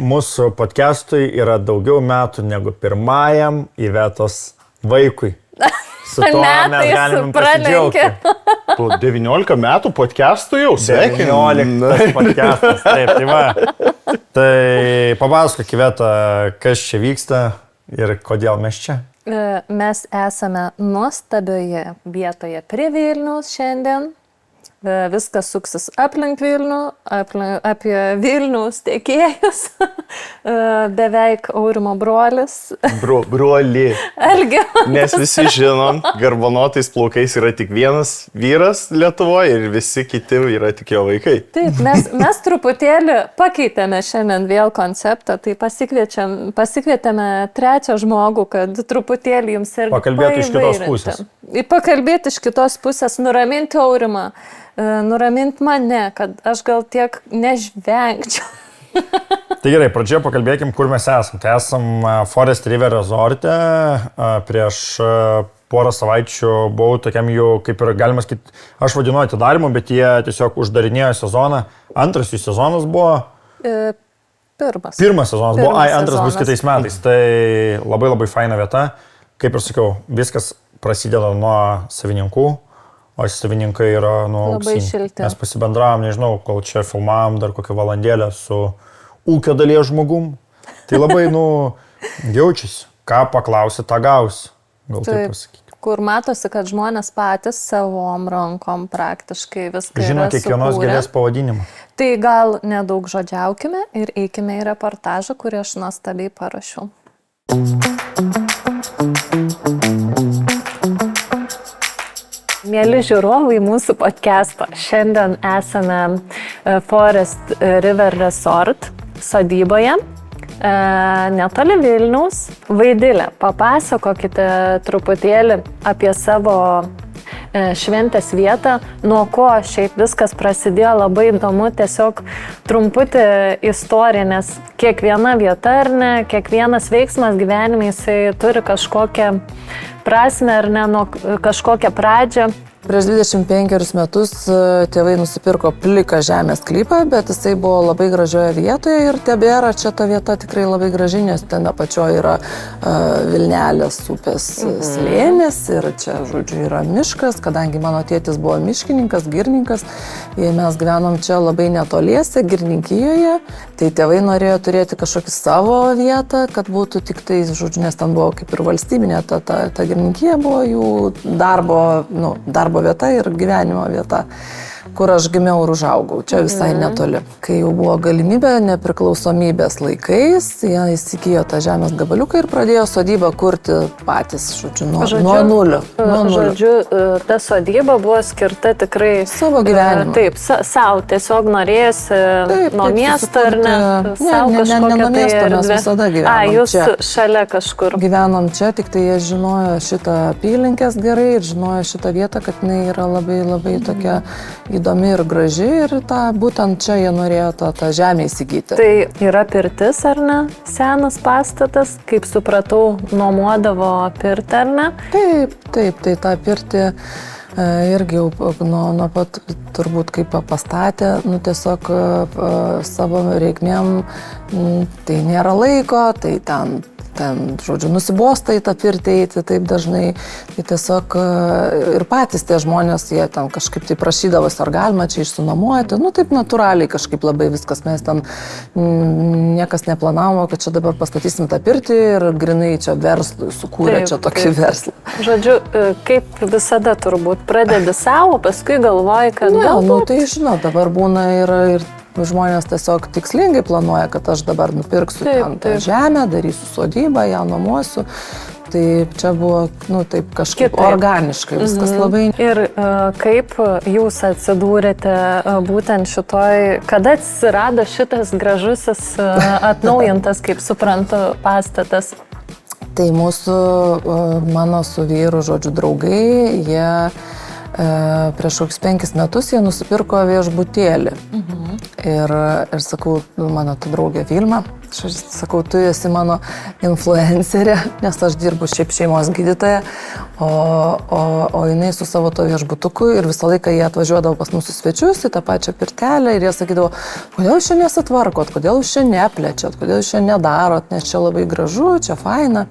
Mūsų podcast'ui yra daugiau metų negu pirmajam Ivetos vaikui. Su tuo mes galime pasidžiaugti. 19 metų podcast'ui jau sveikinu. 19 podcast'as, taip, tai va. Tai papasakok, Iveta, kas čia vyksta ir kodėl mes čia? Mes esame nuostabioje vietoje prie Vilniaus šiandien. Viskas suksis aplink Vilnių, apie Vilniaus tiekėjus. Beveik Aurimo brolis. Broli. Algimantas. Nes visi žinom, garbonotais plaukais yra tik vienas vyras Lietuvoje ir visi kiti yra tik jo vaikai. Taip, mes truputėlį pakeitėme šiandien vėl konceptą, tai pasikvietėme trečią žmogų, kad truputėlį jums irgi pakalbėti iš kitos pusės. Pakalbėti iš kitos pusės, nuraminti Aurimą. Nuramint mane, kad aš gal tiek nežvengčiau. Tai gerai, pradžioje pakalbėkim, kur mes esam. Tai esam Forest River Resort'e. Prieš porą savaičių buvau tokiam jau, kaip ir galima sakyti, aš vadinu atidarimu, bet jie tiesiog uždarinėjo sezoną. Antras jų sezonas buvo... Pirmas sezonas buvo, antras bus kitais metais. Tai labai faina vieta. Kaip ir sakiau, viskas prasideda nuo savininkų. O savininkai yra, labai šilti. Mes pasibendravom, nežinau, kol čia filmavom dar kokią valandėlę su ūkio dalies žmogum. Tai labai, jaučiasi, ką paklausi, tą gausi. Gal taip pasakyti. Kur matosi, kad žmonės patys savom rankom praktiškai viską žino kiekvienos gėlės pavadinimą. Tai gal nedaug žodžiaukime ir eikime į reportažą, kurį aš nuostabiai parašiau. Mėly žiūrovai mūsų podcast'o. Šiandien esame Forest River Resort sodyboje, netoli Vilniaus. Vaidilė, papasakokite truputėlį apie savo šventės vietą, nuo ko šiaip viskas prasidėjo, labai įdomu, tiesiog trumputį istoriją, nes kiekviena vieta ar ne, kiekvienas veiksmas gyvenime jisai turi kažkokią prasme ar ne, nuo kažkokią pradžią. Prieš 25 metus tėvai nusipirko pliką žemės sklypą, bet jisai buvo labai gražioje vietoje ir tebėra čia ta vieta tikrai labai graži, nes ten apačioje yra Vilnelės upės slėnis ir čia, žodžiu, yra miškas, kadangi mano tėtis buvo miškininkas, girninkas, mes gyvenom čia labai netoliese, girninkijoje, tai tėvai norėjo turėti kažkokį savo vietą, kad būtų tik tai, žodžiu, nes ten buvo kaip ir valstybinė, ta girninkija buvo jų darbo vieta ir gyvenimo vieta, kur aš gimiau ir užaugau, čia visai netoli. Kai jau buvo galimybė nepriklausomybės laikais, jie įsigijo tą žemės gabaliuką ir pradėjo sodybą kurti patys, nuo nulio. Žodžiu, ta sodyba buvo skirta tikrai savo gyvenimui. Taip, savo, tiesiog norėjosi nuo miesto ar ne? Ne, nuo miesto, mes visada gyvenom jūs čia. Šalia kažkur. Gyvenom čia, tik tai jie žinojo šitą apylinkės gerai ir žinojo šitą vietą, kad jinai yra labai tokia įdomi ir graži ir būtent čia jie norėjo tą žemę įsigyti. Tai yra pirtis ar ne? Senas pastatas, kaip supratau, nuomodavo pirtį ar ne? Taip, tai tą pirtį irgi jau nuo pat turbūt kaip pastatė, tiesiog savo reikmėm, tai nėra laiko, tai ten, žodžiu, nusibosta į tą pirtį eiti taip dažnai. Tai tiesiog ir patys tie žmonės, jie ten kažkaip tai prašydavosi, ar galima čia išsinuomoti. Taip natūraliai kažkaip labai viskas. Mes ten niekas neplanavo, kad čia dabar pastatysim tą pirtį ir grinai čia verslui sukūrė čia tokį verslą. Žodžiu, kaip visada turbūt pradedi savo, paskui galvoji, kad galbūt... Tai žinot, dabar būna ir žmonės tiesiog tikslingai planuoja, kad aš dabar nupirksiu tą žemę, darysiu sodybą, ją nuomosiu. Tai čia buvo, taip kažkaip organiškai viskas labai. Ir kaip jūs atsidūrėte būtent šitoj, kada atsirado šitas gražusis atnaujintas, kaip suprantu, pastatas? Tai mano su vyru, žodžiu, draugai, jie prieš kokius 5 metus jie nusipirko viešbutėlį. Ir sakau, mano ta draugė Vilma, Aš sakau, tu esi mano influencerė, nes aš dirbu šiaip šeimos gydytoja, o jinai su savo to viešbutuku ir visą laiką jie atvažiuodavo pas mūsų svečius į tą pačią pirtelę ir jie sakydavo, kodėl jūs čia nesitvarkot, kodėl jūs čia neplečiat, kodėl jūs čia nedarot, nes čia labai gražu, čia faina.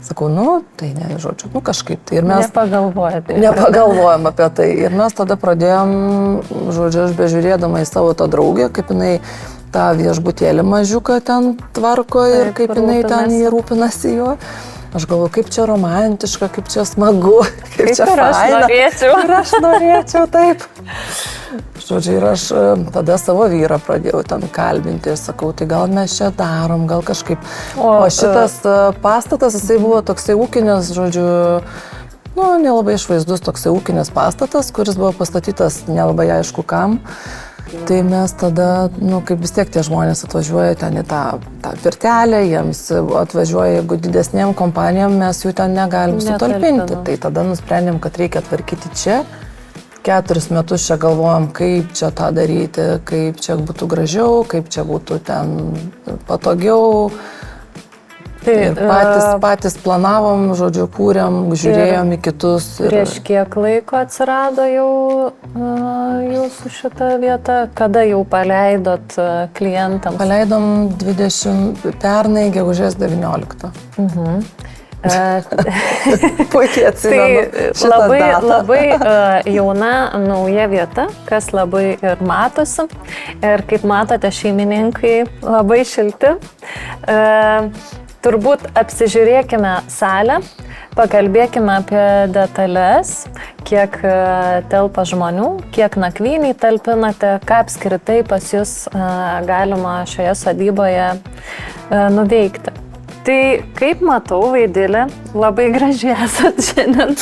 Sakau, tai ne, žodžiu, kažkaip tai. Ir mes nepagalvojam apie tai. Ir mes tada pradėjom, žodžiu, aš bežiūrėdama į savo tą draugę, kaip jinai tą viešbutėlį mažiuką ten tvarko ir kaip jinai ten rūpinasi juo. Aš galvoju, kaip čia romantiška, kaip čia smagu, kaip čia faina. Ir aš norėčiau, taip. Žodžiu, ir aš tada savo vyrą pradėjau ten kalbinti ir sakau, tai gal mes čia darom, gal kažkaip. O šitas pastatas, jisai buvo toksai ūkinis, žodžiu, nelabai išvaizdus toksai ūkinis pastatas, kuris buvo pastatytas nelabai aišku kam. Tai mes tada, kaip vis tiek tie žmonės atvažiuoja ten į tą pirtelę, jiems atvažiuoja, jeigu didesnėm kompanijom, mes jų ten negalim sutalpinti. Tai tada nusprendėm, kad reikia tvarkyti čia. 4 metus čia galvojom, kaip čia tą daryti, kaip čia būtų gražiau, kaip čia būtų ten patogiau. Ir patys planavom, žodžiu, kūrėm, žiūrėjom į kitus. Prieš kiek laiko atsirado jau jūsų šitą vietą? Kada jau paleidot klientams? Paleidom pernai gegužės 19. Puikiai atsimenu šitą datą. Labai jauna, nauja vieta, kas labai ir matosi. Ir kaip matote, šeimininkai labai šilti. Turbūt apsižiūrėkime salę, pakalbėkime apie detalės, kiek telpa žmonių, kiek nakvyniai talpinate, ką apskritai pas jūs galima šioje sodyboje nuveikti. Tai kaip matau, Vaidilė, labai gražiai esat šiandien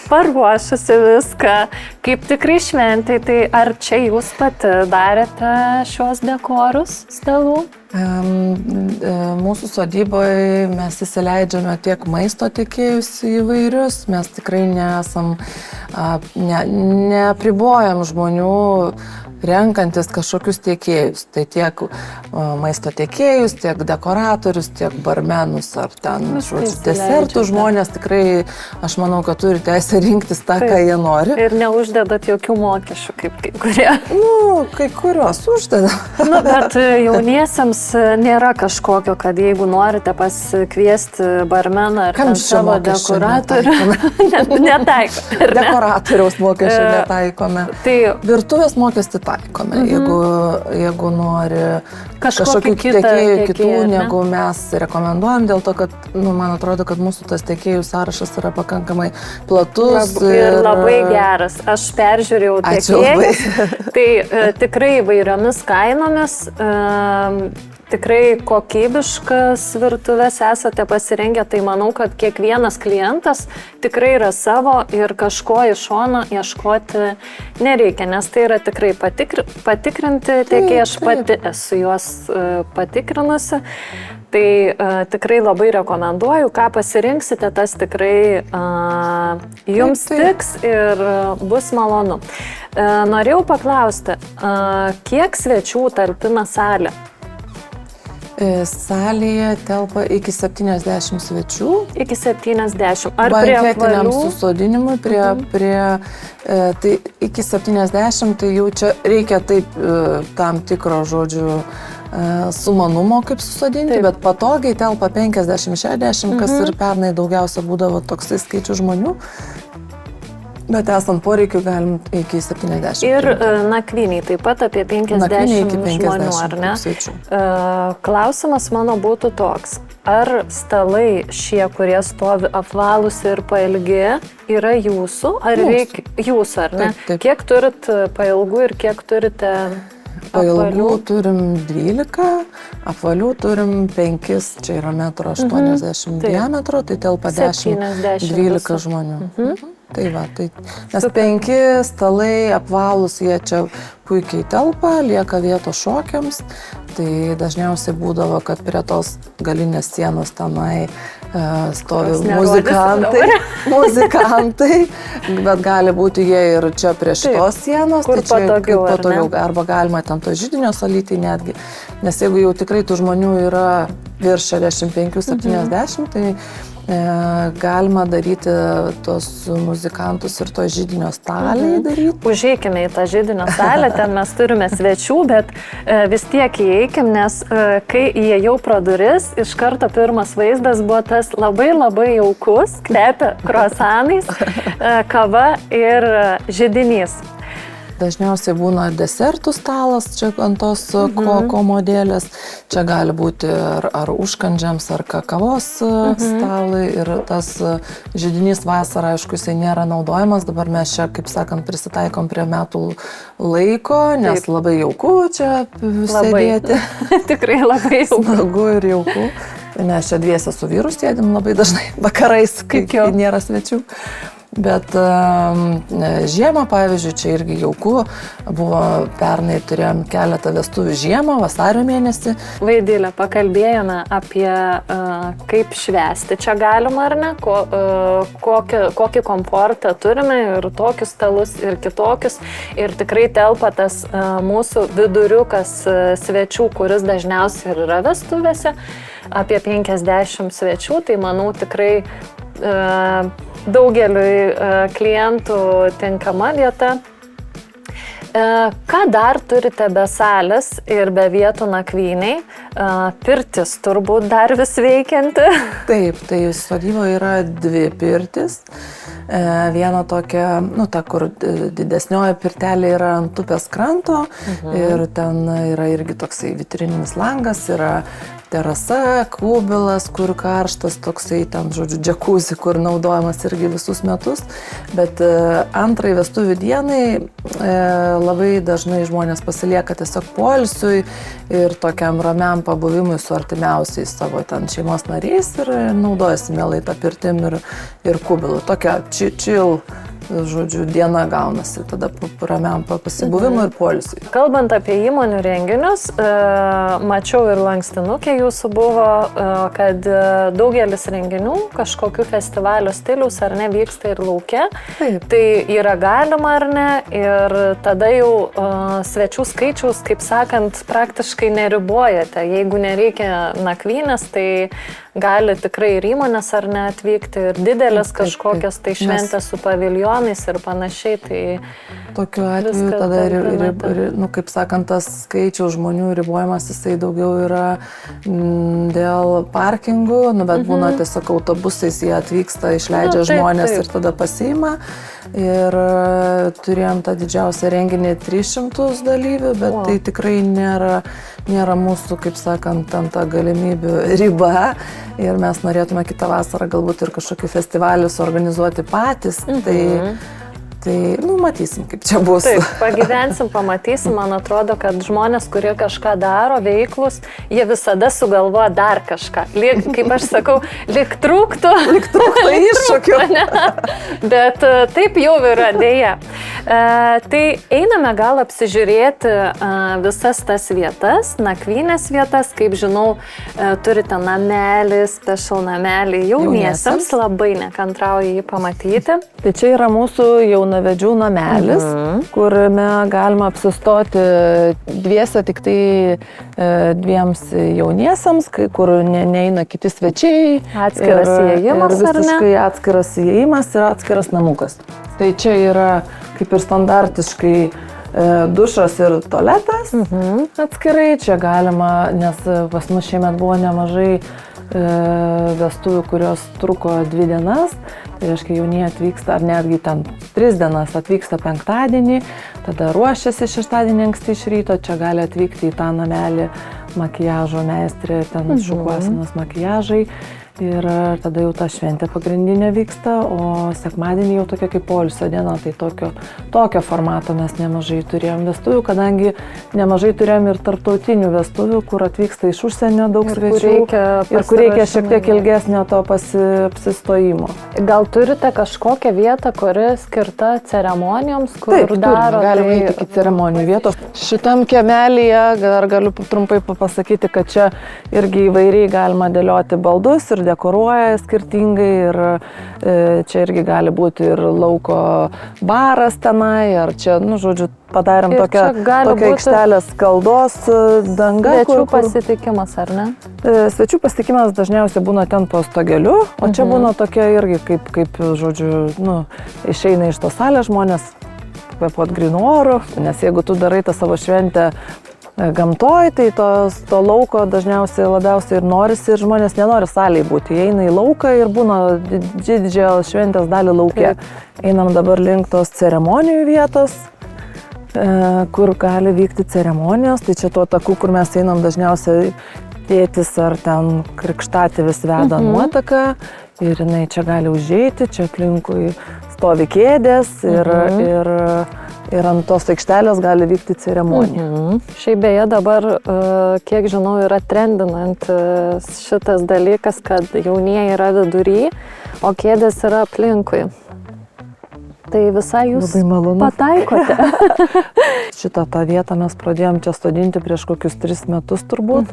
paruošusi viską, kaip tikrai šventai, tai ar čia jūs pati darėte šios dekorus stalų? Mūsų sodyboje mes įsileidžiame tiek maisto tiekėjus įvairius, mes tikrai neapribojam žmonių renkantis kažkokius tiekėjus. Tai tiek maisto tiekėjus, tiek dekoratorius, tiek barmenus ar ten, žodžiu, desertų žmonės tikrai, aš manau, kad turi teisę rinktis tą, ką jie nori. Ir neuždedat jokių mokesčių, kaip kai kurie. Kai kurios uždeda. Bet jauniesiams nėra kažkokio, kad jeigu norite pasikviesti barmeną ar savo dekoratorių, netaikome. Dekoratoriaus mokesčio netaikome. Virtuvės mokestį taikome, jeigu nori kažkokių tiekėjų kitų, negu mes rekomenduojam, dėl to, kad, man atrodo, kad mūsų tas tiekėjų sąrašas yra pakankamai platus. Ir labai geras. Aš peržiūrėjau tiekėjus, tai tikrai įvairiomis kainomis, tikrai kokybiškas virtuves esate pasirengę, tai manau, kad kiekvienas klientas tikrai yra savo ir kažko iš šono ieškoti nereikia, nes tai yra tikrai patikrinti tiekėjai, aš pati esu juos patikrinusi. Tai tikrai labai rekomenduoju, ką pasirinksite, tas tikrai jums tiks ir bus malonu. Norėjau paklausti, kiek svečių talpina salė? Salėje telpa iki 70 svečių. Iki 70. Ar banketiniam susodinimui, tai iki 70, tai jau čia reikia taip tam tikro, žodžiu, sumanumo kaip susodinti, bet patogiai telpa 50-60, kas ir pernai daugiausia būdavo toksai skaičių žmonių. Bet esant poreikiu galim iki 70. Ir nakvyniai taip pat apie 50 žmonių, ar ne? Klausimas mano būtų toks. Ar stalai šie, kurie stovi apvalūs ir pailgi, yra jūsų? Ar reikia jūsų, ar ne? Taip. Kiek turit pailgų ir kiek turite pailgų? Turim 12, apvalių turim 5, čia yra 1,80 m diametro, tai telpa 10-12 žmonių. Tai va, nes 5 stalai apvalūs, jie čia puikiai telpa, lieka vietos šokiams. Tai dažniausiai būdavo, kad prie tos galinės sienos tenai stovi muzikantai, bet gali būti jie ir čia prie šitos sienos, kur tai čia patogiau, arba galima ten to židinio salyti netgi, nes jeigu jau tikrai tų žmonių yra virš 65-70, tai galima daryti tos muzikantus ir to židinio staliai daryti. Užeikime į tą židinio salę, ten mes turime svečių, bet vis tiek įeikim, nes kai įėjau pro duris, iš karto pirmas vaizdas buvo tas labai jaukus, kvepia kruasanais, kava ir židinys. Dažniausiai būna desertų stalas, čia ant tos komodėlės, čia gali būti ar užkandžiams, ar kakavos stalai ir tas židinys vasarą, aišku, jisai nėra naudojamas, dabar mes čia, kaip sakant, prisitaikom prie metų laiko, nes labai jauku čia sėdėti. Tikrai labai jauku. Smagu ir jauku, nes čia dviese su vyru sėdim labai dažnai vakarais, kai nėra svečių. Bet žiemą, pavyzdžiui, čia irgi jauku, buvo pernai turėjom keletą vestuvių žiemą, vasario mėnesį. Vaidilė, pakalbėjome apie kaip švęsti čia galima ar ne, kokį komfortą turime ir tokius stalus ir kitokius. Ir tikrai telpa tas mūsų viduriukas svečių, kuris dažniausiai ir yra vestuvėse, apie 50 svečių, tai manau tikrai daugeliui klientų tinkama vieta. Ką dar turite be salės ir be vietų nakvyniai? Pirtis turbūt dar vis veikianti. Taip, tai sodyboje yra 2 pirtis. Viena tokia, ta, kur didesnioji pirtelė yra ant upės kranto ir ten yra irgi toksai vitrininis langas, yra terasa, kubilas, kur karštas, toksai ten, žodžiu, džakuzi, kur naudojamas irgi visus metus. Bet antrai vestuvių dienai labai dažnai žmonės pasilieka tiesiog poilsiui ir tokiam ramiam pabuvimui su artimiausiais savo ten šeimos nariais ir naudojasi mielai tą pirtim ir kubilu. Tokia chill, žodžiu, diena gaunasi, tada ramiam pasibuvimui ir poilsiui. Kalbant apie įmonių renginius, mačiau ir lankstinukė jūsų buvo, kad daugelis renginių kažkokių festivalio stiliaus ar ne vyksta ir lauke. Taip. Tai yra galima ar ne ir tada jau svečių skaičiaus, kaip sakant, praktiškai neribojate. Jeigu nereikia nakvynės, tai gali tikrai ir įmonės ar ne atvykti ir didelės kažkokios tai šventės su paviljonais ir panašiai. Tai tokiu atveju tada ir, kaip sakant, tas skaičiaus žmonių ribojimas, jisai daugiau yra dėl parkingų, bet būna tiesiog autobusais jie atvyksta, išleidžia žmonės ir tada pasiima. Ir turėjom tą didžiausią renginį 300 dalyvių, bet tai tikrai nėra mūsų, kaip sakant, ta galimybių riba. Ir mes norėtume kitą vasarą galbūt ir kažkokį festivalį suorganizuoti patys. Tai, matysim, kaip čia bus. Taip, pagyvensim, pamatysim. Man atrodo, kad žmonės, kurie kažką daro, veiklus, jie visada sugalvoja dar kažką. Kaip aš sakau, lyg trūktų iššūkių. Bet taip jau yra, dėja. Tai einame gal apsižiūrėti visas tas vietas, nakvynės vietas. Kaip žinau, turite namelį, special namelį jauniesiems, labai nekantrauju jį pamatyti. Tai čia yra mūsų jaunavedžių namelis, kuriame galima apsistoti dviese tik tai 2 jauniesiams, kur neina kiti svečiai. Atskiras įėjimas, ar ne? Visiškai atskiras įėjimas ir atskiras namukas. Tai čia yra kaip ir standartiškai dušas ir tualetas atskirai. Čia galima, nes pas mus šiemet buvo nemažai vestuvių, kurios truko 2 dienas. Tai reiškia, jaunieji atvyksta, ar netgi ten 3 dienas atvyksta penktadienį, tada ruošiasi šeštadienį anksti iš ryto, čia gali atvykti į tą namelį makiažo meistrė, ten šukuosenos makiažai. Ir tada jau ta šventė pagrindinė vyksta, o sekmadienį jau tokia kaip poilsio diena, tai tokio formato mes nemažai turėjom vestuvių, kadangi nemažai turėjom ir tarptautinių vestuvių, kur atvyksta iš užsienio daug svečių ir kur reikia šiek tiek ilgesnio to apsistojimo. Gal turite kažkokią vietą, kuri skirta ceremonijoms, kur Taip, daro? Galima eiti iki ceremonijų vietos. Šitam kiemelyje dar galiu trumpai pasakyti, kad čia irgi įvairiai galima dėlioti baldus ir dekoruoja skirtingai ir čia irgi gali būti ir lauko baras tenai, ar čia, žodžiu, padarėm tokią aikštelės skaldos dangą. Svečių pasitikimas, ar ne? Svečių pasitikimas dažniausiai būna ten po stogeliu, o čia būna tokia irgi kaip žodžiu, išeina iš tos salės žmonės kvėpuot grynu oru, nes jeigu tu darai tą savo šventę gamtoj, tai to lauko dažniausiai labiausiai ir norisi, ir žmonės nenori salėje būti. Jie eina į lauką ir būna didžiąją šventės dalį lauke. Einam dabar link tos ceremonijų vietos, kur gali vykti ceremonijos. Tai čia tuo taku, kur mes einam dažniausiai tėtis ar ten krikštatėvis veda nuotaką ir jinai čia gali užeiti, čia aplinkui stovi kėdės ir ant tos aikštelės gali vykti ceremonija. Šiaip beje dabar, kiek žinau, yra trendinant šitas dalykas, kad jaunieji yra vidury, o kėdės yra aplinkui. Tai visai jūs pataikote. Šitą tą vietą mes pradėjom čia sodinti prieš kokius 3 metus turbūt.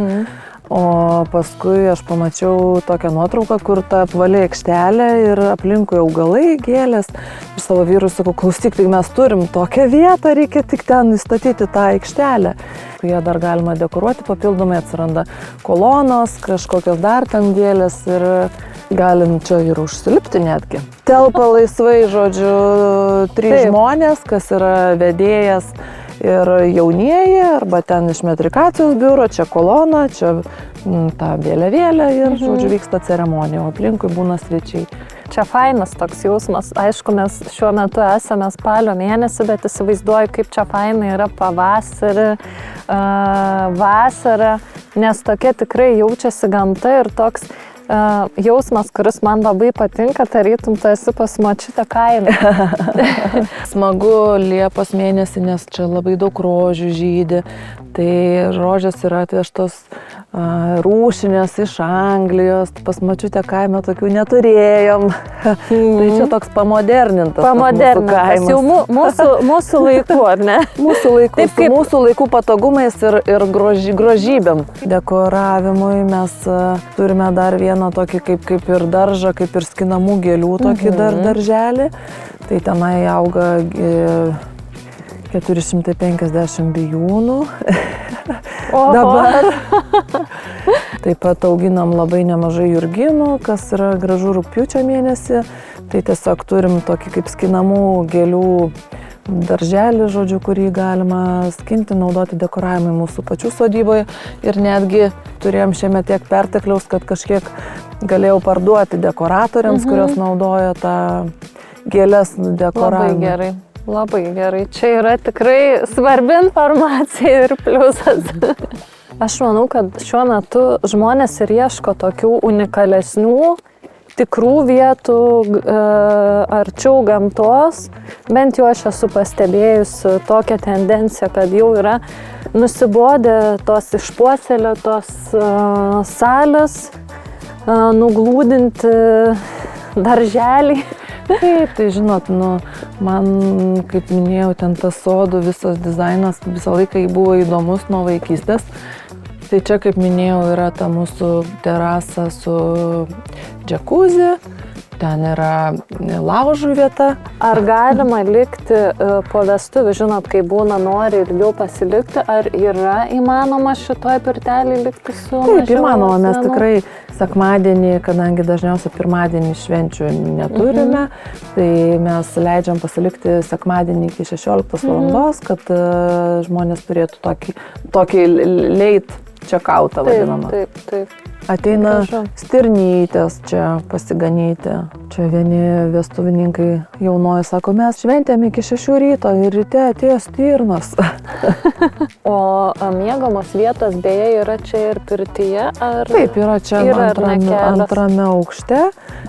O paskui aš pamačiau tokią nuotrauką, kur ta apvali aikštelė ir aplinkui augalai, gėlės. Ir savo vyrui sakau, klausyk, tai mes turim tokią vietą, reikia tik ten įstatyti tą aikštelę. Joje dar galima dekoruoti, papildomai atsiranda kolonos, kažkokios dar ten gėlės ir galim čia ir užsilipti netgi. Telpa laisvai, žodžiu, 3 žmonės, kas yra vedėjas ir jaunieji, arba ten iš metrikacijos biuro, čia kolona, čia ta vėliavėlė ir, žodžiu, vyksta ceremonija, o aplinkui būna svečiai. Čia fainas toks jausmas. Aišku, mes šiuo metu esame spalio mėnesį, bet įsivaizduoju, kaip čia fainai yra pavasarį, vasarą, nes tokia tikrai jaučiasi gamta ir toks jausmas, kuris man labai patinka, tarytum tu esi pas močiutę kaime. Smagu Liepos mėnesį, nes čia labai daug rožių žydi. Tai rožės yra atvežtos rūšinės iš Anglijos, pas močiutę kaime tokių neturėjom. Tai čia toks pamodernintas mūsų kaimas. Jau mūsų laikų, ar ne? Mūsų laikų, taip, kaip mūsų laikų patogumais ir grožybėm. Dekoravimui mes turime dar vieną tokį kaip ir daržą, kaip ir skinamų gėlių tokį darželį. Tai tenai auga 450 bijūnų. Dabar. Taip pat auginam labai nemažai jurginų, kas yra gražu rugpjūčio mėnesį. Tai tiesiog turim tokį kaip skinamų gėlių darželį, žodžiu, kurį galima skinti, naudoti dekoravimui mūsų pačių sodyboje. Ir netgi turėjom šiemet tiek pertekliaus, kad kažkiek galėjau parduoti dekoratoriams, kurios naudoja tą gėlės dekoravimą. Labai gerai. Labai gerai. Čia yra tikrai svarbi informacija ir pliusas. Aš manau, kad šiuo metu žmonės ir ieško tokių unikalesnių, tikrų vietų, arčiau gamtos. Bent jau aš esu pastebėjusi tokią tendenciją, kad jau yra nusibodę tos išpuoselėtos salės, nuglūdinti darželį. Taip, tai žinot, man, kaip minėjau, ten tas sodų visas dizainas visą laiką buvo įdomus nuo vaikystės. Tai čia, kaip minėjau, yra ta mūsų terasa su džakuzi, ten yra laužų vieta. Ar galima likti po vestuvių, žinot, kai būna nori ilgiau pasilikti, ar yra įmanoma šitoj pirtelį likti su mažiau? Taip, įmanoma, mes tikrai sekmadienį, kadangi dažniausiai pirmadienį švenčių neturime, tai mes leidžiam pasilikti sekmadienį iki 16 valandos, kad žmonės turėtų tokį late čekauta vadinama. Taip. Ateina Gražu. stirnytės čia pasiganyti. Čia vieni vestuvininkai jaunoji sako, mes šventėm iki 6 ryto ir ryte atėjo stirnas. O miegamos vietos beje yra čia ir pirtyje, ar? Taip, yra čia Yra ar ne kelias? antrame aukšte.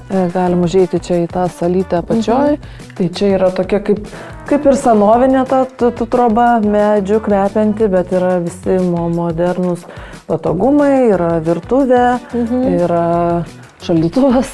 Galim užeiti čia į tą salytę apačioj. Tai čia yra tokia kaip ir senovinė ta troba, medžių kvepianti, bet yra visi modernus patogumai, yra virtuvė, yra šaldytuvas.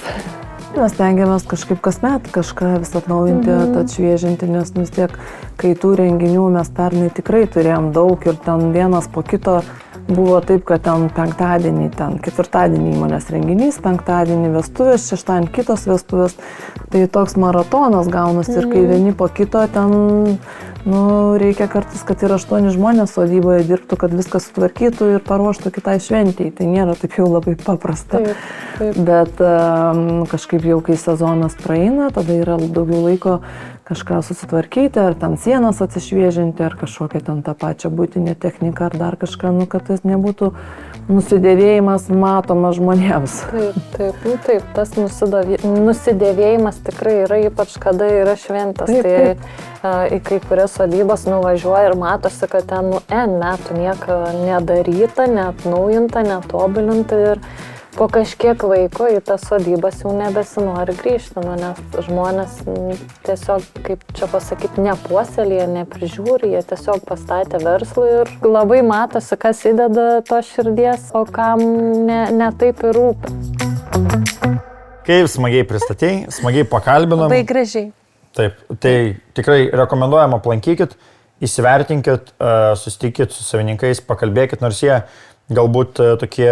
Mes tengiamės kažkaip kasmet kažką vis atnaujinti, atšviežinti, nes vis tiek, kai tų renginių mes pernai tikrai turėjom daug ir ten vienas po kito buvo taip, kad ten penktadienį, ketvirtadienį įmonės renginys, penktadienį vestuvės, šeštadienį kitos vestuvės. Tai toks maratonas gaunasi ir kai vieni po kito ten, reikia kartais, kad ir 8 žmonės sodyboje dirbtų, kad viskas sutvarkytų ir paruoštų kitai šventijai. Tai nėra taip jau labai paprasta. Taip. Bet kažkaip jau kai sezonas praeina, tada yra daugiau laiko kažką susitvarkyti, ar ten sienas atsišviežinti, ar kažkokią ten tą pačią būtinę techniką, ar dar kažką, kad tas nebūtų nusidėvėjimas matomas žmonėms. Taip, tas nusidėvėjimas tikrai yra, ypač kada yra šventės. Tai į kai kurias sodybas nuvažiuoja ir matosi, kad ten N metų nieko nedaryta, neatnaujinta, netobulinta ir po kažkiek laiko į tas sodybas jau nebesinori grįžti, nes žmonės tiesiog, kaip čia pasakyti, nepuoselėje, neprižiūri, jie tiesiog pastatė verslą ir labai matosi, kas įdeda to širdies, o kam ne taip ir rūpi. Kaip smagiai pristatėjai, smagiai pakalbinom. Labai gražiai. Taip, tai tikrai rekomenduojam aplankykit, įsivertinkit, susitikit su savininkais, pakalbėkit, nors jie galbūt tokie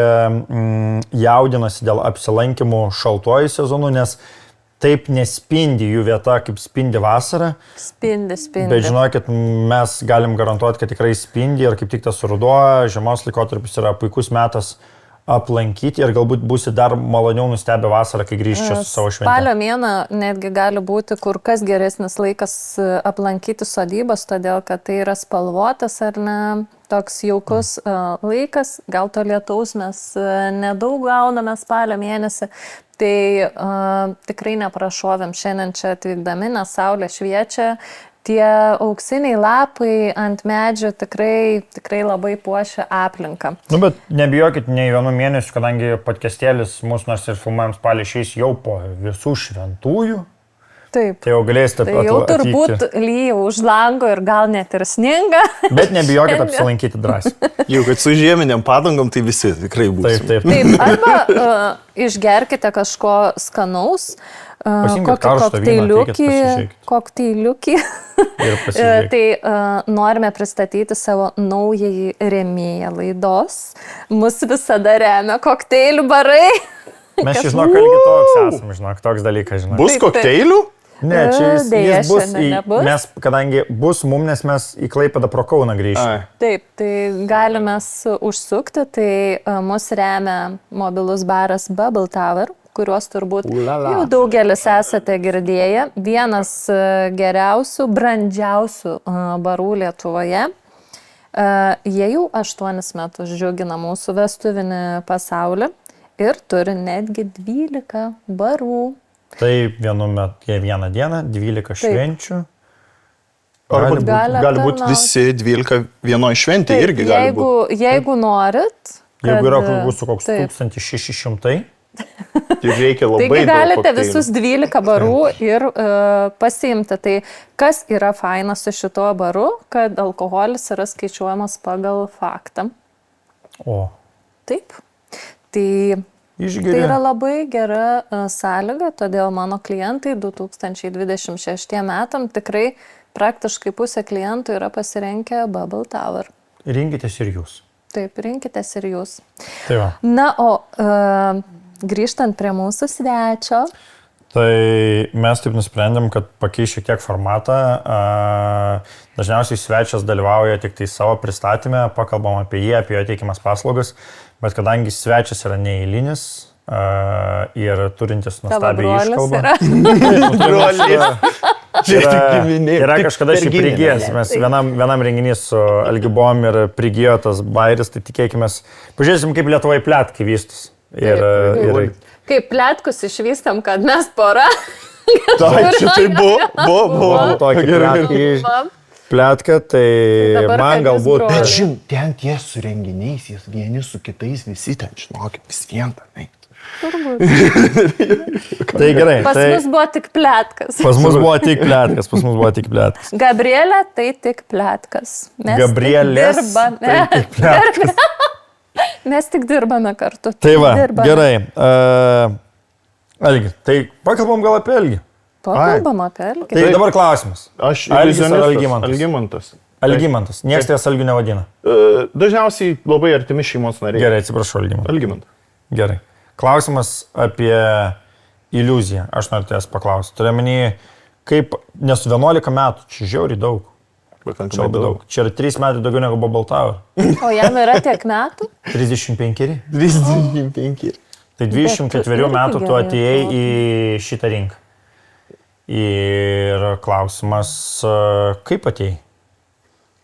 jaudinasi dėl apsilankimų šaltuoju sezonu, nes taip nespindi jų vieta, kaip spindi vasara. Spindi. Bet žinokit, mes galim garantuoti, kad tikrai spindi ir kaip tik tas ruduo, žiemos laikotarpis yra puikus metas aplankyti ir galbūt būsi dar maloniau nustebę vasarą, kai grįžti čia su savo švente. Spalio mėnuo netgi gali būti kur kas geresnis laikas aplankyti sodybas, todėl kad tai yra spalvotas ar ne, toks jaukus laikas, gal to lietaus mes nedaug gauname spalio mėnesį, tai tikrai neprašovėm šiandien čia atvykdami, nes saulė šviečia. Tie auksiniai lapai ant medžių tikrai labai puošia aplinką. Bet nebijokit nei vienu mėnesiu, kadangi podcastėlis mūsų nors ir filmuojam spalį išeis jau po visų šventųjų. Taip. Tai jau galėsite Tai jau turbūt lyja už lango ir gal net ir sninga. Bet nebijokit apsilankyti drąsiai. Jau kad su žieminiam padangom, tai visi tikrai bus. Taip. Taip, arba išgerkite kažko skanaus. Kokteiliukį. Tai norime pristatyti savo naująjį rėmėją laidos. Mus visada remia kokteilių barai. Mes žinok, kad kitoks toks dalykas, žinok. Bus kokteilių? Ne, čia jis bus, nebus. Mes, kadangi bus mum, nes mes į Klaipėdą pro Kauną grįžtame. Taip, tai galime užsukti, tai mus remia mobilus baras Bubble Tower, kuriuos turbūt jau daugelis esate girdėję. Vienas geriausių, brandžiausių barų Lietuvoje. Jie jau 8 metus džiugina mūsų vestuvinį pasaulį ir turi netgi 12 barų. Tai vieną dieną, 12 švenčių. Gali būti visi 12 vienoj šventė irgi gali būti. Jeigu norit. Jeigu yra koks 1600. Ir reikia labai daug. Taigi galite kokteilių. visus 12 barų ir pasiimti. Tai kas yra faina su šituo baru, kad alkoholis yra skaičiuojamas pagal faktą. O. Taip. Tai yra labai gera sąlyga, todėl mano klientai 2026 metam tikrai praktiškai pusė klientų yra pasirinkę Bubble Tower. Rinkitės ir jūs. Taip, rinkitės ir jūs. Tai va. Na, o grįžtant prie mūsų svečio. Tai mes taip nusprendėm, kad pakeis šiek tiek formatą. Dažniausiai svečias dalyvauja tik tai savo pristatymę, pakalbam apie jį, apie jo teikiamas paslaugas, bet kadangi svečias yra neeilinis ir turintis nuostabią iškalbą. Čia tik giminė. Yra tik kažkada per šį giminę. prigijęs. Mes vienam renginį su Algiu buvom ir prigijo tas bairis, tai tikėkime. Pažiūrėsim, kaip Lietuvoje plėtkai vystus. Ir Kaip plėtkus išvystam, kad mes pora. Tai šitai buvo. tokį plėtką, tai Dabar man kad jūs galbūt... broliai. Bet žin, ten tie su renginiais, jis vieni su kitais, visi ten, žinokit, vis vien ten. Tai gerai. Pas Tai mus buvo tik plėtkas. pas mus buvo tik plėtkas. Gabrielė tai tik plėtkas. Gabrielės tai tik plėtkas. Mes tik dirbame kartu. Tai va, Dirbame. gerai. Algi, tai pakalbam gal apie Algį. Pakalbam apie Elgį. Tai dabar klausimas. Aš Algis ar iliuzionistas. Algimantas? Algimantas. Algimantas. Niekas ties Algiu nevadina. Dažniausiai labai artimi šeimos nariai. Gerai, atsiprašau, Algimantas. Algimantas. Gerai. Klausimas apie iliuziją. Aš noriu tavęs paklausti. Turiu menį, kaip, nes 11 metų, čia žiauriai daug. Čia Pakankamai labai daug. Čia yra 3 metai daugiau negu Bubble Tower. O jam yra tiek metų? 35. 25. Tai 24 irgi metų tu gerai atėjai į šitą rinką. Ir klausimas, kaip atėjai?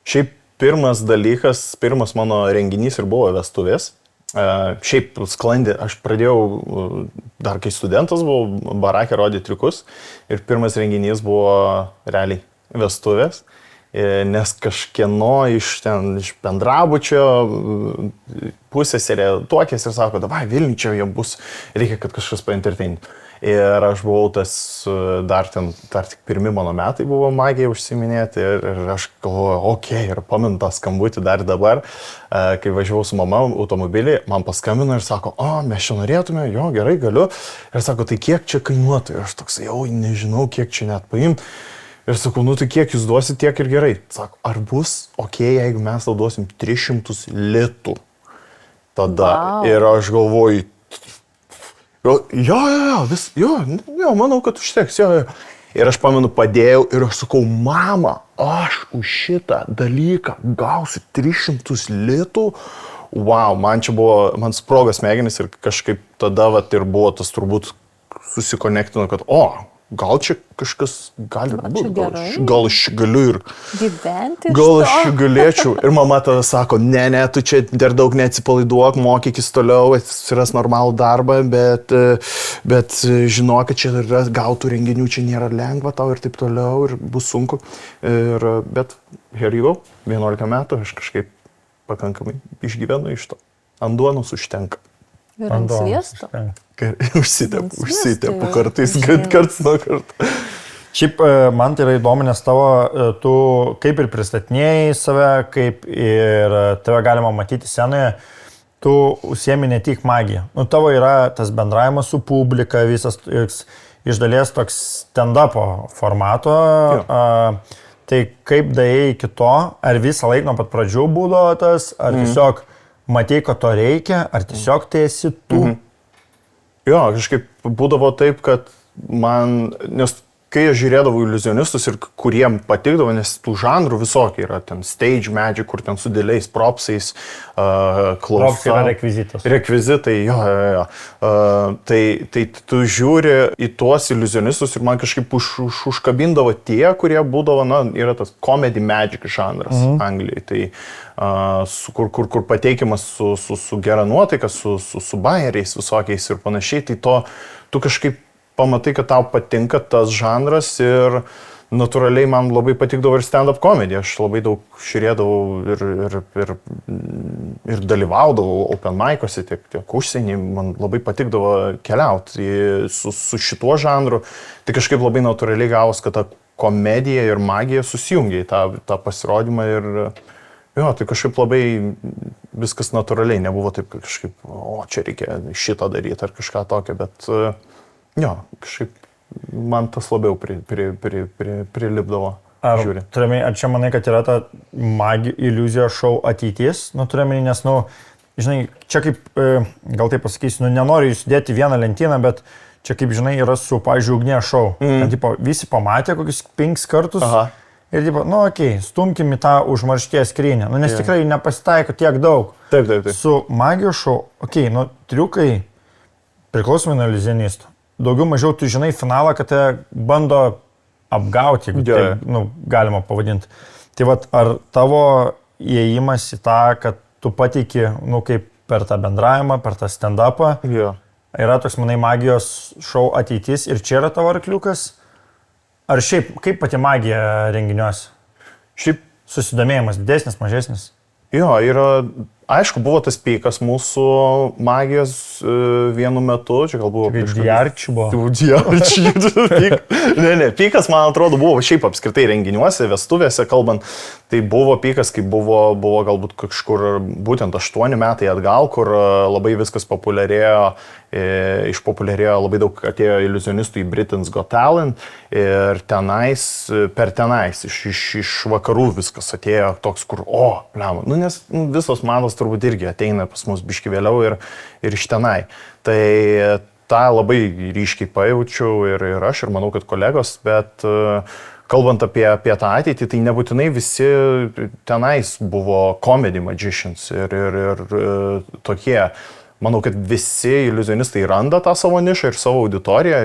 Šiaip pirmas dalykas, pirmas mano renginys ir buvo vestuvės. Šiaip sklandė, aš pradėjau, dar kai studentas buvau, barakė rodė triukus ir pirmas renginys buvo realiai vestuvės, nes kažkieno iš bendrabučio pusėserė tuokės ir sako, davai Vilniui čia jam bus, reikia, kad kažkas paentertainintų. Ir aš buvau tas, dar tik pirmi mano metai buvo magija užsiminėti ir aš galvoju, okei, ir pamenu tą skambutį dar dabar, kai važiavau su mama automobilį, man paskambino ir sako, mes čia norėtume, jo, gerai, galiu. Ir sako, tai kiek čia kainuotų? Ir aš toks, jau nežinau, kiek čia net paim. Ir sakau, nu tai kiek jūs duosit, tiek ir gerai. Sako, ar bus okei, jeigu mes tau duosim 300 litų? Tada. Wow. Ir aš galvoju, jo, manau, kad užteks, jo. Ir aš pamenu, padėjau ir aš sakau, mama, aš už šitą dalyką gausiu 300 litų. Wow, man sprogo smegenys ir kažkaip tada ir buvo tas turbūt susikonektino, kad gal čia kažkas gali būti, gal aš galiu ir... Gyventi. Gal aš galėčiau. Ir mama tada sako, ne, tu čia dar daug neatsipalaiduok, mokykis toliau, atsiras normalų darbą, bet žinok, kad čia yra gautų renginių, čia nėra lengva tau ir taip toliau, ir bus sunku. Bet here you go, 11 metų, aš kažkaip pakankamai išgyvenu iš to. Ant duonos užtenka. Ir ant sviesto. Užsitepu kartais, karts nuo karto. Šiaip man tai yra įdomu, nes tu kaip ir pristatinėjai save, kaip ir tave galima matyti scenoje, tu užsiemi ne tik magiją. Tavo yra tas bendravimas su publika, visas iš dalies toks stand-upo formato. Tai kaip daėjai iki to, ar visą laiką nuo pat pradžių būdavo tas, ar tiesiog matei, kad to reikia, ar tiesiog tai esi tu? Jo, kažkaip būdavo taip, kad nes kai aš žiūrėdavau iliuzionistus ir kuriem patikdavo, nes tų žanrų visokiai yra, ten stage magic, kur ten su dėliais propsais, klausa. Propsai yra rekvizitas. Rekvizitai, jo. Tai tu žiūri į tuos iliuzionistus ir man kažkaip užkabindavo tie, kurie būdavo, yra tas comedy magic žanras Anglijai. Tai kur pateikiamas su gera nuotaika, su bajeriais visokiais ir panašiai, tai tu kažkaip pamatai, kad tau patinka tas žanras ir natūraliai man labai patikdavo ir stand-up komedija. Aš labai daug žiūrėdavau ir dalyvaudavau open mic'ose, tiek užsienį. Man labai patikdavo keliauti su šituo žanru. Tai kažkaip labai natūraliai gavos, kad ta komedija ir magija susijungia į tą pasirodymą ir jo, tai kažkaip labai viskas natūraliai. Nebuvo taip, kad kažkaip, čia reikia šitą daryti ar kažką tokio, bet jo, kažkaip man tas labiau prilipdavo. Ar čia manai, kad yra ta iliuzijos šou ateitis? Turiuomenį, nes, žinai, čia kaip, gal taip pasakysiu, nenoriu įsudėti vieną lentyną, bet čia kaip, žinai, yra su, pavyzdžiui, Ugnės šou. Ten, visi pamatė kokius 5 kartus. Aha. Ir, stumkim į tą užmaršties skrynę, nes tikrai nepasitaiko tiek daug. Taip. Su magijos šou, triukai priklausomai nuo iliuzionistų. Daugiau mažiau tu žinai finalą, kad te bando apgauti, jeigu taip, galima pavadinti. Tai vat, ar tavo įėjimas į tą, kad tu pateiki, kaip per tą bendravimą, per tą stand-upą, yra toks, manai, magijos šou ateitis ir čia yra tavo arkliukas? Ar šiaip, kaip pati magija renginiuose? Šiaip susidomėjimas didesnis, mažesnis? Jo, aišku, buvo tas pikas mūsų magijos vienu metu, čia gal buvo... Diarčių buvo. Diarčių. Ne, pikas, man atrodo, buvo šiaip apskritai renginiuose, vestuvėse kalbant, tai buvo pikas, kai buvo galbūt kažkur būtent 8 metai atgal, kur labai viskas populiarėjo, išpopuliarėjo, labai daug atėjo iliuzionistų į Britain's Got Talent ir per tenais iš vakarų viskas atėjo toks, kur, nes visos mados turbūt irgi ateina pas mus biški vėliau ir iš tenai. Tai tą labai ryškiai pajaučiau ir aš, ir manau, kad kolegos, bet kalbant apie tą ateitį, tai nebūtinai visi tenais buvo comedy magicians ir tokie. Manau, kad visi iliuzionistai randa tą savo nišą ir savo auditoriją,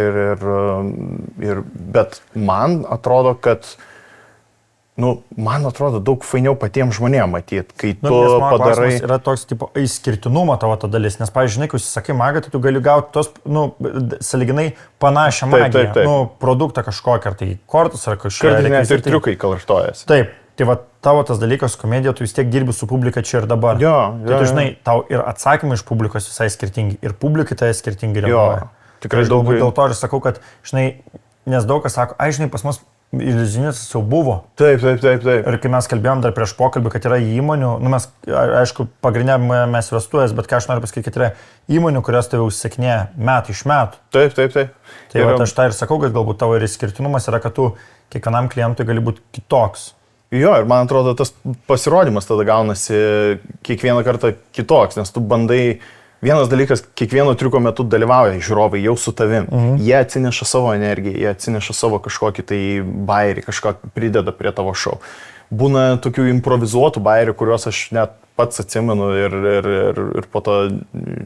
bet man atrodo, kad daug fainiau patiems žmonėms matyti, kai tu padarai... Yra toks tipo išskirtinumo tavo ta dalis, nes, pavyzdžiui, kai užsisakai magiją, tai tu gali gauti tos, sąlyginai panašią magiją, produktą kažkokį, ar tai kortus, ar kažką. Kartais ir triukai karštojasi. Taip. Tai va, tavo tas dalykas komedija, tu vis tiek dirbi su publika čia ir dabar. Tai tu žinai, tau ir atsakymai iš publikos visai skirtingi, ir publikai tai skirtingi reaguoja. Tikrai daug. Dėl to ir sakau, kad, žinai, nes daug kas sako, žinai, pas mus iliuzionistas jau buvo. Taip. Ir kai mes kalbėjom dar prieš pokalbį, kad yra įmonių, mes, aišku, pagrindinė mes vestuvės, bet ką aš noriu pasakyti, kad yra įmonių, kurios tave užsisakinėja metai iš metų. Taip. Tai va, aš tą ir sakau, kad galbūt tavo ir išskirtinumas yra, kad tu kiekvienam klientui gali būti kitoks. Jo, ir man atrodo, tas pasirodymas tada gaunasi kiekvieną kartą kitoks, nes tu bandai, vienas dalykas, kiekvieno triuko metu dalyvauja žiūrovai jau su tavim. Jie atsineša savo energiją, jie atsineša savo kažkokį tai bairį, kažką prideda prie tavo šou. Būna tokių improvizuotų bairių, kuriuos aš net pats atsimenu ir po to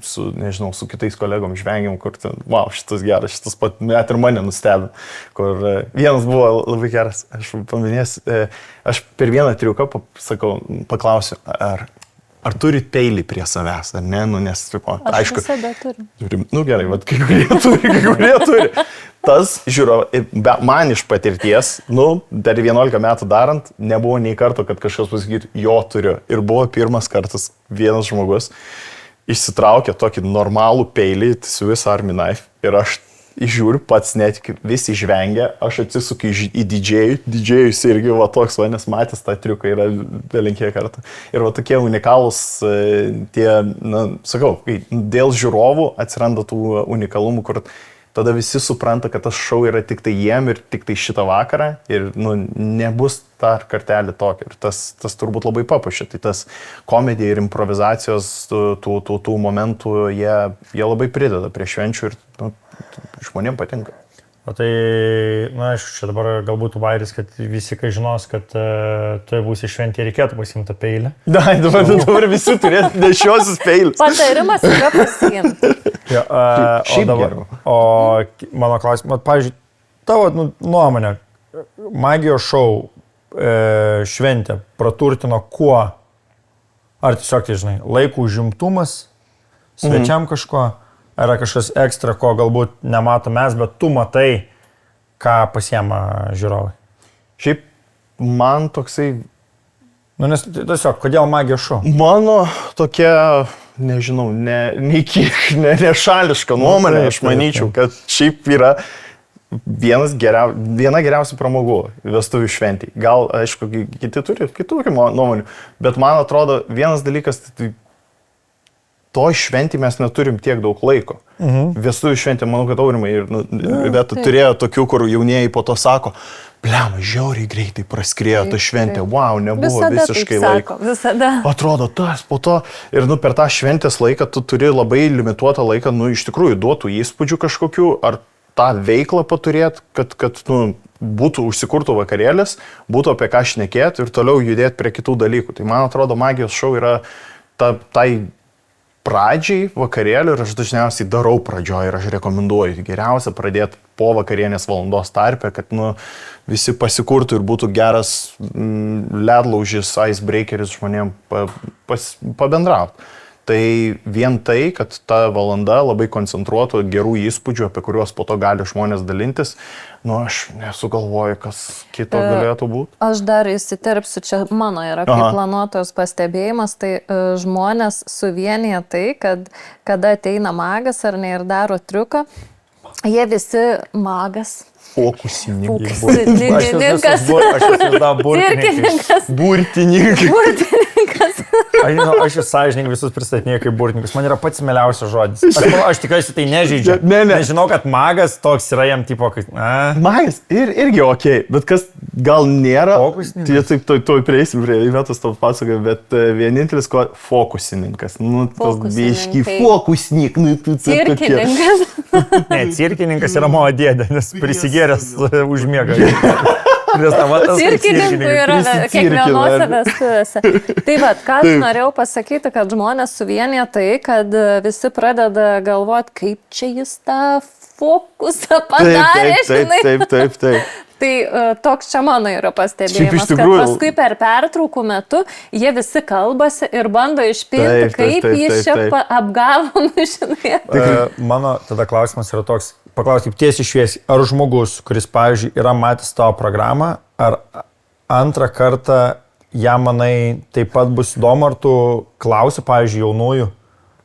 su kitais kolegom žvengiam, kur šitas geras, šitas pat net ir mane nustebino. Kur vienas buvo labai geras, aš paminėsiu, aš per vieną triuką paklausiu, ar turit peilį prie savęs, ar ne, nes, aišku. Aš visada turiu. Gerai, kai kurie turi. Tas, žiūrėjau, man iš patirties, dar 11 metų darant, nebuvo nei karto, kad kažkas pasakytų, jo turiu. Ir buvo pirmas kartas vienas žmogus išsitraukė tokį normalų peilį, Swiss Army Knife, ir aš žiūriu, pats netikiu, visi žvengia, aš atsisukiu į didžėjus irgi, toks, nes matęs tą triuką yra belinkie kartą. Ir tokie unikalūs sakau, dėl žiūrovų atsiranda tų unikalumų, kur tada visi supranta, kad tas šou yra tik tai jiem ir tik tai šitą vakarą ir nebus dar kartelį tokio. Ir tas turbūt labai papuošia. Tai tas komedija ir improvizacijos tų momentų, jie labai prideda prie švenčių ir žmonėms patinka. O tai, aišku, čia dabar galbūt bairis, kad visi, kai žinos, kad tu būsi šventė, reikėtų pasiimti peilį. Dabar visi turėtų nešiosius peilius. Patarimas yra pasiimti. O mano klausimas, pavyzdžiui, tavo nuomonė, magijos šou šventė praturtino kuo? Ar tiesiog, tai žinai, laikų užimtumas, svečiam kažko? Ar yra kažkas ekstra, ko galbūt nematom mes, bet tu matai, ką pasiema žiūrovai? Šiaip man toksai... Nes tiesiog, kodėl magijos šou? Mano tokia, nežinau, nešališka nuomonė, aš manyčiau, kad šiaip yra viena geriausių pramogų vestuvių šventėj. Gal, aišku, kiti turi kitokių nuomonių, bet man atrodo, vienas dalykas, tai toj šventį mes neturim tiek daug laiko. Vestuvių šventė, manau, kad Aurimai bet turėjo tokių, kur jaunieji po to sako, blema, žiauriai greitai praskrėjo ta šventė, nebuvo visiškai laiko. Visada. Atrodo, tas po to. Ir per tą šventės laiką tu turi labai limituotą laiką, iš tikrųjų duotų įspūdžių kažkokių, ar tą veiklą paturėti, kad būtų užsikurtų vakarėlis, būtų apie ką šnekėti ir toliau judėti prie kitų dalykų. Tai man atrodo, magijos šou yra tai pradžiai vakarėlių ir aš dažniausiai darau pradžioje ir aš rekomenduoju geriausia pradėti po vakarienės valandos tarpe, kad visi pasikurtų ir būtų geras ledlaužis, icebreakeris žmonėm pabendrauti. Tai vien tai, kad ta valanda labai koncentruotų gerų įspūdžių, apie kuriuos po to gali žmonės dalintis, aš nesugalvoju, kas kito galėtų būti. Aš dar įsiterpsiu, čia mano yra kaip planuotojos pastebėjimas, tai žmonės suvienyje tai, kad kada ateina magas ar ne ir daro triuką, jie visi magas. Fokusininkas. Burtininkas. Aš jūs sąžininkai visus pristatinėjau kaip burtininkas. Man yra pats mėliausias žodis. Aš tikiuosi tai nežaidžia. Nežinau, kad magas toks yra jam tipo, kad... Magas irgi okei, bet kas gal nėra... Fokusininkas. Taip, prieisim prie vietos to pasakoju, bet vienintelis fokusininkas. Tas biški fokusininkas. Cirkininkas. Ne, cirkininkas yra mano dėdė, nes prisigėręs užmiega. Cirkininkų yra kiekvienose vestuvėse. Tai vat, ką aš norėjau pasakyti, kad žmonės suvienyje tai, kad visi pradeda galvoti, kaip čia jis tą fokusą padarė. Taip. Tai toks čia mano yra pastebėjimas, kad paskui per pertraukų metu jie visi kalbasi ir bando išpilti, kaip jis čia apgavo, žinai. Mano tada klausimas yra toks, paklausti tiesiai šviesiai, ar žmogus, kuris, pavyzdžiui, yra matęs tavo programą, ar antrą kartą ją, manai, taip pat bus įdomu, ar tu klausi, pavyzdžiui, jaunųjų,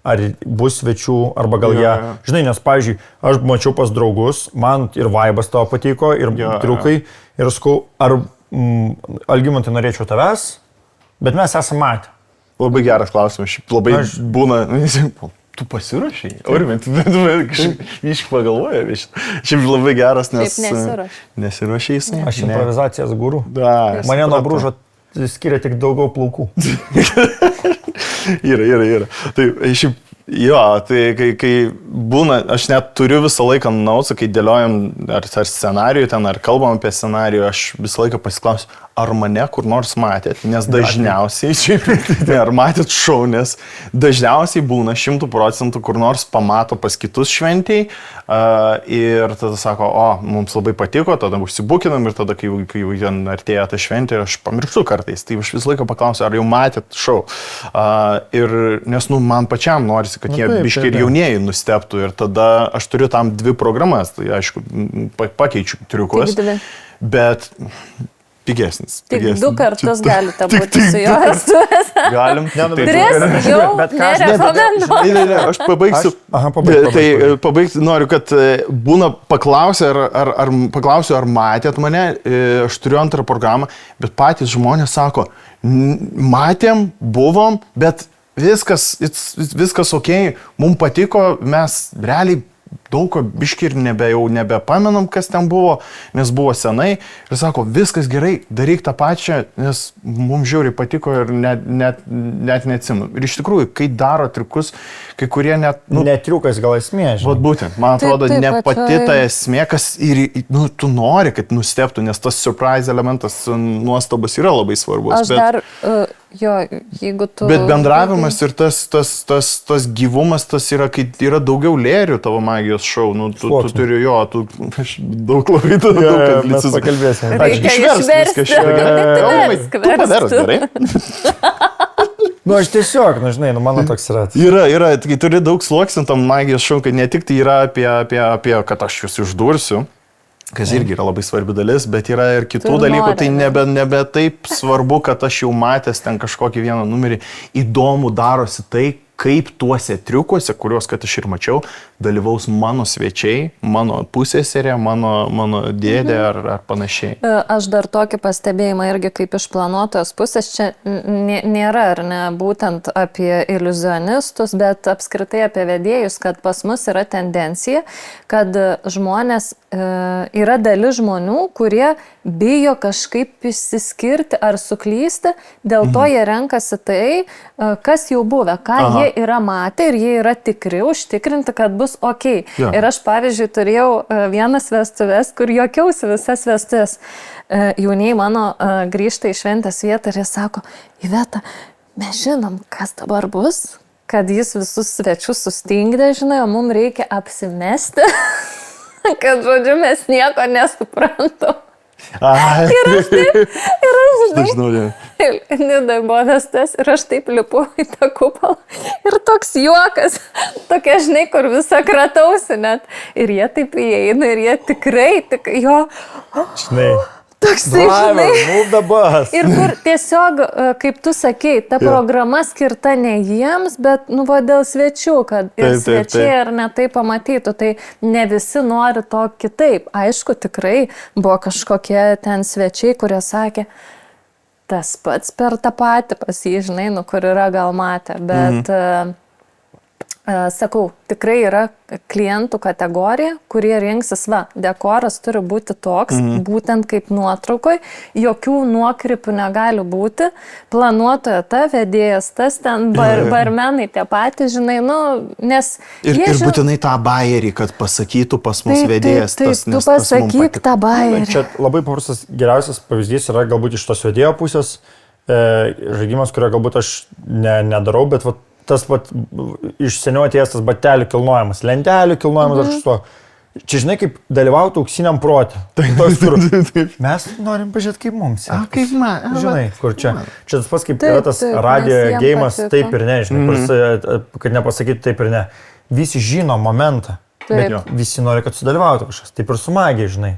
ar bus svečių, arba gal jie, žinai, nes, pavyzdžiui, aš mačiau pas draugus, man ir vaibas tavo patiko, ir triukai, ir sakau, ar Algimantai norėčiau tavęs, bet mes esame matę. Labai geras klausimas, šiaip labai būna... Tu pasirašai? Aurimai, tu kažkaip pagalvoji. Šiaip labai geras, nes... Taip, nesirašai jisai. Aš improvizacijos guru. Mane nuo brūžo skiria tik daugiau plaukų. Yra. Tai šiaip, tai kai būna, aš net turiu visą laiką nausą, kai dėliojam ar scenarijų ten, ar kalbam apie scenarijų, aš visą laiką pasiklausiu, ar mane kur nors matėt, nes dažniausiai, ar matėt šou, nes dažniausiai būna 100% kur nors pamato pas kitus šventėj ir tada sako, mums labai patiko, tada užsibukinam ir tada, kai ten artėja ta šventė, aš pamirštu kartais, tai aš visą laiką paklausiu, ar jau matėt šou. Ir nes, man pačiam norisi, kad jie biškai ir jaunieji nustebtų ir tada aš turiu tam 2 programas, tai aišku, pakeičiu triukus, bet... Pigesnis. Tik 2 kartus galite būti su jo vestuvės. Galim. 3 jau nerekomenduoju. Aš pabaigsiu. Tai pabaigsiu, noriu, kad būna paklausiu, ar matėt mane, aš turiu antrą programą, bet patys žmonės sako, matėm, buvom, bet viskas okei, mums patiko, mes realiai daug ko biški ir nebepamenam, kas ten buvo, nes buvo senai. Ir sako, viskas gerai, daryk tą pačią, nes mums žiauriai patiko ir net neatsimenu. Ir iš tikrųjų, kai daro triukus, kai kurie net... Netriukas gal esmė, žinai. Vat būtent, man atrodo, ne pati ta esmė, kas ir tu nori, kad nustebtų, nes tas surprise elementas nuostabas yra labai svarbus. Aš dar... jeigu tu... Bet bendravimas ir tas gyvumas, tas yra, kai yra daugiau lėrių tavo magijos šou, tu turi aš daug labai daug, kad mes pakalbėsime. Reikia išversti. Tu paversk, gerai? Aš tiesiog, žinai, mano toks yra. Yra, kai turi daug sluoksnių tam magijos šou, kad ne tik tai yra apie kad aš jūs išdursiu, kas irgi yra labai svarbi dalis, bet yra ir kitų dalykų, tai nebe taip svarbu, kad aš jau matęs ten kažkokį vieną numerį, įdomu darosi tai, kaip tuose triukuose, kuriuos, kad aš ir mačiau, dalyvaus mano svečiai, mano pusseserė, mano dėdė ar panašiai. Aš dar tokį pastebėjimą irgi kaip iš planuotojos pusės, čia nėra ar ne būtent apie iliuzionistus, bet apskritai apie vedėjus, kad pas mus yra tendencija, kad žmonės, yra dalis žmonių, kurie bijo kažkaip išsiskirti ar suklysti, dėl to jie renkasi tai, kas jau buvę, ką jie yra matę ir jie yra tikri, užtikrinti, kad bus okei. Ir aš, pavyzdžiui, turėjau vienas vestuves, kur juokiausi visas vestuvės. Jauniai mano grįžta į šventės vietą ir jie sako, Iveta, mes žinom, kas dabar bus, kad jis visus svečius sustingdė, žinai, o mums reikia apsimesti, kad, žodžiu, mes nieko nesuprantam. Ir aš žinai, Nidai buvo vestas ir aš taip lipu į tą kupolą ir toks juokas, tokia, žinai, kur visą kratausi net. Ir jie taip įeina ir jie tikrai, jo, Žinai. toksai, žinai. Move the bus. Ir kur tiesiog, kaip tu sakei, ta programa skirta ne jiems, bet, nu, va, dėl svečių, kad ir svečiai ir ne tai pamatytų, tai ne visi nori to kitaip. Aišku, tikrai buvo kažkokie ten svečiai, kurie sakė, tas pats per tą patį pas jį, žinai, nu, kur yra gal matę, bet... Sakau, tikrai yra klientų kategorija, kurie rinksis, va, dekoras turi būti toks, būtent kaip nuotraukoj, jokių nuokrypių negali būti, planuotoja ta, vedėjas tas, ten barmenai tie patys, žinai, nu, nes... Ir būtinai tą bajerį, kad pasakytų pas mus vedėjas tas, nes tu pasakyk tą bajerį. Čia labai paprastas, geriausias pavyzdys yra galbūt iš tos vedėjo pusės, žaidimas, kurio galbūt aš nedarau, bet va, tas pat iš seniau atėjęs tas batelių kilnojimas, lentelių kilnojimas ar šito. Čia žinai, kaip dalyvauti auksiniam protė. Mes norim pažiūrėti, kaip mums. Kaip man. Žinai, kur čia. Čia tas pats kaip yra tas radio geimas, taip ir ne, žinai, kad nepasakytų taip ir ne. Visi žino momentą, bet visi nori, kad sudalyvautų kažkas. Taip ir su magija, žinai.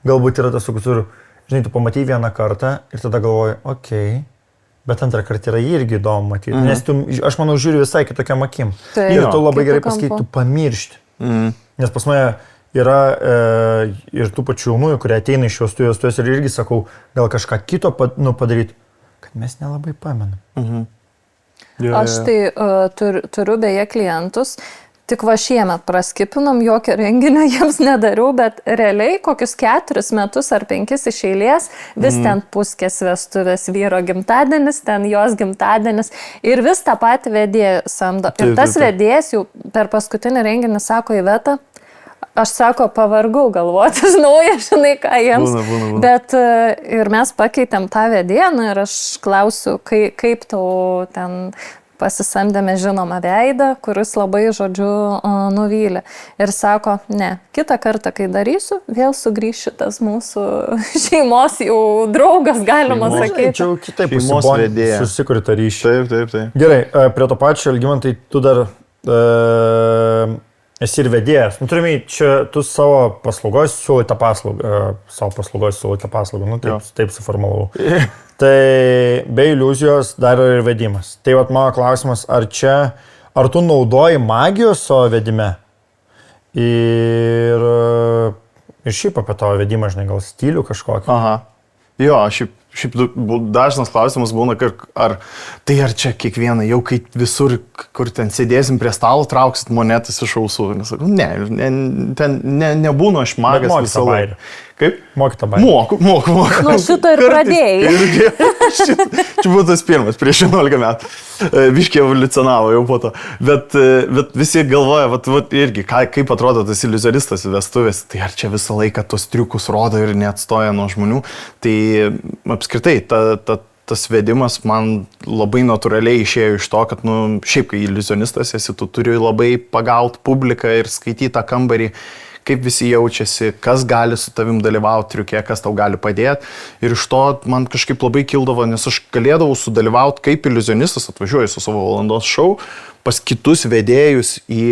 Galbūt yra tas, kur, žinai, tu pamatai vieną kartą ir tada galvoji, okei. Bet antrą kartą yra irgi įdomu matyti, nes tu, aš manau, žiūri visai kitokiam akim. Ir tu labai gerai pasakyti, tu pamiršti. Nes pas mane yra ir tų pačių jaunųjų, kurie ateina iš vestuvės ir irgi sakau, gal kažką kito padaryti, kad mes nelabai pamenam. Aš tai turiu beje klientus. Tik va šiemet praskipinom, jokio renginio jiems nedariau, bet realiai kokius 4 metus ar 5 iš eilės, vis ten puskės vestuvės, vyro gimtadienis, ten jos gimtadienis ir vis tą patį vedėją samdo. Ir tas vedėjas jau per paskutinį renginį sako, Iveta, aš sako, pavargau galvotis naują, žinai, ką jiems. Būna. Bet ir mes pakeitėm tą vedėją ir aš klausiu, kaip tau ten... Pasisamdėme žinomą veidą, kuris labai, žodžiu, nuvylė. Ir sako, ne, kitą kartą, kai darysiu, vėl sugrįš šitas mūsų šeimos jau draugas, galima sakyti. Čia jau kitaip susikuri tą ryšį. Taip. Gerai, prie to pačio, Algimantai, tu dar esi ir vedėjas. Nu, turime, čia tu savo paslaugos siūlai tą paslaugą. Nu, taip suformulavau. Tai be iliuzijos dar ir vedimas. Tai vat mano klausimas, ar tu naudoji magijos savo vedime? Ir šiaip apie tavo vedimą, žinai, gal stilių kažkokį. Aha. Jo, šiaip dažnas klausimas būna, ar čia kiekvieną, jau kai visur, kur ten sėdėsim prie stalo, trauksit monetas iš ausų. Nesakau, ten nebūna aš magas visą laiką. Kaip? Moki tą bairį. Moku. Nu, šito ir pradėjai. Čia buvo tas pirmas, prieš 11 metų. Biškiai evoliucionavo jau po to. Bet visi galvoja, irgi, kaip atrodo tas iliuzionistas vestuvės, tai ar čia visą laiką tos triukus rodo ir neatstoja nuo žmonių. Tai apskritai, tas vedimas man labai natūraliai išėjo iš to, kad, šiaip kai iliuzionistas esi, tu turi labai pagauti publiką ir skaityti tą kambarį, kaip visi jaučiasi, kas gali su tavim dalyvauti triuke, kas tau gali padėti. Ir iš to man kažkaip labai kildavo, nes aš galėdavau sudalyvauti kaip iliuzionistas, atvažiuoju su savo valandos šou, pas kitus vedėjus į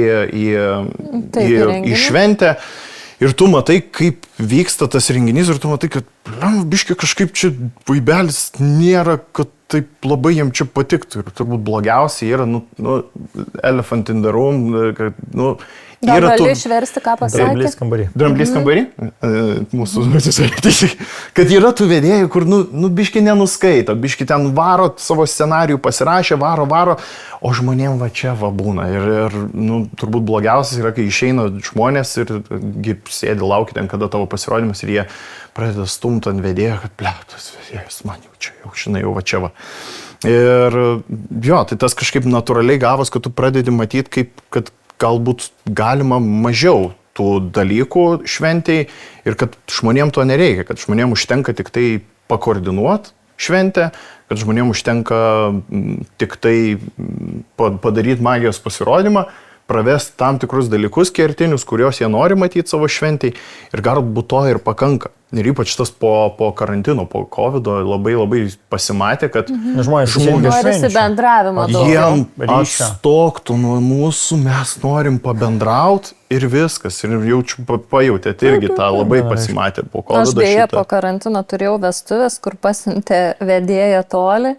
šventę. Ir tu matai, kaip vyksta tas renginys ir tu matai, kad biškai kažkaip čia vaibelis nėra, kad taip labai jam čia patiktų. Ir turbūt blogiausia yra, elephant in the room, kad, Gal gali išversti, ką pasakė? Dramblys kambarį. Dramblys kambarį? Mūsų kad yra tų vedėjų, kur, biškai nenuskaito, biškai ten varo savo scenarijų, pasirašė, varo, o žmonėm va čia va būna. Ir turbūt blogiausias yra, kai išeina žmonės ir sėdi, laukia ten, kada tavo pasirodymas ir jie pradeda stumti ant vedėjo, kad tas vedėjas man jau va čia va. Ir jo, tai tas kažkaip natūraliai gavos, kad tu pradedi matyti, kad galbūt galima mažiau tų dalykų šventėj ir kad žmonėm to nereikia, kad žmonėm užtenka tik tai pakoordinuoti, šventė, kad žmonėms užtenka tik tai padaryti magijos pasirodymą, pravesti tam tikrus dalykus kertinius, kuriuos jie nori matyti savo šventėj ir galbūt to ir pakanka. Ir ypač tas po karantino, po COVID labai pasimatė, kad žmonės norisi bendravimo daug. Jiem atstoktų nuo mūsų, mes norim pabendrauti ir viskas. Ir jaučiu, pajutėt irgi tą labai pasimatė po COVID. Aš beje po karantino turėjau vestuvės, kur pasiuntė vedėją toli.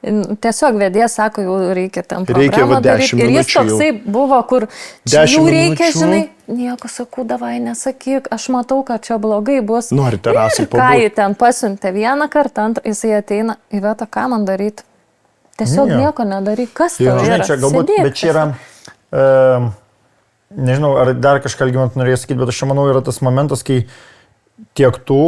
Tiesiog vedėjas sako, jau reikia ten programą daryti. Ir jis toksai buvo, kur jau reikia, žinai, nieko sakau, davai nesakyk, aš matau, kad čia blogai bus. Nori terasai pabūti. Ką jį ten pasiuntė vieną kartą, jisai ateina į vietą, ką man daryti. Tiesiog nieko nedaryk, kas tau yra. Čia galbūt, bet čia yra, nežinau, ar dar kažką Algimant norėjai sakyti, bet aš čia manau yra tas momentas, kai tiek tu,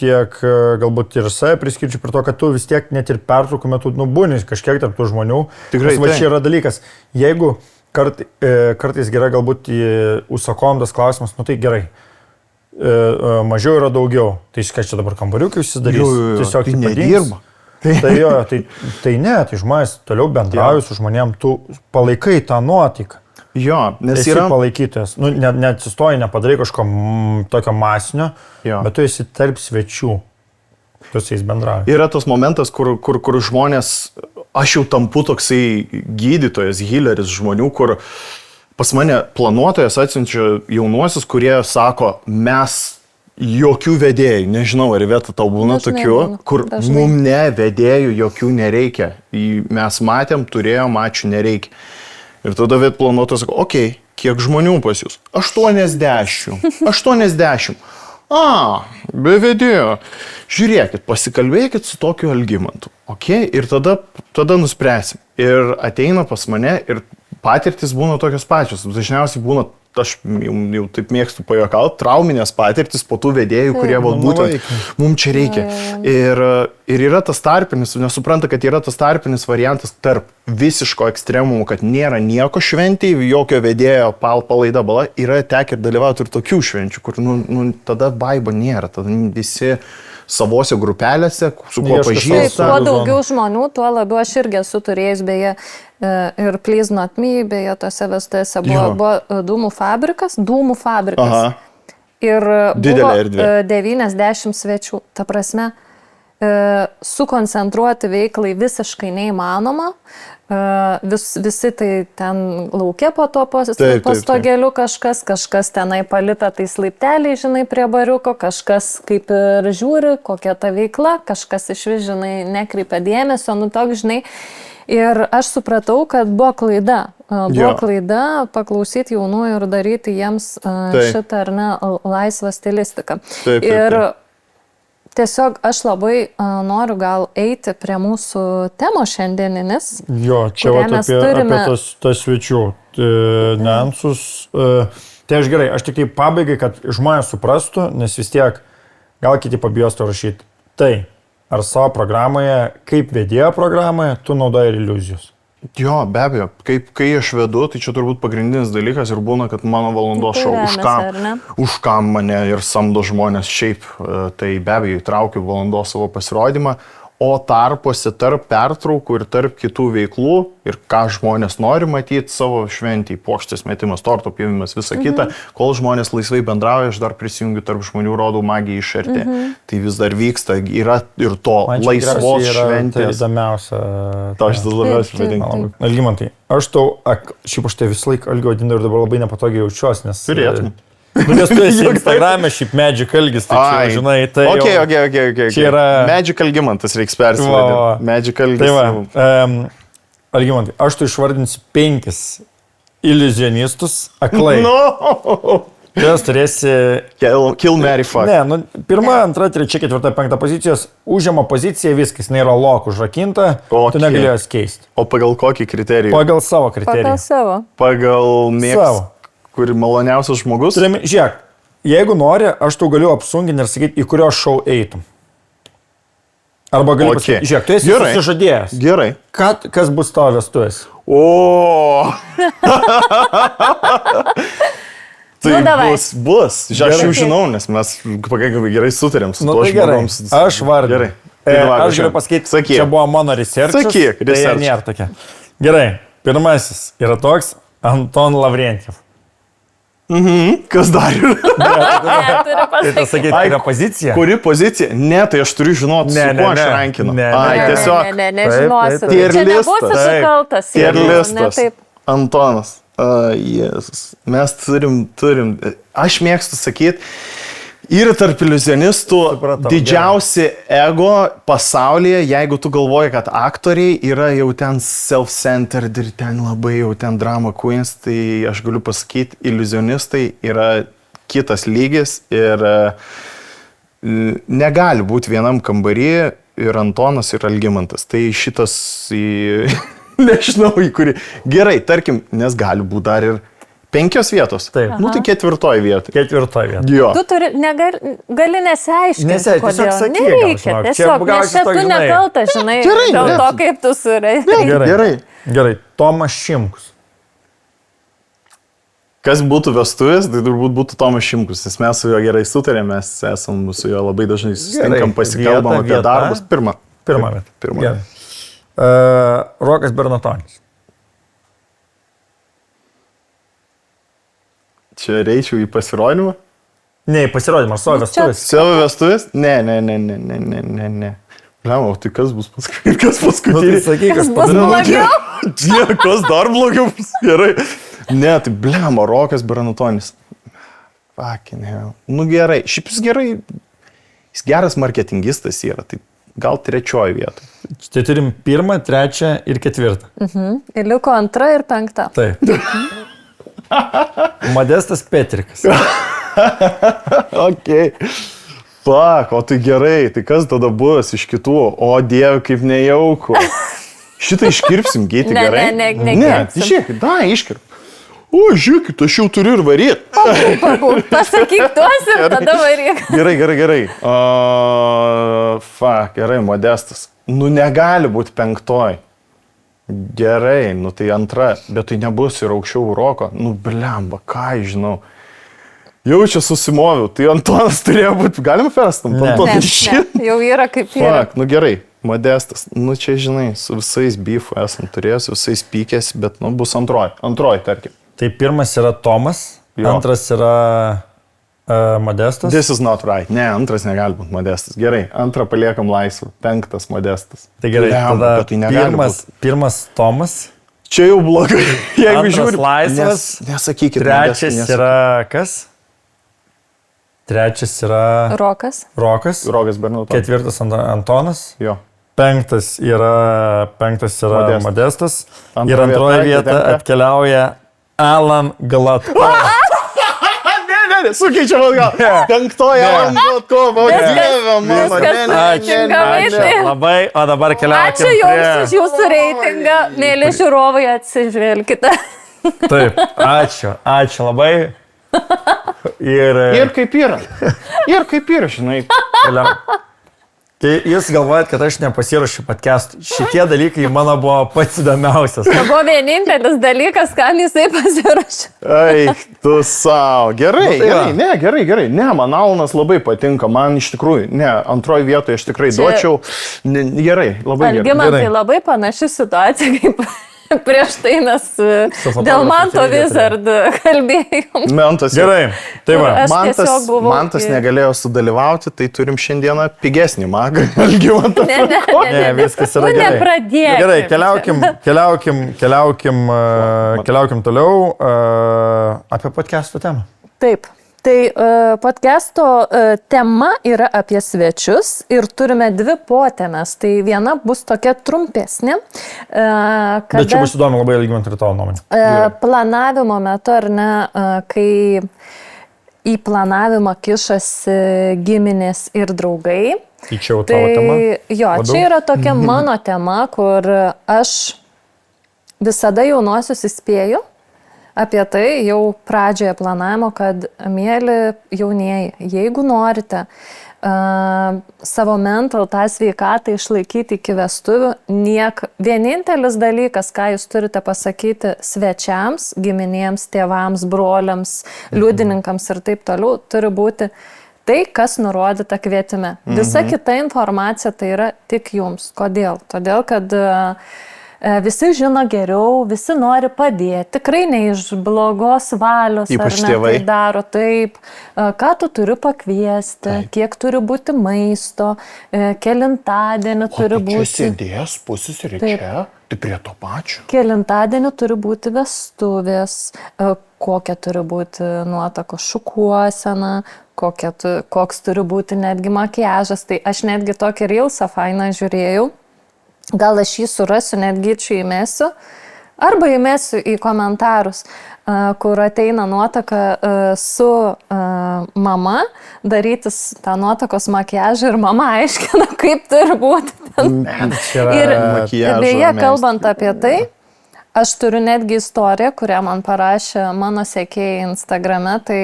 tiek galbūt ir save priskirčiau prie to, kad tu vis tiek net ir pertraukų metu būni kažkiek tarp tų žmonių. Tikrai. Va čia yra dalykas. Jeigu kartais gerai galbūt užsakom tas klausimas, nu tai gerai, mažiau yra daugiau. Tai kas čia dabar kambariukai susidarys, tiesiog tai nedirba. Tai ne, tai žmonės toliau bendrauja su žmonėm, tu palaikai tą nuotaiką. Jo, nes esi palaikytojas. Nu, neatsistoji, nepadarai kažko tokio masinio, bet tu esi tarp svečių. Tu su jais bendrauji. Yra tas momentas, kur žmonės, aš jau tampu toksai gydytojas, healeris žmonių, kur pas mane planuotojas atsiunčia jaunuosius, kurie sako, mes jokių vedėjų, nežinau, ar vieta tau būna tokių, kur mum ne vedėjų jokių nereikia. Mes matėm, turėjom, ačiū, nereikia. Ir tada viet planuotas sako, okei, kiek žmonių pas jūs? 80. Be vedėjo. Žiūrėkit, pasikalbėkit su tokiu Algimantu. Ir tada nuspręsim. Ir ateina pas mane ir patirtis būna tokios pačios. Dažniausiai būna, aš jau taip mėgstu pajuokauti, trauminės patirtis po tų vedėjų, kurie būtent mums čia reikia. Ir yra tas tarpinis, nesupranta, kad yra tas tarpinis variantas tarp visiško ekstremumo, kad nėra nieko šventėj, jokio vedėjo palaida bala, yra tekę ir dalyvauti ir tokių švenčių, kur tada vaibo nėra, tada visi savose grupelėse, su kuo pažįsta. Kuo daugiau žmonių, tuo labiau aš irgi esu turėjęs, beje, ir Please Not Me, beje, tose vestuvėse buvo dūmų fabrikas. Aha. Ir buvo 90 svečių. Ta prasme, sukoncentruoti veiklai visiškai neįmanoma. Visi tai ten laukia po to pastogėliu kažkas tenai palita tais laipteliai, žinai, prie bariuko, kažkas kaip ir žiūri, kokia ta veikla, kažkas iš vis, žinai, nekreipia dėmesio, nu toks, žinai. Ir aš supratau, kad buvo klaida. Klaida paklausyti jaunų ir daryti jiems šitą ar ne laisvą stilistiką. Ir tiesiog aš labai noriu gal eiti prie mūsų temos šiandieninis. Jo, čia apie tas svečių niuansus. Tai aš gerai, aš tik tai pabaigai, kad žmonės suprastų, nes vis tiek gal kiti pabijos to rašyti. Tai, ar savo programoje, kaip vedėjo programoje, tu naudoji ir iliuzijos? Jo, be abejo. Kai aš vedu, tai čia turbūt pagrindinis dalykas ir būna, kad mano valandos šou už kam mane ir samdo žmonės šiaip, tai be abejo įtraukiu valandos savo pasirodymą, o tarpuose tarp pertraukų ir tarp kitų veiklų ir ką žmonės nori matyti savo šventį, puokštės metimas, torto pjovimas, visa kita, kol žmonės laisvai bendrauja, aš dar prisijungiu tarp žmonių, rodau magiją iš arti. Tai vis dar vyksta, yra ir to laisvos šventės. Tai įdomiausia. To aš tas labiausiai vadinu. Algimantai, aš šiaip aš tai visą laiką Algį vadinu ir dabar labai nepatogiai jaučiuosi, nes... Turėtum. Nes tu esi Instagram'e šiaip Magic Algis, tai čia, žinai, tai Okay. Čia yra... Magic Algimantas reiks persivadinti. Magic Algis. Tai va, Algimantai, aš tu išvardinsiu 5 iliuzionistus aklai. No! Tu turėsi... Kill, marry, fuck. Ne, 1, 2, 3, 4, 5 pozicijos, užima poziciją, viskas, jinai yra lok užrakinta, tu negalėjai keisti. O pagal kokį kriterijų? Pagal savo kriterijų. Pagal mėgst. Kuri maloniausias žmogus? Žiūrėk, jeigu nori, aš tau galiu apsunginti ir sakyti, į kurio šou eitum. Arba galiu pasakyti, žiūrėk, tu esi susižadėjęs. Gerai. Kas bus tavo vestuvės? Tai bus. Aš jau žinau, nes mes pakankamai gerai sutarėm su tuo žmogum. Aš vardinu. Aš galiu pasakyti, čia buvo mano research. Sakyk, tai research. nėra tokia. Gerai, pirmasis yra toks Anton Lavrentiev. Kas dar yra? Turiu Tai pasakyti. tas sakyti, tai yra pozicija. Kuri pozicija? Ne, tai aš turiu žinoti, su kuo aš rankinu. Ai, tiesiog. Nežinosi. Taip, taip. Čia nebūsi Taip. sukaltas. Tier Ne listas. taip. Antonas. Jėzus. Mes turim. Aš mėgstu sakyti, yra tarp iliuzionistų Supratau, didžiausi ego pasaulyje, jeigu tu galvoji, kad aktoriai yra jau ten self-centered ir ten labai jau ten drama queens, tai aš galiu pasakyti, iliuzionistai yra kitas lygis ir negali būti vienam kambarį ir Antonas ir Algimantas. Tai šitas, nežinau, į kurį. Gerai, tarkim, nes gali būti dar ir 5 vietos. Taip. Nu tai 4 vietoj. 4 vieta. Jo. Tu gali nesiaiškinti. Nesiaiškink, tiesiog sakyk, gal Nereikia, žinok. Čia tiesiog, gal nes čia toks, tu žinai. nekaltas, žinai, Gerai, dėl ne. to, kaip tu surai. Gerai. Tomas Šimkus. Kas būtų vestuvės, tai turbūt būtų Tomas Šimkus, nes mes su juo gerai sutarėm, mes esam su juo labai dažnai susitinkam, pasikalbam apie vieta. darbus. Pirma vieta. Gerai. Rokas Bernatonis. Čia reičiau į pasirodymą. Ne, pasirodymą, ar savo vestuvės. Savo vestuvės? Ne. Bliam, tai kas bus paskutinis? Kas Nu, tai paskutinis? sakyk, Kas aš bus blogiau? Dieve, kas dar blogiau bus? Gerai. Ne, tai bliam, Rokas Bernatonis. Fucking hell. Nu gerai, šiaip jis gerai, jis geras marketingistas yra, tai gal 3 vietoje. Tai turim 1, 3 ir 4. Ir liko 2 ir 5. Taip. Modestas Petrikas. Ok. Fuck, o tai gerai, tai kas tada bus iš kitų? O Dieve, kaip nejauku. Šitą iškirpsim, Gėti, Ne, gerai? ne, Ne, nekirpsim. iškirp, iškirp. O, žiūrėkit, aš jau turiu ir varyt. Pasakyk tuos ir tada varyk. Gerai. Fuck, gerai, Modestas. Nu, negali būti 5. Gerai, nu tai 2, bet tai nebus ir aukščiau Roko. Nu, blemba, ką aš žinau. Jau čia susimoviau, tai Antonas turėjo būti, galim festam? Ne. Ne, jau yra kaip yra. Fuck, nu gerai, Modestas. Nu čia, žinai, su visais beefų esam turėjęs, visais pykės, bet nu bus 2. 2, tarkim. Tai 1 yra Tomas, Jo. 2 yra Modestas. This is not right. Ne, 2 negali būti Modestas. Gerai, 2 paliekam laisvą, 5 Modestas. Tai gerai, Blemba, tada bet tai negali būt. pirmas Tomas, Čia jau blogai. Jeigu Antras žiūri, laisvas, nesakykit. 3 yra kas? 3 yra Rokas. Rokas, Rokas Bernatonis. 4 Antonas, Jo. 5 yra Modestas ir Antra 2 vieta vieta atitenka- atkeliauja Alan Glatko. Ne, sukeičiam atgal. 5 Glatko, o Dieve mano. Tinkamai tai. Labai, o dabar keliaukime. Ačiū Jums už Jūsų reitingą. Mėly žiūrovai, atsižvelkite. Taip, ačiū labai. Ir kaip yra. Žinai. Tai jūs galvojat, kad aš nepasiruošiu podcast'ui. Šitie dalykai mano buvo pats įdomiausias. Tai buvo vienintelis dalykas, kam jisai pasirašė. Ai, tu savo. Gerai, Nu, tai va. gerai. Ne, man Alanas labai patinka. Man iš tikrųjų, ne, 2 vietoje aš tikrai duočiau. Ne, gerai, labai gerai. Algimantai, labai panaši situacija kaip prieš tai mes dėl Manto Wizard kalbėjom. Mentas. Gerai, tai va. Aš tiesiog buvau- Mantas negalėjo sudalyvauti, tai turim šiandieną pigesnį magą. Algimantą. Ne, viskas yra Nu, gerai. nepradėkim. Gerai, keliaukim toliau apie podcast'o temą. Taip. Tai podcast'o tema yra apie svečius ir turime 2 potemes. Tai viena bus tokia trumpesnė. Bet čia bus įdomu labai Algimantai ir tavo nuomonė. Planavimo metu, ar ne, kai į planavimą kišasi giminės ir draugai. Tai čia jau tavo tema. Jo, labiau? čia yra tokia mano tema, kur aš visada jaunuosius įspėju apie tai jau pradžioje planavimo, kad mėly jaunieji, jeigu norite savo mental tą sveikatą išlaikyti iki vestuvių, vienintelis dalykas, ką jūs turite pasakyti svečiams, giminėms, tėvams, broliams, liudininkams ir taip toliau, turi būti tai, kas nurodyta kvietime. Visa kita informacija tai yra tik jums. Kodėl? Todėl, kad visi žino geriau, visi nori padėti, tikrai ne iš blogos valios, Ypač ar ne, tėvai. tai daro taip, ką tu turi pakviesti, kiek turi būti maisto, kelintadienį turi būti. Sėdės pusės ir čia, tai prie to pačio. Kelintadienį turi būti vestuvės, kokia turi būti nuotako šukuosena, koks turi būti netgi makiažas. Tai aš netgi tokį reelsą fainą žiūrėjau. Gal aš jį surasiu, netgi čia įmesiu, arba įmesiu į komentarus, kur ateina nuotaka su mama, darytis tą nuotakos makiažą ir mama aiškina, kaip turi būti. Ir beje, kalbant apie tai, aš turiu netgi istoriją, kurią man parašė mano sekėjai Instagrame, tai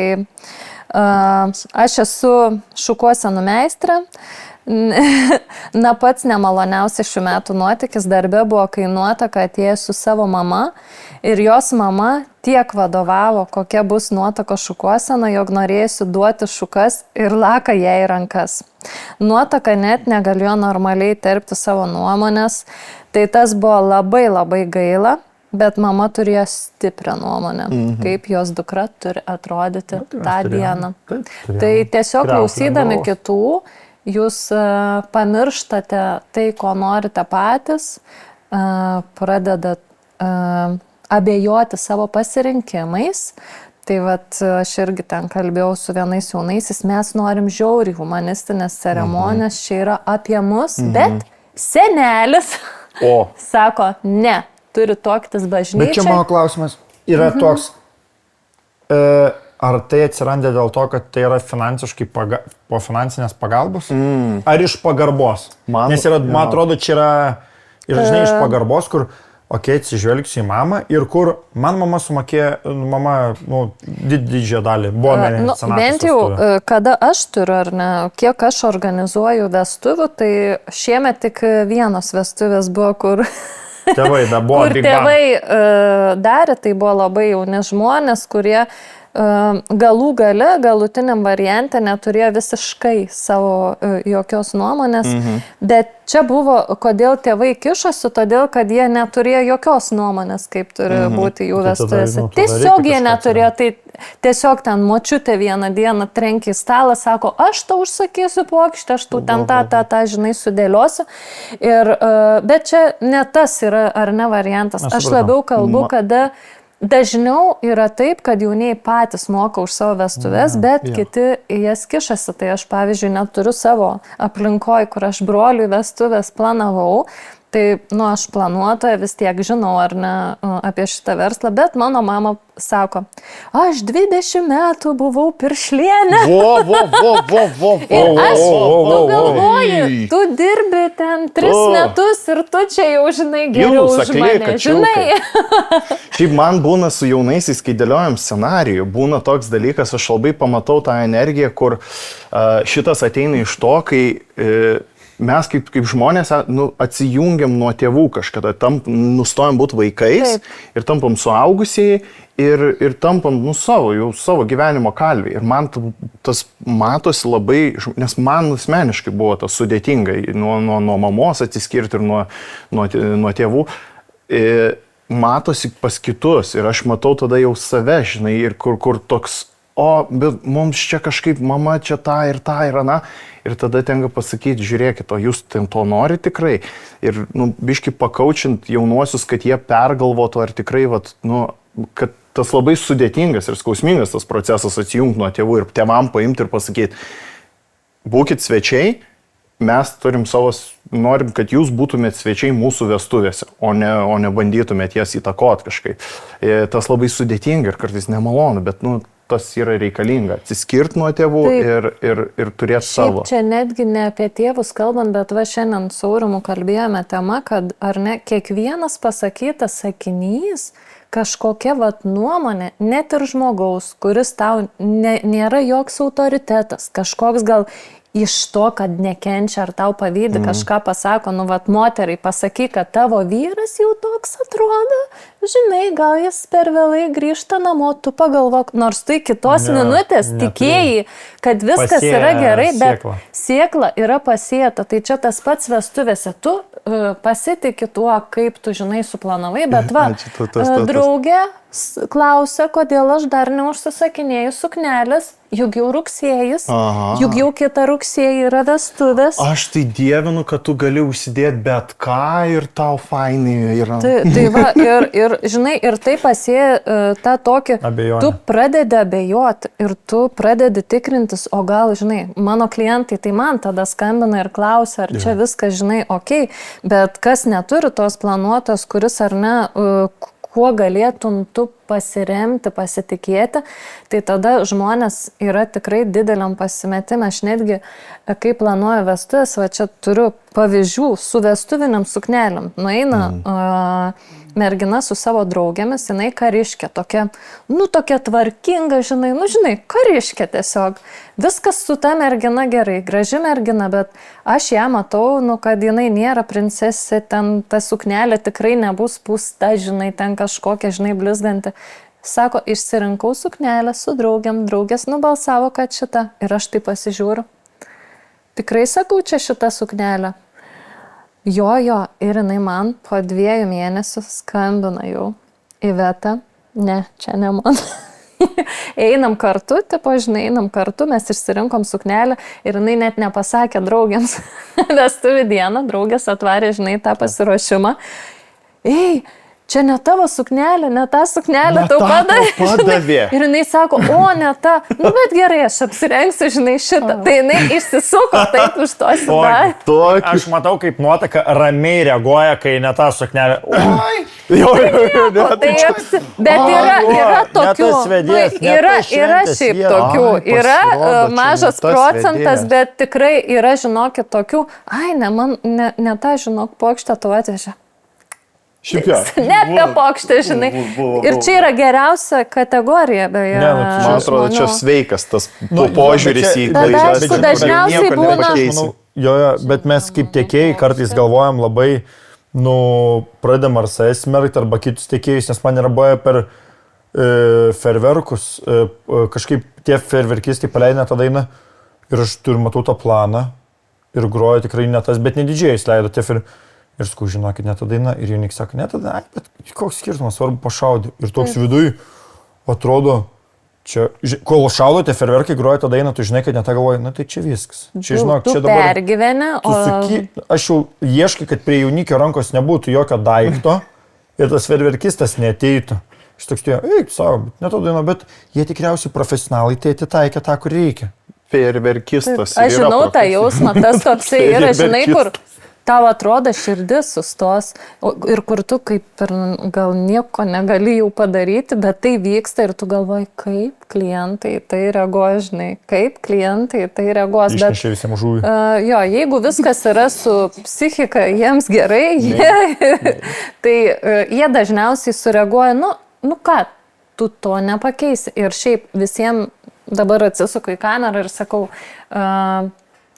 aš esu šukuosenų meistrė. Na, pats nemaloniausias šių metų nuotykis darbe buvo, kai nuotaka atėjo su savo mama ir jos mama tiek vadovavo, kokia bus nuotako šukuosena, jog norėjusi duoti šukas ir laka jai rankas. Nuotaka net negalėjo normaliai terpti savo nuomonės, tai tas buvo labai labai gaila. Bet mama turėjo stiprią nuomonę, kaip jos dukra turi atrodyti tą dieną. Tai tiesiog klausydami kitų, jūs pamirštate tai, ko norite patys, pradedat abejoti savo pasirinkimais. Tai vat aš irgi ten kalbėjau su vienais jaunaisiais, mes norim žiauriai humanistinės ceremonijos, čia yra apie mus, bet senelis sako, ne. Turi tuoktis bažnyčiai. Bet čia mano klausimas yra toks, ar tai atsiranda dėl to, kad tai yra finansiškai po finansinės pagalbos, ar iš pagarbos? Nes yra, man atrodo, čia yra ir žinai iš pagarbos, kur, atsižvelgsiu į mamą ir kur man mama sumokėjo, didžiąją dalį, buvo senatis. Bent jau, kada aš turiu, ar ne, kiek aš organizuoju vestuvių, tai šiemet tik vienos vestuvės buvo, kur tėvai darė, tai buvo labai jauni žmonės, kurie galų gale, galutiniam variante neturėjo visiškai savo jokios nuomonės, bet čia buvo, kodėl tėvai kišosi, todėl, kad jie neturėjo jokios nuomonės, kaip turi būti jų vestuvėse. Tiesiog jie neturėjo, tai tiesiog ten močiutė vieną dieną trenkė į stalą, sako, aš tau užsakysiu puokštę, aš tau ten tą, žinai, sudėliosiu. Bet čia ne tas yra, ar ne variantas. Aš labiau kalbu, kada dažniau yra taip, kad jaunieji patys moka už savo vestuvės, bet kiti jas kišasi. Tai aš, pavyzdžiui, neturiu savo aplinkoj, kur aš broliui vestuvės planavau. Tai, aš planuotoja vis tiek žinau, ar ne, apie šitą verslą, bet mano mama sako, aš 20 metų buvau piršlienė. Ir aš, tu galvoji, tu dirbi ten 3 metus ir tu čia jau žinai geriau už mane, žinai. Šiaip man būna su jaunaisiais, kai dėliojam scenarijų, būna toks dalykas, aš labai pamatau tą energiją, kur šitas ateina iš to, kai mes kaip žmonės atsijungiam nuo tėvų kažkada, nustojam būti vaikais ir tampam suaugusieji ir tampam savo gyvenimo kalviai. Ir man tas matosi labai, nes man asmeniškai buvo tas sudėtinga nuo mamos atsiskirti ir nuo tėvų. Matosi pas kitus ir aš matau tada jau save, žinai, ir kur toks, bet mums čia kažkaip mama čia tą ir ana. Ir tada tenka pasakyti, žiūrėkit, jūs to nori tikrai. Ir, biški pakaučint jaunuosius, kad jie pergalvotų, ar tikrai, kad tas labai sudėtingas ir skausmingas tas procesas atsijungti nuo tėvų ir tėvam paimti ir pasakyti, būkit svečiai, mes norim, kad jūs būtumėt svečiai mūsų vestuvėse, o ne bandytumėt jas įtakot kažkaip. Tas labai sudėtinga ir kartais nemalonu, bet, tas yra reikalinga. Atsiskirti nuo tėvų ir turėti savo. Čia netgi ne apie tėvus kalbant, bet šiandien su Aurimu kalbėjome tema, kad ar ne kiekvienas pasakytas sakinys, kažkokia nuomonė, net ir žmogaus, kuris tau nėra joks autoritetas, kažkoks gal iš to, kad nekenčia ar tau pavydį, kažką pasako, nu, vat, moteriai pasakyk, kad tavo vyras jau toks atrodo, žinai, gal jis per vėlai grįžta namo, tu pagalvok, nors tu kitos minutės tikėjai, kad viskas yra gerai, bet sėkla yra pasėta, tai čia tas pats vestuvėse, tu pasitikė tuo, kaip tu, žinai, suplanavai, bet va, draugė klausia, kodėl aš dar neužsisakinėjau suknelės, juk jau rugsėjis, juk jau kitą rugsėjį yra vestuvės. Aš tai dievinu, kad tu gali užsidėti bet ką ir tau fainai yra. Tai va, ir žinai, ir tai pasėja tą tokį, abejonę. Tu pradedi abejoti ir tu pradedi tikrintis, o gal, žinai, mano klientai, tai man tada skambina ir klausia, ar čia viskas, žinai, okei, bet kas neturi tos planuotos, kuris ar ne, kuo galėtum tu pasiremti, pasitikėti, tai tada žmonės yra tikrai dideliam pasimetime. Aš netgi, kai planuoju vestuvės, va čia turiu pavyzdžių su vestuviniam suknelėm. Nueina mergina su savo draugėmis, jinai kariškė, tokia tvarkinga, žinai, kariškė tiesiog. Viskas su ta mergina gerai, graži mergina, bet aš ją matau, kad jinai nėra princesė, ten ta suknelė tikrai nebus pūsta, žinai, ten kažkokia, žinai, blizganti. Sako, išsirinkau suknelę su draugiam, draugės nubalsavo, kad šita. Ir aš tai pasižiūriu. Tikrai sakau, čia šita suknelė. Jo, ir jinai man po 2 mėnesių skambina jau. Iveta, ne, čia ne man. Einam kartu, einam kartu, mes išsirinkom suknelę ir jinai net nepasakė draugiams. Vestuvių dieną draugės atvarė, žinai, tą pasiruošimą. Ei, čia ne tavo suknelė, ne ta suknelė tau padavė. Ir jinai sako, o ne ta, bet gerai, aš apsirengsiu, žinai, šitą. Tai jinai išsisuko taip už to sudarį. Aš matau, kaip nuotaka ramiai reaguoja, kai ne ta suknelė. Oi! Bet yra tokių, yra šiaip tokių, yra mažas procentas, bet tikrai yra, žinokit, tokių, ne ta, žinok, pokštę tu atvežė. Ne apie pokštę, žinai. Ir čia yra geriausia kategorija, beje. Man atrodo, čia sveikas tas požiūris į klaidas. Bet dažniausiai būna. Jo, bet mes kaip tiekėjai kartais galvojam labai, pradėm ar smerkti arba kitus tiekėjus, nes man yra buvę per ferverkus, kažkaip tie ferverkistai paleidė tą dainą ir aš matau tą planą ir groju tikrai ne tas, bet nedidžiai leido tie ferverkus. Ir sakau, žinokit, ne ta daina. Ir jaunik sako, ne ta daina, bet koks skirtumas, svarbu pašaudė. Ir toks viduj atrodo, čia, kol šaudote, ferverkai groja tą dainą, tu žinai, kad ne ta galvoji, tai čia viskas. Čia, žinok, čia dabar... pergyvenę, aš jau ieškai, kad prie jaunikio rankos nebūtų jokio daikto ir tas ferverkistas neateitų. Aš toks tėjo, eik savo, ne ta daina, bet jie tikriausiai profesionalai tai atitaikė tą, kur reikia. Ferverkistas. Aš žinau tą jausmą, tas toksai yra, žinai, kur... Tau atrodo širdis sustos ir kur tu kaip ir gal nieko negali jau padaryti, bet tai vyksta ir tu galvoji, kaip klientai tai reaguoja, žinai, kaip klientai tai reaguos. Išnešė visiems žuvį. Jeigu viskas yra su psichika, jiems gerai, tai jie dažniausiai sureaguoja, ką, tu to nepakeisi. Ir šiaip visiems dabar atsisuku į kamerą ir sakau,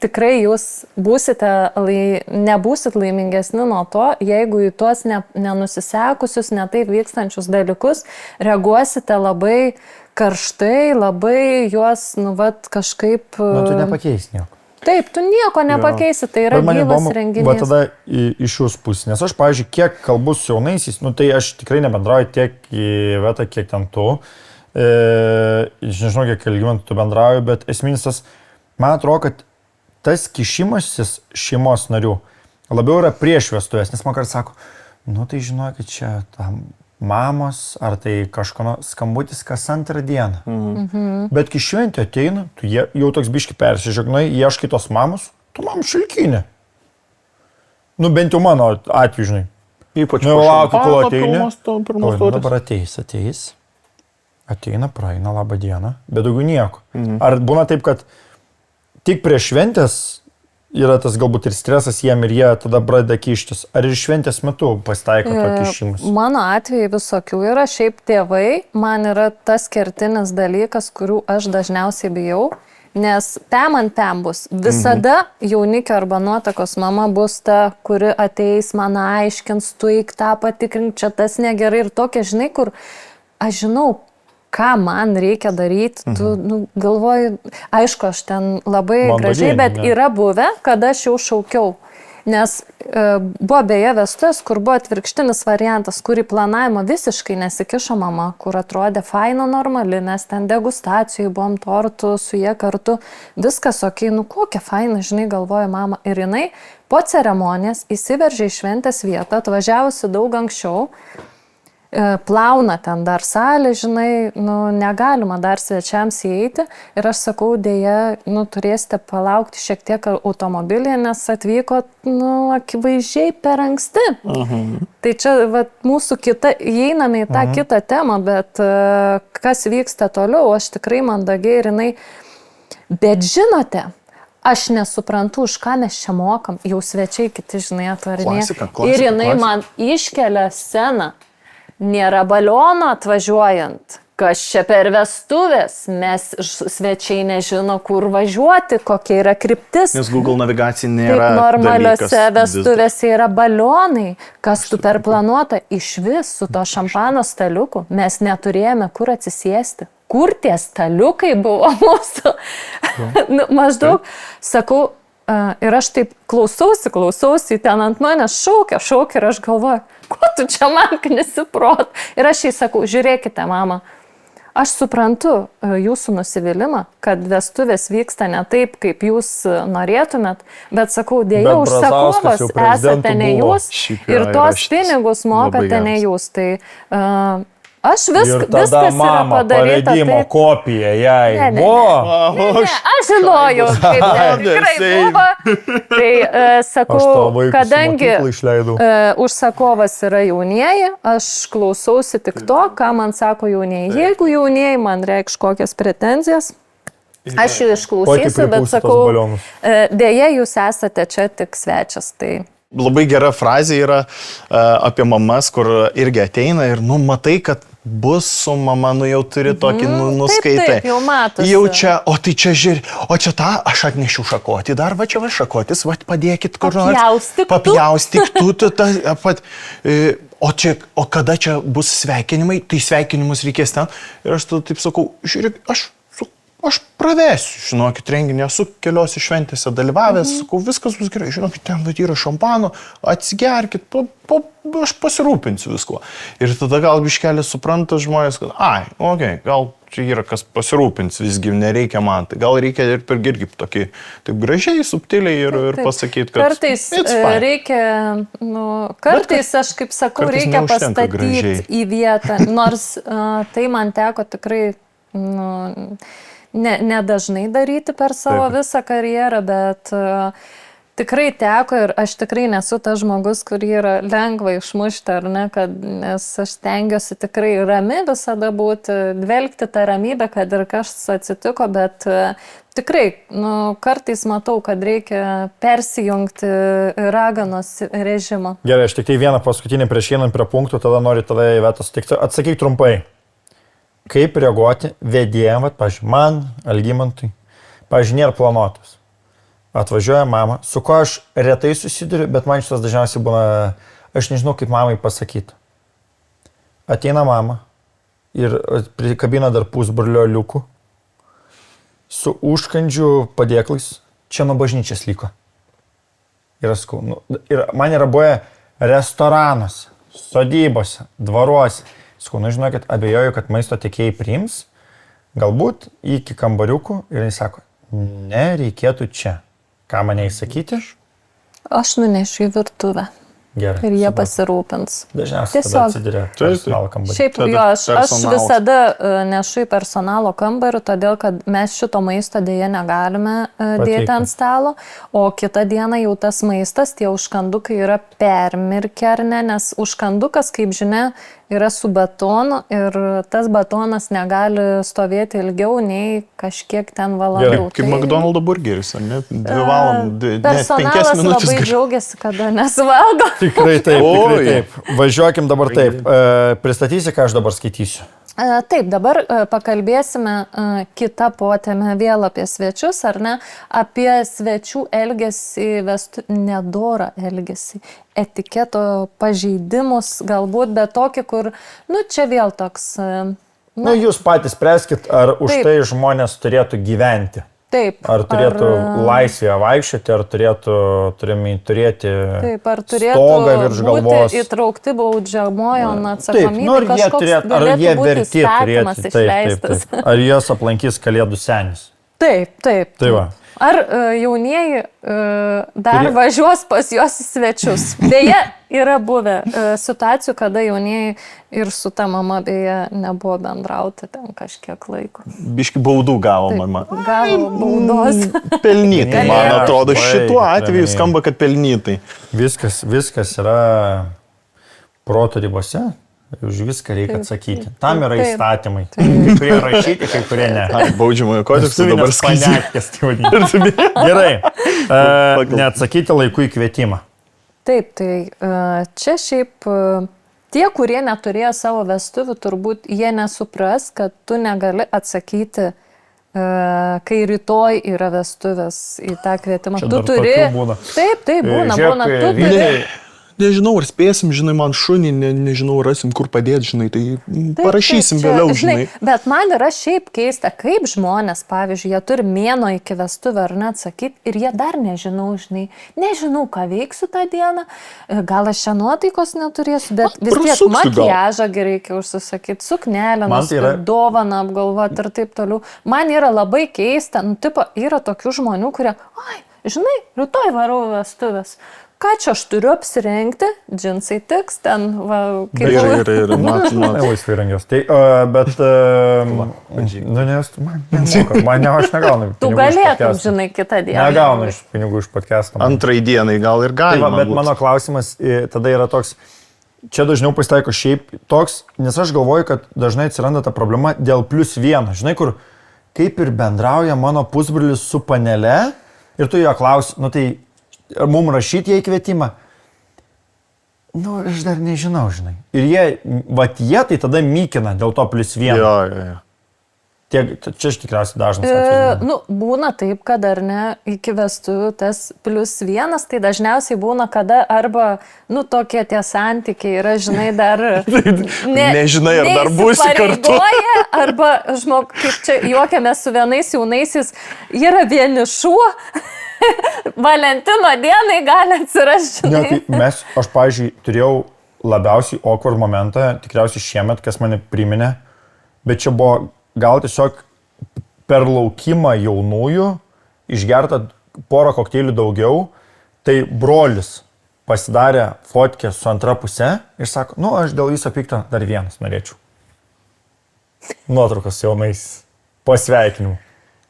tikrai jūs nebūsit laimingesni nuo to, jeigu į tuos nenusisekusius, netaip vykstančius dalykus reaguosite labai karštai, labai juos, kažkaip... Tu nepakeisi nieko. Taip, tu nieko nepakeisi, tai yra gyvas renginys. Bet tada iš jūsų pusės, nes aš, pavyzdžiui, kiek kalbu su jaunaisiais, tai aš tikrai nebendrauju tiek į Vetą, kiek ten tu. Aš nežinau, kiek Algimantu tu bendrauju, bet esminis tas, man atrodo, kad tas kišimasis šeimos narių labiau yra prieš vestuvės, nes man kartais sako, tai žinokit, čia tam mamos, ar tai kažkono skambutis kas antrą dieną. Bet kai šventė ateina, tu jau toks biški persižegnai, ieškai tos mamos, tu mam šilkinė. Bent jau mano atveju, žinai. Ypač laukiu, kol ateini. Dabar ateis. Ateina, praeina, labą dieną, bet daugiau nieko. Ar būna taip, kad tik prieš šventės yra tas galbūt ir stresas jiem ir jie tada pradeda kištis. Ar ir šventės metu pasitaiko to kišimus? Mano atveju visokių yra. Šiaip tėvai man yra tas kertinis dalykas, kurių aš dažniausiai bijau. Nes pem ant pem bus. Visada jaunikio arba nuotakos mama bus ta, kuri ateis, man aiškins, tu eik tą patikrink, čia tas negerai ir tokia, žinai, kur aš žinau, ką man reikia daryti, tu galvoji, aišku, aš ten labai gražiai, bet yra buvę, kada aš jau šaukiau. Nes buvo beje vestuvės, kur buvo atvirkštinis variantas, kurį planavimo visiškai nesikišo mama, kur atrodė faina normali, nes ten degustacijai buvom tortų su jie kartu, viskas okei, kokia faina, žinai, galvoja mama. Ir jinai po ceremonijas įsiveržė į šventės vietą, atvažiavusi daug anksčiau, plauna ten dar salė, žinai, negalima dar svečiams įeiti ir aš sakau, dėja, turėsite palaukti šiek tiek automobilyje, nes atvyko, akivaizdžiai per anksti. Tai čia mūsų įeiname į tą kitą temą, bet kas vyksta toliau, aš tikrai mandagiai ir jinai, bet žinote, aš nesuprantu, už ką mes čia mokam, jau svečiai kiti, žinai, atvarinė. Ir jinai man iškelia sceną. Nėra baliono atvažiuojant, kas čia per vestuvės, mes svečiai nežino, kur važiuoti, kokia yra kryptis. Nes Google navigacija nėra taip, normaliuose vestuvėse yra balionai, kas tu per planuota, iš vis su to šampano staliuku mes neturėjome kur atsisėsti. Kur tie staliukai buvo mūsų? Maždaug, sakau, ir aš taip klausausi, ten ant manęs šaukia ir aš galvoju, ko tu čia man knisi prot? Ir aš jai sakau, žiūrėkite, mama, aš suprantu jūsų nusivylimą, kad vestuvės vyksta ne taip, kaip jūs norėtumėt, bet sakau, dėja, užsakovas esate ne jūs ir tos pinigus mokate ne jūs. Tai aš viskas yra padaryta. Pavedimo kopija jai. Aš žinojau, kaip tikrai buvo. Tai sakau, kadangi užsakovas yra jaunieji, aš klausausi tik to, ką man sako jaunieji. Jeigu jaunieji man reikš kokias pretenzijas, aš jų išklausysiu, bet sakau, dėja, jūs esate čia tik svečias. Tai labai gera frazė yra apie mamas, kur irgi ateina ir, matai, kad bus su mama, jau turi tokį nuskaitai. Taip, jau matosi. Jau čia, o tai čia žiūri, o čia tą, aš atnešiu šakotį, dar va čia va šakotis, va padėkit kur nors. Papjaustyk tu. O kada čia bus sveikinimai, tai sveikinimus reikės ten. Ir aš tada taip sakau, žiūrėk, aš pravesiu, žinokit, renginį, esu keliose šventėse dalyvavęs, sakau, viskas bus gerai, žinokit, ten yra šampano, atsigerkit, aš pasirūpinsiu visko. Ir tada gal biškelį supranta žmonės, kad, gal čia yra kas pasirūpins, visgi nereikia man, tai gal reikia ir per irgi tokį, taip gražiai, subtiliai ir pasakyti, kad kartais reikia, kartais aš kaip sakau, reikia pastatyti į vietą, nors tai man teko tikrai, nedažnai daryti per savo visą karjerą, bet tikrai teko ir aš tikrai nesu tas žmogus, kurį yra lengva išmušti, ar ne, nes aš stengiuosi tikrai rami visada būti, dvelgti tą ramybę, kad ir kas atsitiko, bet tikrai, kartais matau, kad reikia persijungti raganos režimą. Gerai, aš tik tai vieną paskutinį prieš einant prie punktų, tada noriu Iveta sutikti. Atsakyk trumpai. Kaip reaguoti vedėjam, pavyzdžiui, man, Algimantui, pavyzdžiui, nėra planuotos. Atvažiuoja mama, su ko aš retai susiduriu, bet man šitas dažniausiai būna, aš nežinau, kaip mamai pasakyti. Ateina mama ir prikabina dar pusbrolio liukų su užkandžių padėklais, čia nuo bažnyčios liko. Ir aš sakau, ir man yra buvę restoranuose, sodybose, dvaruose. Sakau, žinokit, abejoju, kad maisto tiekėjai priims, galbūt iki kambariukų ir jis sako, nereikėtų čia. Ką mane įsakyti? Aš nunešiu į virtuvę. Gerai. Ir jie pasirūpins. Dažniausiai tada atsiduria personalo kambarį. Šiaip aš visada nešu į personalo kambarį, todėl kad mes šito maisto dėja negalime dėti ant stalo, o kitą dieną jau tas maistas, tie užkandukai yra permirkę, ar ne, nes užkandukas, kaip žinia, yra su batonu ir tas batonas negali stovėti ilgiau nei kažkiek ten valandų. Kaip McDonald's burgeris, ar ne? 2 valandas, 5 minutės. Personalas labai džiaugiasi, kada nesuvalgo. Tikrai taip. Važiuokim dabar taip. Pristatysi, ką aš dabar skaitysiu. Taip, dabar pakalbėsime kitą potėmę vėl apie svečius, ar ne, apie svečių elgesį, nedorą elgesį, etiketo pažeidimus, galbūt, bet tokį, kur, čia vėl toks... Jūs patys spręskit, ar už tai žmonės turėtų gyventi. Taip. Ar turėtų laisvėje vaikščioti, ar turėtų stogą virš galvos. Būti įtraukti baudžiamojon atsakomybę. Taip, ar jie verti turėti. Taip. Ar jas aplankys Kalėdų senis. Taip. Tai va. Ar jaunieji dar važiuos pas juos į svečius. Beje, yra buvę situacijų, kada jaunieji ir su ta mama beje nebuvo bendrauti ten kažkiek laiko. Biški baudų gavo mama. Gavo baudos. Pelnytai, man atrodo, šituo atveju skamba, kad pelnytai. Viskas yra proto ribose. Už viską reikia atsakyti. Tam yra įstatymai. Kai kurie rašyti, kai kurie ne. Baudžiamojo kodekso dabar skaičiai. Gerai. Neatsakyti laiku į kvietimą. Taip, tai čia šiaip tie, kurie neturėjo savo vestuvių, turbūt jie nesupras, kad tu negali atsakyti, kai rytoj yra vestuvės į tą kvietimą. Tu turi... Taip, būna. Tu turi... Nežinau, ar spėsim, žinai, man šunį, nežinau, rasim, kur padėti, žinai, tai parašysim vėliau, žinai. Bet man yra šiaip keista, kaip žmonės, pavyzdžiui, jie turi mėno iki vestuvių ar net sakyti ir jie dar nežinau, žinai, nežinau, ką veiksiu tą dieną, gal aš čia nuotaikos neturėsiu, bet vis tiek makiažą reikia užsisakyti, suknelę, dovaną apgalvoti ir taip toliau. Man yra labai keista, yra tokių žmonių, kurie, žinai, rytoj varau vestuvės. Ką čia aš turiu apsirengti, džinsai tiks, ten, kaip ir laisvai rengios. Tai, bet, aš negaunu. Tu galėtum, žinai, kitą dieną. Negaunu iš pinigų iš podcast'o. Antrai dienai gal ir galima. Bet mano klausimas tada yra toks, čia dažniau pasitaiko šiaip toks, nes aš galvoju, kad dažnai atsiranda ta problema dėl +1. Žinai, kur kaip ir bendrauja mano pusbrolis su panele ir tu jo klausi, tai ar mums rašyti jai kvietimą? Aš dar nežinau, žinai. Ir jie tai tada mykina dėl to +1. Jo. Čia aš tikriausiai dažnas atvejis. Būna taip, kad ar ne, iki vestuvių tas +1, tai dažniausiai būna, kada arba, tokie tie santykiai yra, žinai, dar... Nežinai, ar dar būsi kartu. Arba, kaip čia juokiamės su vienais jaunaisiais, yra vienišų. Valentino dienai gali atsirasti. Aš, pavyzdžiui, turėjau labiausiai awkward momentą, tikriausiai šiemet, kas mane priminė, bet čia buvo gal tiesiog per laukimą jaunųjų išgerta porą kokteilių daugiau, tai brolis pasidarė fotkę su antra puse ir sako, aš dėl viso pikto dar vienas norėčiau. Nuotraukos jaunais pasveikinimų.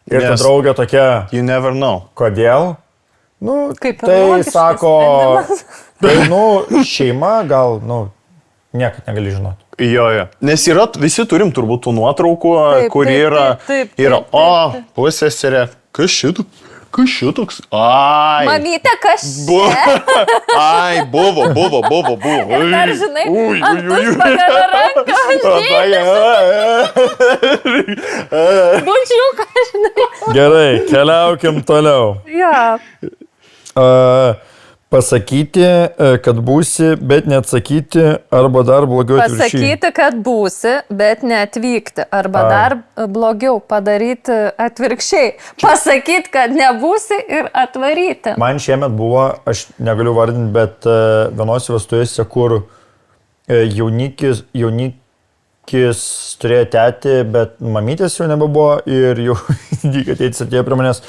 Ir ta draugė tokia... You never know. Kodėl? Kaip tai sako... šeima gal, niekad negali žinoti. Jo. Nes visi turim turbūt tų nuotraukų, kur yra... Pusseserė, kas šitoks? Mamytė, kas čia? Buvo. Ir dar, žinai, antus pagada ranką, bučiuką, žinai. Gerai, keliaukim toliau. Pasakyti, kad būsi, bet neatsakyti, arba dar blogiau atvirkščiai. Pasakyti, kad būsi, bet neatvykti, arba dar blogiau padaryti atvirkščiai. Pasakyti, kad nebūsi ir atvaryti. Man šiemet buvo, aš negaliu vardinti, bet vienose vestuvėse, kur jaunikis turėjo tetį, bet mamytės jau nebebuvo ir jau tėtis atėjo prie manęs.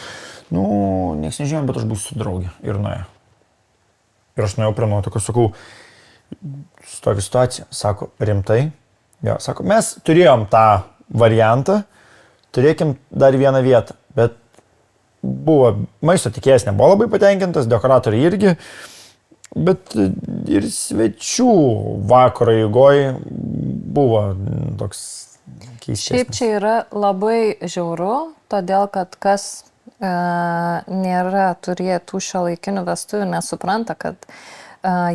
Nieks nežinau, bet aš būsiu su draugė ir nuėjo. Ir aš nuėjau prie nuotakos, sakau, su tokia situacija, sako, rimtai. Sako, mes turėjom tą variantą, turėkim dar vieną vietą, bet buvo, maisto tikėjas nebuvo labai patenkintas, dekoratoriai irgi, bet ir svečių vakaro eigoj buvo toks keistesnis. Šiaip čia yra labai žiauru, todėl kad kas nėra turėję tų šiuolaikinių vestuvių, nesupranta, kad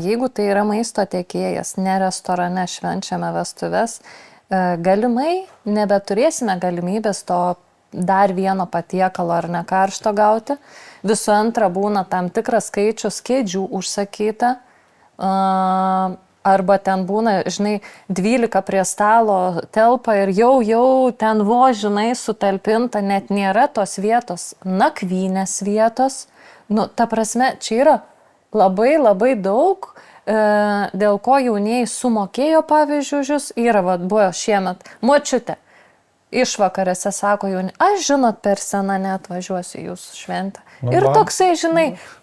jeigu tai yra maisto tiekėjas, ne restorane švenčiame vestuves, galimai nebeturėsime galimybės to dar vieno patiekalo ar ne karšto gauti. Visų antra būna tam tikras skaičius kėdžių užsakyta. Arba ten būna, 12 prie stalo telpa ir jau ten žinai, sutalpinta, net nėra tos vietos, nakvynės vietos. Ta prasme, čia yra labai labai daug, dėl ko jaunieji sumokėjo, pavyzdžiui, už yra, buvo šiemet, močiutė. Išvakarėse sako jauni, aš žinot, per seną neatvažiuosiu jūsų šventę. Ir toksai,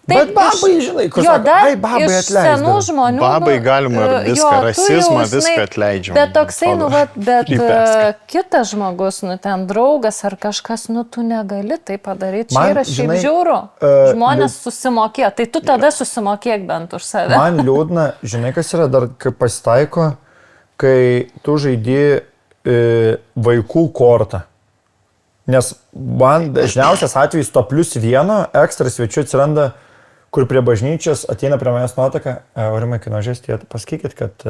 Bet babai, kur jo, sako, ai, babai iš atleisdavo. senų žmonių. Babai galima ir viską, rasizmą, viską atleidžiam. Bet toksai, kitas žmogus, ten draugas ar kažkas, tu negali tai padaryti. Čia yra šiaip žiauru. Žmonės susimokėjo, tai tu tada susimokėk bent už save. Man liūdna, žinai, kas yra dar, kai pasitaiko, kai tu žaidi vaikų kortą. Nes man dažniausias atvejis to +1 ekstra svečių atsiranda, kur prie bažnyčios ateina prie manęs nuotaka, Aurimai, kai nuvažiuosite, pasakykit, kad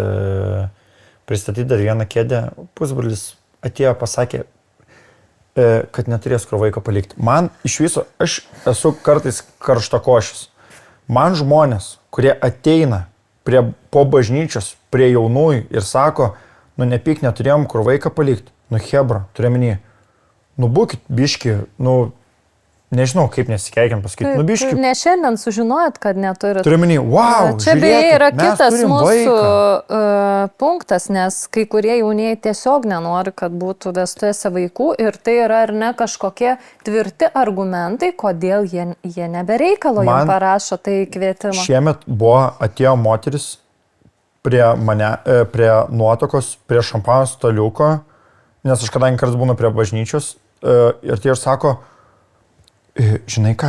pristatyti dar vieną kėdę, pusbrolis atėjo, pasakė, kad neturės kur vaiko palikti. Man iš viso, aš esu kartais karštakošis. Man žmonės, kurie ateina po bažnyčios, prie jaunųjų ir sako, nepyk, neturėjom kur vaiką palikti. Hebra, turėminį. Būkit biški, nežinau, kaip nesikeikiam pasakyti, biški. Ne šiandien sužinojot, kad neturit. Turėminį, wow, čia beje yra kitas mūsų punktas, nes kai kurie jaunieji tiesiog nenori, kad būtų vestuvėse vaikų ir tai yra ar ne kažkokie tvirti argumentai, kodėl jie nebereikalo jam parašo tai kvietimą. Šiemet atėjo moteris prie nuotokos, prie šampano staliuko, nes aš kadangi kartais būnu prie bažnyčios ir tie ir sako, žinai ką,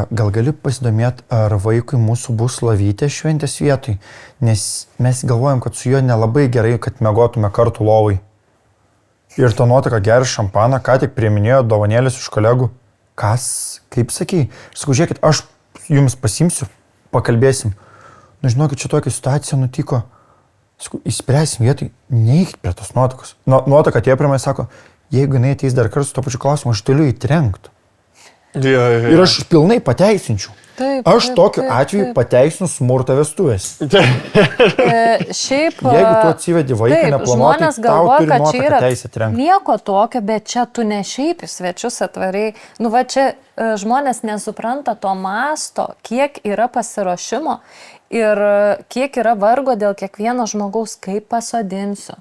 gal gali pasidomėti, ar vaikui mūsų bus lavytė šventės vietoj, nes mes galvojam, kad su juo nelabai gerai, kad miegotume kartu lovai. Ir ta nuotaka geria šampaną, ką tik priiminėjo dovanėlės iš kolegų. Kas, kaip sakai? Aš sakau, žiūrėkit, aš jums pasimsiu, pakalbėsim. Žinokit, čia tokia situacija nutiko. Įspręsim vietoj, neikit prie tos nuotakos. Nuotaka atėjo prie mane, sako, jeigu jinai ateis dar kartą su to pačiu klausimu, aš galiu įtrenkti. Ir aš pilnai pateisinčiau. Aš tokiu atveju pateisinu smurtą vestuvės. Šiaip, jeigu tu atsivedi vaiką neplanuotai, tau turi nuotaka teisę trenkti. Nieko tokio, bet čia tu ne šiaip į svečius atvarei. Čia žmonės nesupranta to masto, kiek yra pasiruošimo. Ir kiek yra vargo dėl kiekvieno žmogaus, kaip pasodinsiu.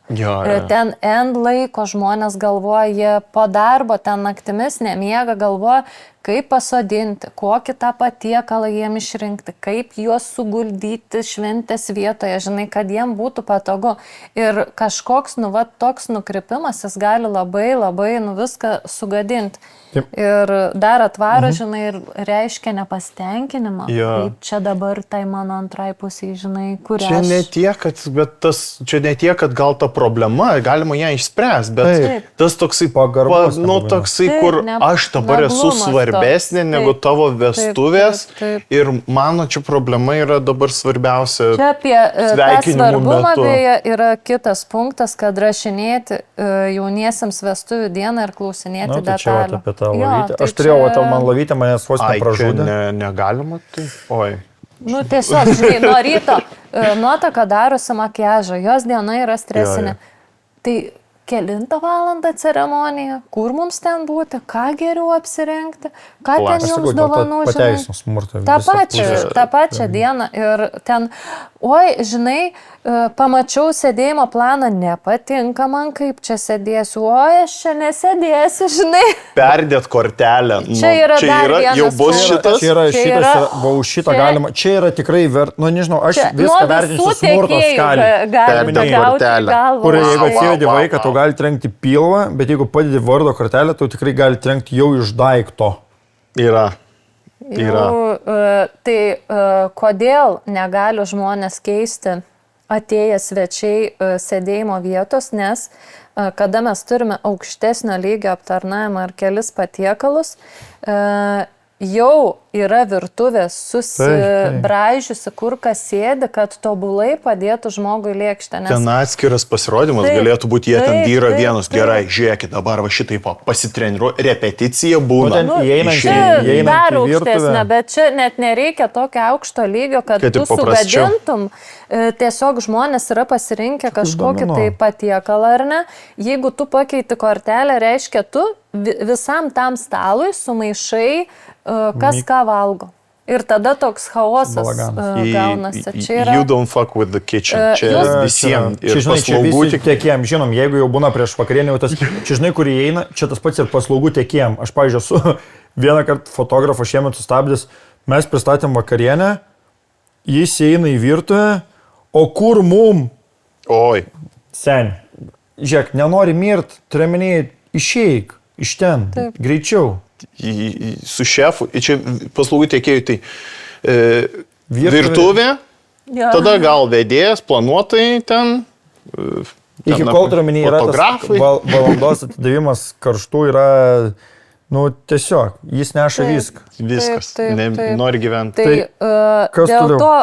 Ten laiko žmonės galvoja, jie po darbo ten naktimis nemiega, galvoja, kaip pasodinti, kokį tą patiekalą jiem išrinkti, kaip juos suguldyti šventės vietoje, žinai, kad jiem būtų patogu. Ir kažkoks, toks nukrypimas, jis gali labai, labai viską sugadinti. Ir dar atvaro, žinai, ir reiškia nepasitenkinimą. Kaip čia dabar tai mano antrai pusiai, žinai, kur čia čia ne tiek, kad gal ta problema, galima ją išspręsti, bet tas toksai pagarbos, kur aš dabar esu svarbesnė negu tavo vestuvės ir mano čia problema yra dabar svarbiausia. Čia apie tą svarbumą beje yra kitas punktas, kad rašinėti jauniesiams vestuvių dieną ir klausinėti detalių. Aš turėjau, man lavytė, manęs vos nepražudė. Negalima, tai oi. Tiesiog, žinai, nuo ryto nuotaka darosi makiažą, jos diena yra stresinė. Tai kelintą valandą ceremonija, kur mums ten būti, ką geriau apsirengti, ką ten jums dovanų, žinai. Ta pačią dieną ir ten, žinai, pamačiau sėdėjimo planą, nepatinka man, kaip čia sėdėsiu, aš čia nesėdėsiu, žinai. Perdėt kortelę. Čia yra jau bus šitas. Šitą galima, čia yra tikrai nežinau, aš viską vertinsiu smurto skalį. Perdėt kortelę. Kur jeigu atsivedi vaiką, tu gali trenkti pilvą, bet jeigu padedi vardo kortelę, tu tikrai gali trenkti jau iš daikto. Yra. Tai kodėl negali žmonės keisti atėję svečiai sėdėjimo vietos, nes kada mes turime aukštesnio lygio aptarnavimą ar kelis patiekalus, jau yra virtuvės susibraižiusi, kur kas sėdi, kad tobulai padėtų žmogui lėkštę. Nes... Ten atskiras pasirodymas galėtų būti, jie ten vyra vienus, gerai, žiūrėkit, dabar va šitai pasitreniruoju, repeticija būna. Čia dar aukštesnė, bet čia net nereikia tokio aukšto lygio, kad tu sugadintum. Tiesiog žmonės yra pasirinkę kažkokį tai patiekalą, ar ne? Jeigu tu pakeiti kortelę, reiškia, tu visam tam stalui sumaišai, kas ką valgo. Ir tada toks chaosas gaunasi. You don't fuck with the kitchen. Čia visiems. Čia, žinai, čia visi tiekėjim, žinom, jeigu jau būna prieš vakarienę, jau tas, čia, žinai, kur įeina, čia tas pats ir paslaugų tiekėjim. Aš, pavyzdžiui, esu vieną kartą fotografą šiemet sustabdęs, mes pristatėm vakarienę, jis įeina į virtuvę, o kur mum? Oi. Sen, žiūrėk, nenori mirt, turėmeniai, išeik iš ten, greičiau. Su šefu, čia paslaugų tiekėjų, tai virtuvė, tada gal vedėjas, planuotojai ten, iki kol turėmeniai yra tas valandos atidavimas karštų yra, nu, tiesiog, jis neša viską. Viskas, nori gyventi. Tai dėl to,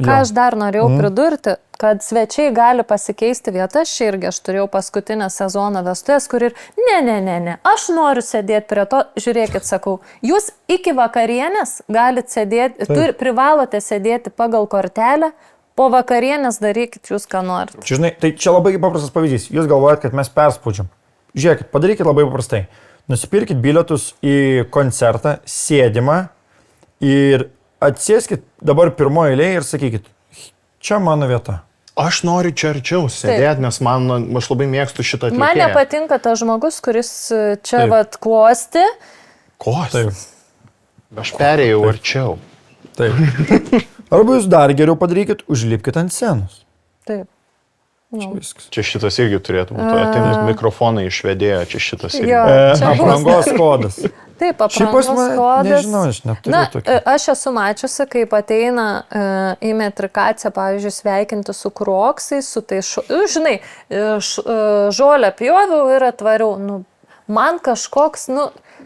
ką aš dar norėjau pridurti, kad svečiai gali pasikeisti vietas, čia irgi aš turėjau paskutinę sezoną vestuvės, kur ir ne, aš noriu sėdėti prie to, žiūrėkit, sakau, jūs iki vakarienės galite sėdėti, privalote sėdėti pagal kortelę, po vakarienės darykit jūs, ką norite. Čia, žinai, tai čia labai paprastas pavyzdys, jūs galvojat, kad mes perspaudžiam. Žiūrėkit, padarykit labai paprastai. Nusipirkit bilietus į koncertą, sėdimą ir atsėskit dabar pirmoje eilėje ir sakykit, čia mano vieta. Aš noriu čia arčiau sėdėti, nes aš labai mėgstu šitą atlikėją. Man nepatinka tas žmogus, kuris čia vat klosti. Kosti? Aš perėjau arčiau. Taip. Arba jūs dar geriau padarykit, užlipkit ant scenos. Taip. Čia šitas irgi turėtų būti. Atimis mikrofoną išvedėjo, čia šitas irgi. Aprangos kodas. Taip, aprangos kodas. Nežinau, aš neturiu tokio. Aš esu mačiusi, kaip ateina į metrikaciją, pavyzdžiui, sveikinti su kroksais, su tai, žinai, žolę pjoviau ir atvariau. Nu, man kažkoks,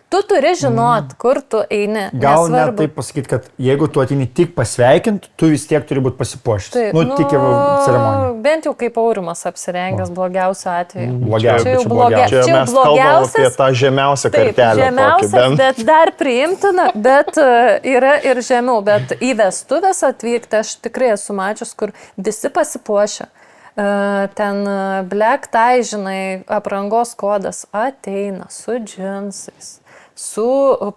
tu turi žinot, kur tu eini. Gal net taip pasakyti, kad jeigu tu ateini tik pasveikinti, tu vis tiek turi būti pasipuošęs. Tik jau ceremonija. Bent jau kaip Aurimas apsirengęs blogiausiu atveju. Čia mes kalbam apie tą žemiausią kartelę. Žemiausias, bet dar priimtina, bet yra ir žemiau. Bet į vestuvės atvykti aš tikrai esu mačius, kur visi pasipuošę. Ten black tie, žinai, aprangos kodas ateina su džinsais, su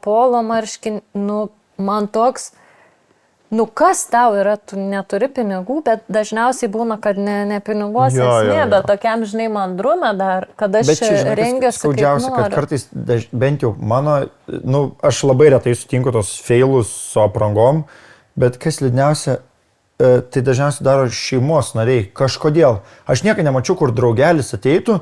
polo marškiniu, man toks, kas tau yra, tu neturi pinigų, bet dažniausiai būna, kad ne pinigos esmė, bet tokiam, žinai, mandrume dar, kad aš rengiuosi kaip noriu. Kad kartais, bent jau mano, aš labai retai sutinku tos feilus su aprangom, bet kas liūdniausia, tai dažniausiai daro šeimos nariai. Kažkodėl. Aš niekada nemačiau, kur draugelis ateitų,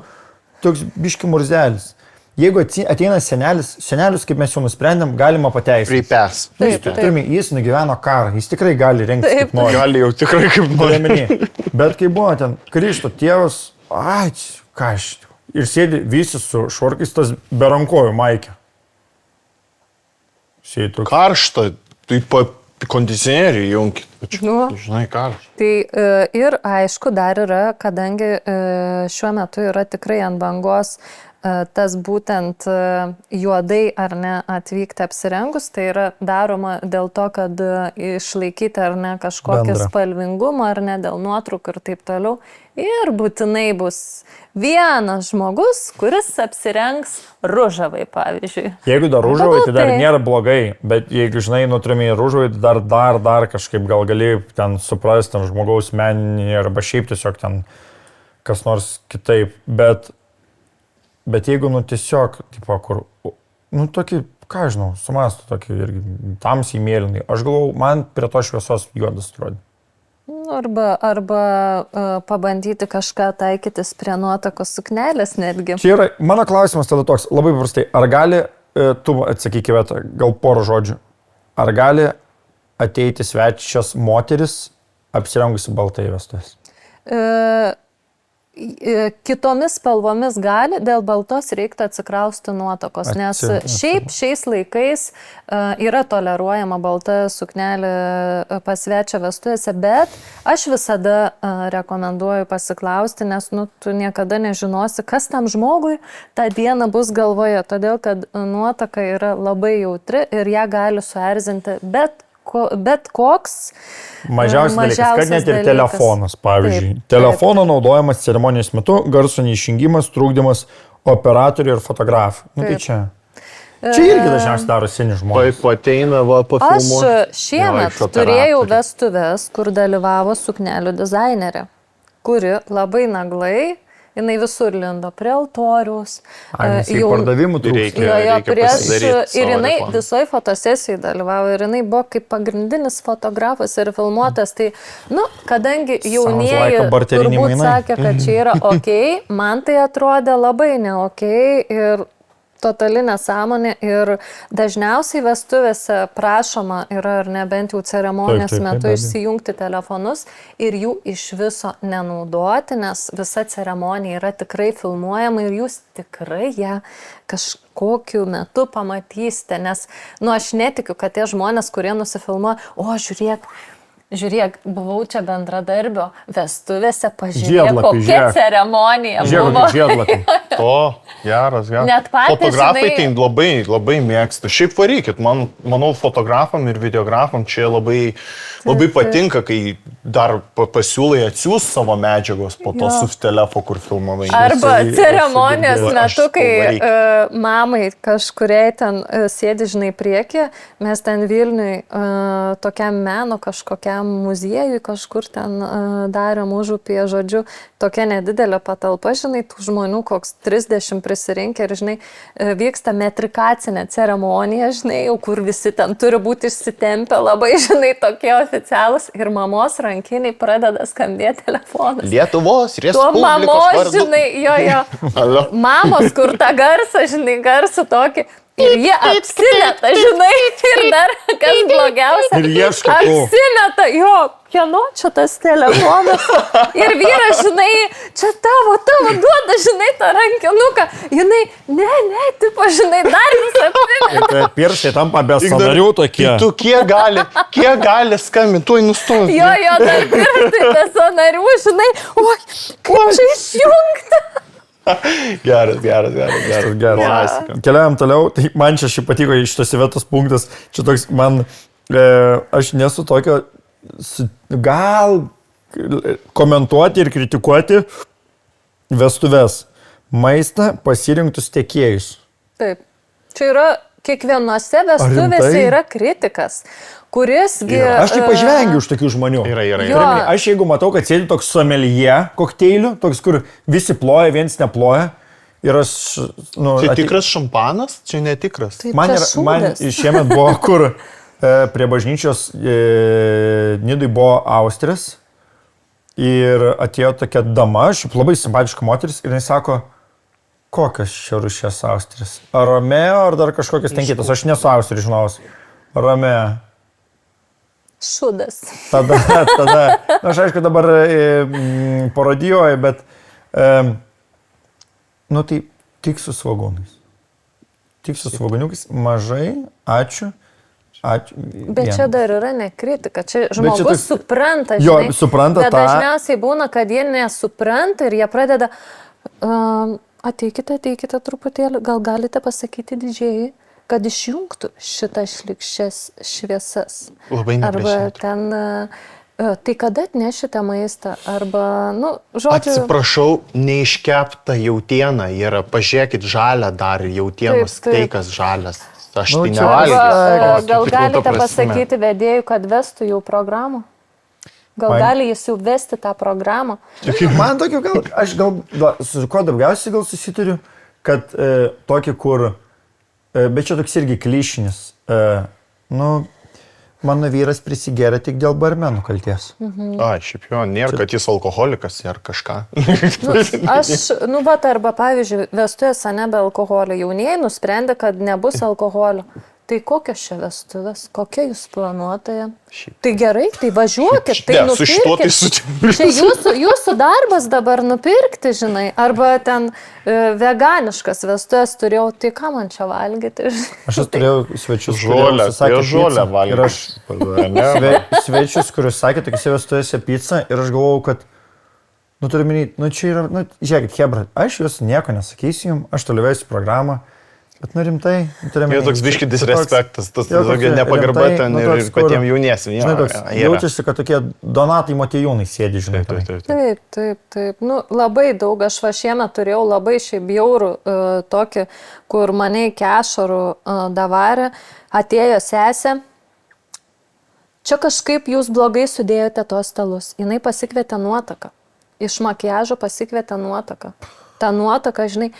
toks biški murzelis. Jeigu ateina senelius, kaip mes jau nusprendėm, galima pateisinti. Pripes. Jis nugyveno karą, jis tikrai gali rengti kaip nori. Gali jau tikrai kaip nori. Bet kai buvo ten Krikšto tėvas, ir sėdi visi su šorkais, tas be rankojų maikė. Karšta, tai kondicionierių junkit. Žinai, karšta. Tai ir aišku, dar yra, kadangi šiuo metu yra tikrai ant bangos tas būtent juodai ar ne atvykti apsirengus, tai yra daroma dėl to, kad išlaikyti ar ne kažkokį spalvingumą ar ne dėl nuotraukų ir taip toliau. Ir būtinai bus vienas žmogus, kuris apsirengs ružavai, pavyzdžiui. Jeigu dar ružavai, tai dar nėra blogai, bet jeigu, žinai, nutrimi ružavai, dar kažkaip gal gali ten suprasti tam žmogaus meninį arba šiaip tiesiog ten kas nors kitaip, bet jeigu, tiesiog, tipo, kur, tokį, ką žinau, sumastu tokį irgi tamsiai mėlynai, aš galvau, man prie to šviesos juodas atrodė. Arba pabandyti kažką taikytis prie nuotakos suknelės netgi. Čia yra, mano klausimas tada toks, labai paprastai, ar gali, tu atsakykime, gal porą žodžių, ar gali ateiti svečias moteris apsirengusi baltai vestuvės? kitomis spalvomis gali, dėl baltos reiktų atsikrausti nuotakos, nes šiaip šiais laikais yra toleruojama balta suknelė pas svečią vestuvėse, bet aš visada rekomenduoju pasiklausti, nes tu niekada nežinosi, kas tam žmogui tą dieną bus galvoje, todėl kad nuotaka yra labai jautri ir ją gali suerzinti, bet koks mažiausias dalykas, kad net ir telefonas, pavyzdžiui. Telefono naudojimas ceremonijos metu, garso neišjungimas, trukdymas operatorių ir fotografų. Nu, tai čia irgi dažniausiai daro seni žmonės. Pateina, pafilmuoti. Aš šiemet turėjau vestuves, kur dalyvavo suknelių dizainerė, kuri labai naglai, jinai visur lindo prie altoriaus. Pardavimų trūksta. Ir jinai visoje fotosesijai dalyvavo ir jinai buvo kaip pagrindinis fotografas ir filmuotas. Tai, kadangi jaunieji turbūt sakė, kad čia yra ok, man tai atrodė labai ne ok ir totali nesąmonė ir dažniausiai vestuvėse prašoma yra ar ne bent jau ceremonijos metu išsijungti telefonus ir jų iš viso nenaudoti, nes visa ceremonija yra tikrai filmuojama ir jūs tikrai ją kažkokiu metu pamatysite, nes aš netikiu, kad tie žmonės, kurie nusifilmuoja, žiūrėk, buvau čia bendradarbio vestuvėse, pažiūrėk, kokia ceremonija buvo. Geras. Net patys, fotografai tai labai, labai mėgsta. Šiaip varykit, manau, fotografam ir videografam čia labai patinka, kai dar pasiūlai atsiųs savo medžiagos po to su telefonu, kur filmavai. Arba ceremonijos metu, kai mamai kažkuriai ten sėdi, žinai, priekį, mes ten Vilniui tokiam meno kažkokiam muziejui kažkur ten darėm užupyje, žodžiu, tokia nedidelė patalpa, žinai, tų žmonių koks 30 prisirinkę ir, žinai, vyksta metrikacinė ceremonija, žinai, jau kur visi ten turi būti išsitempę, labai, žinai, tokie oficialūs ir mamos rankiniai pradeda skambėti telefonas. Lietuvos Respublikos mamos, žinai, mamos, kur tą garsą, žinai, garsų tokį. Ir jie apsimeta, žinai, ir dar kas blogiausia. Ir ieško tų. Apsimeta, kieno čia tas telefonas. Ir vyras, žinai, čia tavo, duoda, žinai, tą rankinuką. Jinai, ne, tipo, žinai, dar vis apsimeta. Pirštai tampa be sąnarių tokie. Tu kiek gali skambinti, tuoj nustumi. Dar pirštai be sąnarių, žinai, kaip čia išjungti. Geras. Keliaujam toliau, tai man čia šiaip patiko šitas vietos punktas, čia toks aš nesu tokio, gal komentuoti ir kritikuoti vestuves, maistą pasirinktus tiekėjus. Taip, čia yra kiekvienose vestuvėse yra kritikas. Kurisgi... Aš tai pažvengiu už tokių žmonių. Yra. Aš jeigu matau, kad sėdi toks someljė kokteilių, toks, kur visi ploja, vienas neploja. Ir aš... Čia tikras šampanas? Čia netikras. Man šiemet buvo, kur prie bažnyčios Nidui buvo Austrės. Ir atėjo tokia dama, šiaip labai simpatiška moteris. Ir jis sako, kokios čia rūšies Austrės? Ar Romeo, ar dar kažkokios ten kitos? Aš nesu Austrės žinovaus. Romeo. Šudas. Tada. Aš aišku dabar parodijuoju, bet tai tik su svogūnais. Tik su svogūniukais. Mažai. Ačiū. Bet čia dar yra ne kritika. Čia žmogus supranta, žinai. Supranta bet dažniausiai būna, kad jie nesupranta ir jie pradeda ateikite truputėlį, gal galite pasakyti didžiai, kad išjungtų šitas šlykščias šviesas. Labai arba ten, tai kada atnešite maistą, arba, žodžiu... Atsiprašau, neiškepta jautiena yra, pažiūrėkit žalią dar, jautienos steikas žalias. Aš tai nevalgysiu. Gal galite pasakyti vedėjui, kad vestų jau programą? Gal gali jis jau vesti tą programą? Man tokio su ko daugiausiai susituriu, kad tokį, kur... Bet čia toks irgi klišinis. Mano vyras prisigėrė tik dėl barmenų kalties. Šiaip nėra, kad jis alkoholikas ar kažką. Arba pavyzdžiui, vestuvėse nebe alkoholio. Jaunieji nusprendė, kad nebus alkoholio. tai kokios čia vestuvės, kokia jūs planuotoja? Tai gerai, tai važiuokit, tai Ne, su šituo tai nupirkit. sutinku. Čia jūsų darbas dabar nupirkti, žinai, arba ten veganiškas vestuvės turėjau, tai ką man čia valgyti? Aš turėjau svečius, Žolę, sakė žolę Ir valgyti. aš svečius, kuris sakė, tik vestuvėse pica ir aš galvojau, kad, turiu minėti, čia yra, žiūrėkit, hebra, aš jūs nieko nesakysiu jums, aš toliau veisiu programą. Bet rimtai, turime. Jau toks biški disrespektas, tas tokia nepagarba ten ir patiems jauniesiam. Žinai, toks jaučiasi, kad tokie Donatai Motiejūnai sėdi, žinai. Taip. Labai daug, aš va šiemet turėjau labai šiaip bjaurų tokį, kur mane iki ašarų davarė, atėjo sesė. Čia kažkaip jūs blogai sudėjote tos stalus. Jinai pasikvietė nuotaką. Iš makiažo pasikvietė nuotaką. Ta nuotaka, žinai,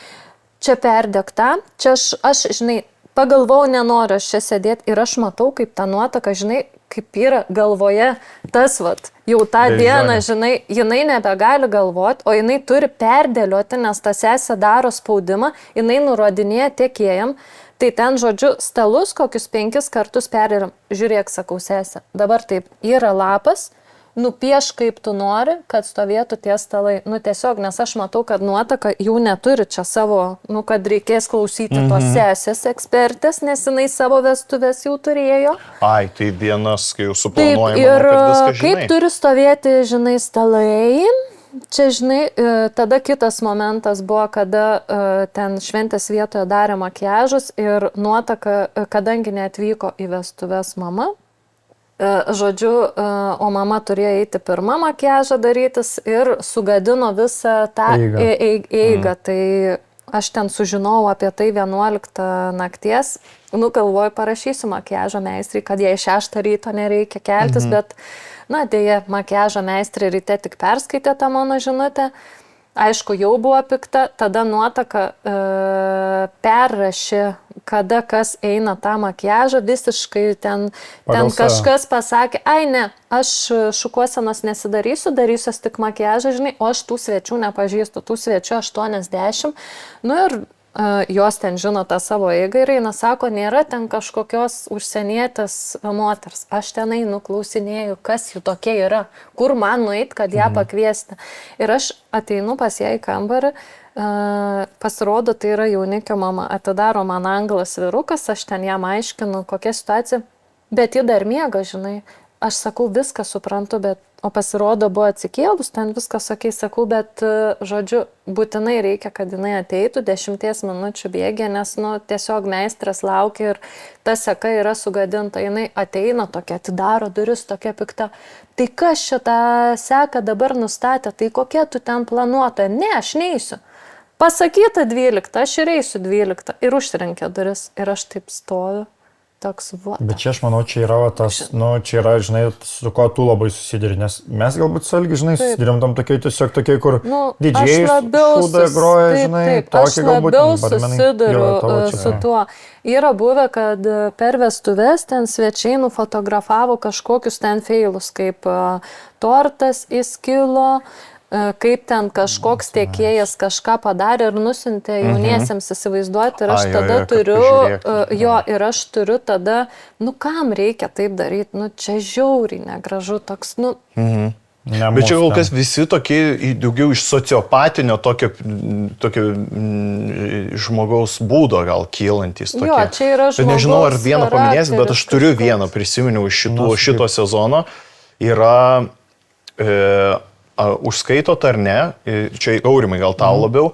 čia perdegta, čia aš, žinai, pagalvojau, nenoriu aš čia sėdėti ir aš matau, kaip ta nuotaka, žinai, kaip yra galvoje tas, jau tą dieną, žinai, jinai nebegali galvoti, o jinai turi perdėlioti, nes ta sesė daro spaudimą, jinai nurodinėja tiekėjam, tai ten, žodžiu, stalus kokius 5 kartus perėram. Žiūrėk, sakau, sesė, dabar taip, yra lapas, nupieš kaip tu nori, kad stovėtų tie stalai. Tiesiog, nes aš matau, kad nuotaka jau neturi čia savo, kad reikės klausyti tos sesės ekspertės, nes jinai savo vestuvės jau turėjo. Ai, tai dienas, kai jau suplanuojama, taip, ir kad viską žinai. Kaip turi stovėti, žinai, stalai. Čia, žinai, tada kitas momentas buvo, kada ten šventės vietoje darė makiažus ir nuotaka, kadangi neatvyko į vestuvės mama, žodžiu, o mama turėjo eiti pirmą makiažą darytis ir sugadino visą tą eigą. Tai aš ten sužinojau apie tai 11 nakties. Galvoju, parašysiu makiažo meistrį, kad jai 6 ryto nereikia keltis, bet, dėja, makiažo meistrį ryte tik perskaitė tą mano žinutę. Aišku, jau buvo pikta, tada nuotaka perrašė, kada kas eina tą makiažą, visiškai ten kažkas pasakė, ai ne, aš šukuosenos nesidarysiu, darysiu tik makiažą, žinai, o aš tų svečių nepažįstu, tų svečių 80, ir jos ten žino tą savo eigą ir eina, sako, nėra ten kažkokios užsienietės moters. Aš ten einu, klausinėju, kas jų tokia yra, kur man nueit, kad ją pakviesti. Ir aš ateinu pas ją į kambarį, pasirodo, tai yra jaunikio mama, atidaro man anglas vyrukas, aš ten jam aiškinu, kokia situacija, bet ji dar miega, žinai. Aš sakau, viską suprantu, o pasirodo buvo atsikėlus, ten viskas sakai, sakau, bet, žodžiu, būtinai reikia, kad jinai ateitų 10 minučių bėgė, nes, tiesiog meistras laukia ir ta seka yra sugadinta. Jinai ateina tokia, atidaro duris, tokia pikta. Tai kas šitą seką dabar nustatė, tai kokia tu ten planuotoja? Ne, aš neisiu. Pasakyta 12, aš ir eisiu 12 ir užsirenkė duris ir aš taip stoviu. Toks, bet čia aš manau, čia yra tas, čia yra, žinai, su ko tu labai susiduri, nes mes galbūt su Algi, žinai, susidurėm tam tokiai, tiesiog tokiai, kur didžiai šūda groja, žinai, tokie galbūt. Aš labiau susiduriu su tuo. Yra buvę, kad per vestuves ten svečiai nufotografavo kažkokius ten feilus, kaip tortas įskilo, kaip ten kažkoks tiekėjas kažką padarė ir nusintė jauniesiems įsivaizduoti ir aš tada ir aš turiu tada, kam reikia taip daryti, čia žiauriai negražu, toks, Bet čia kol kas visi tokie, daugiau iš sociopatinio tokio žmogaus būdo gal kylantis tokie. Jo, čia yra žmogaus. Bet nežinau, ar vieną paminėsi, bet aš turiu vieną prisiminiau iš šito sezono. Yra užskaitot ar ne, čia Aurimai gal tau labiau,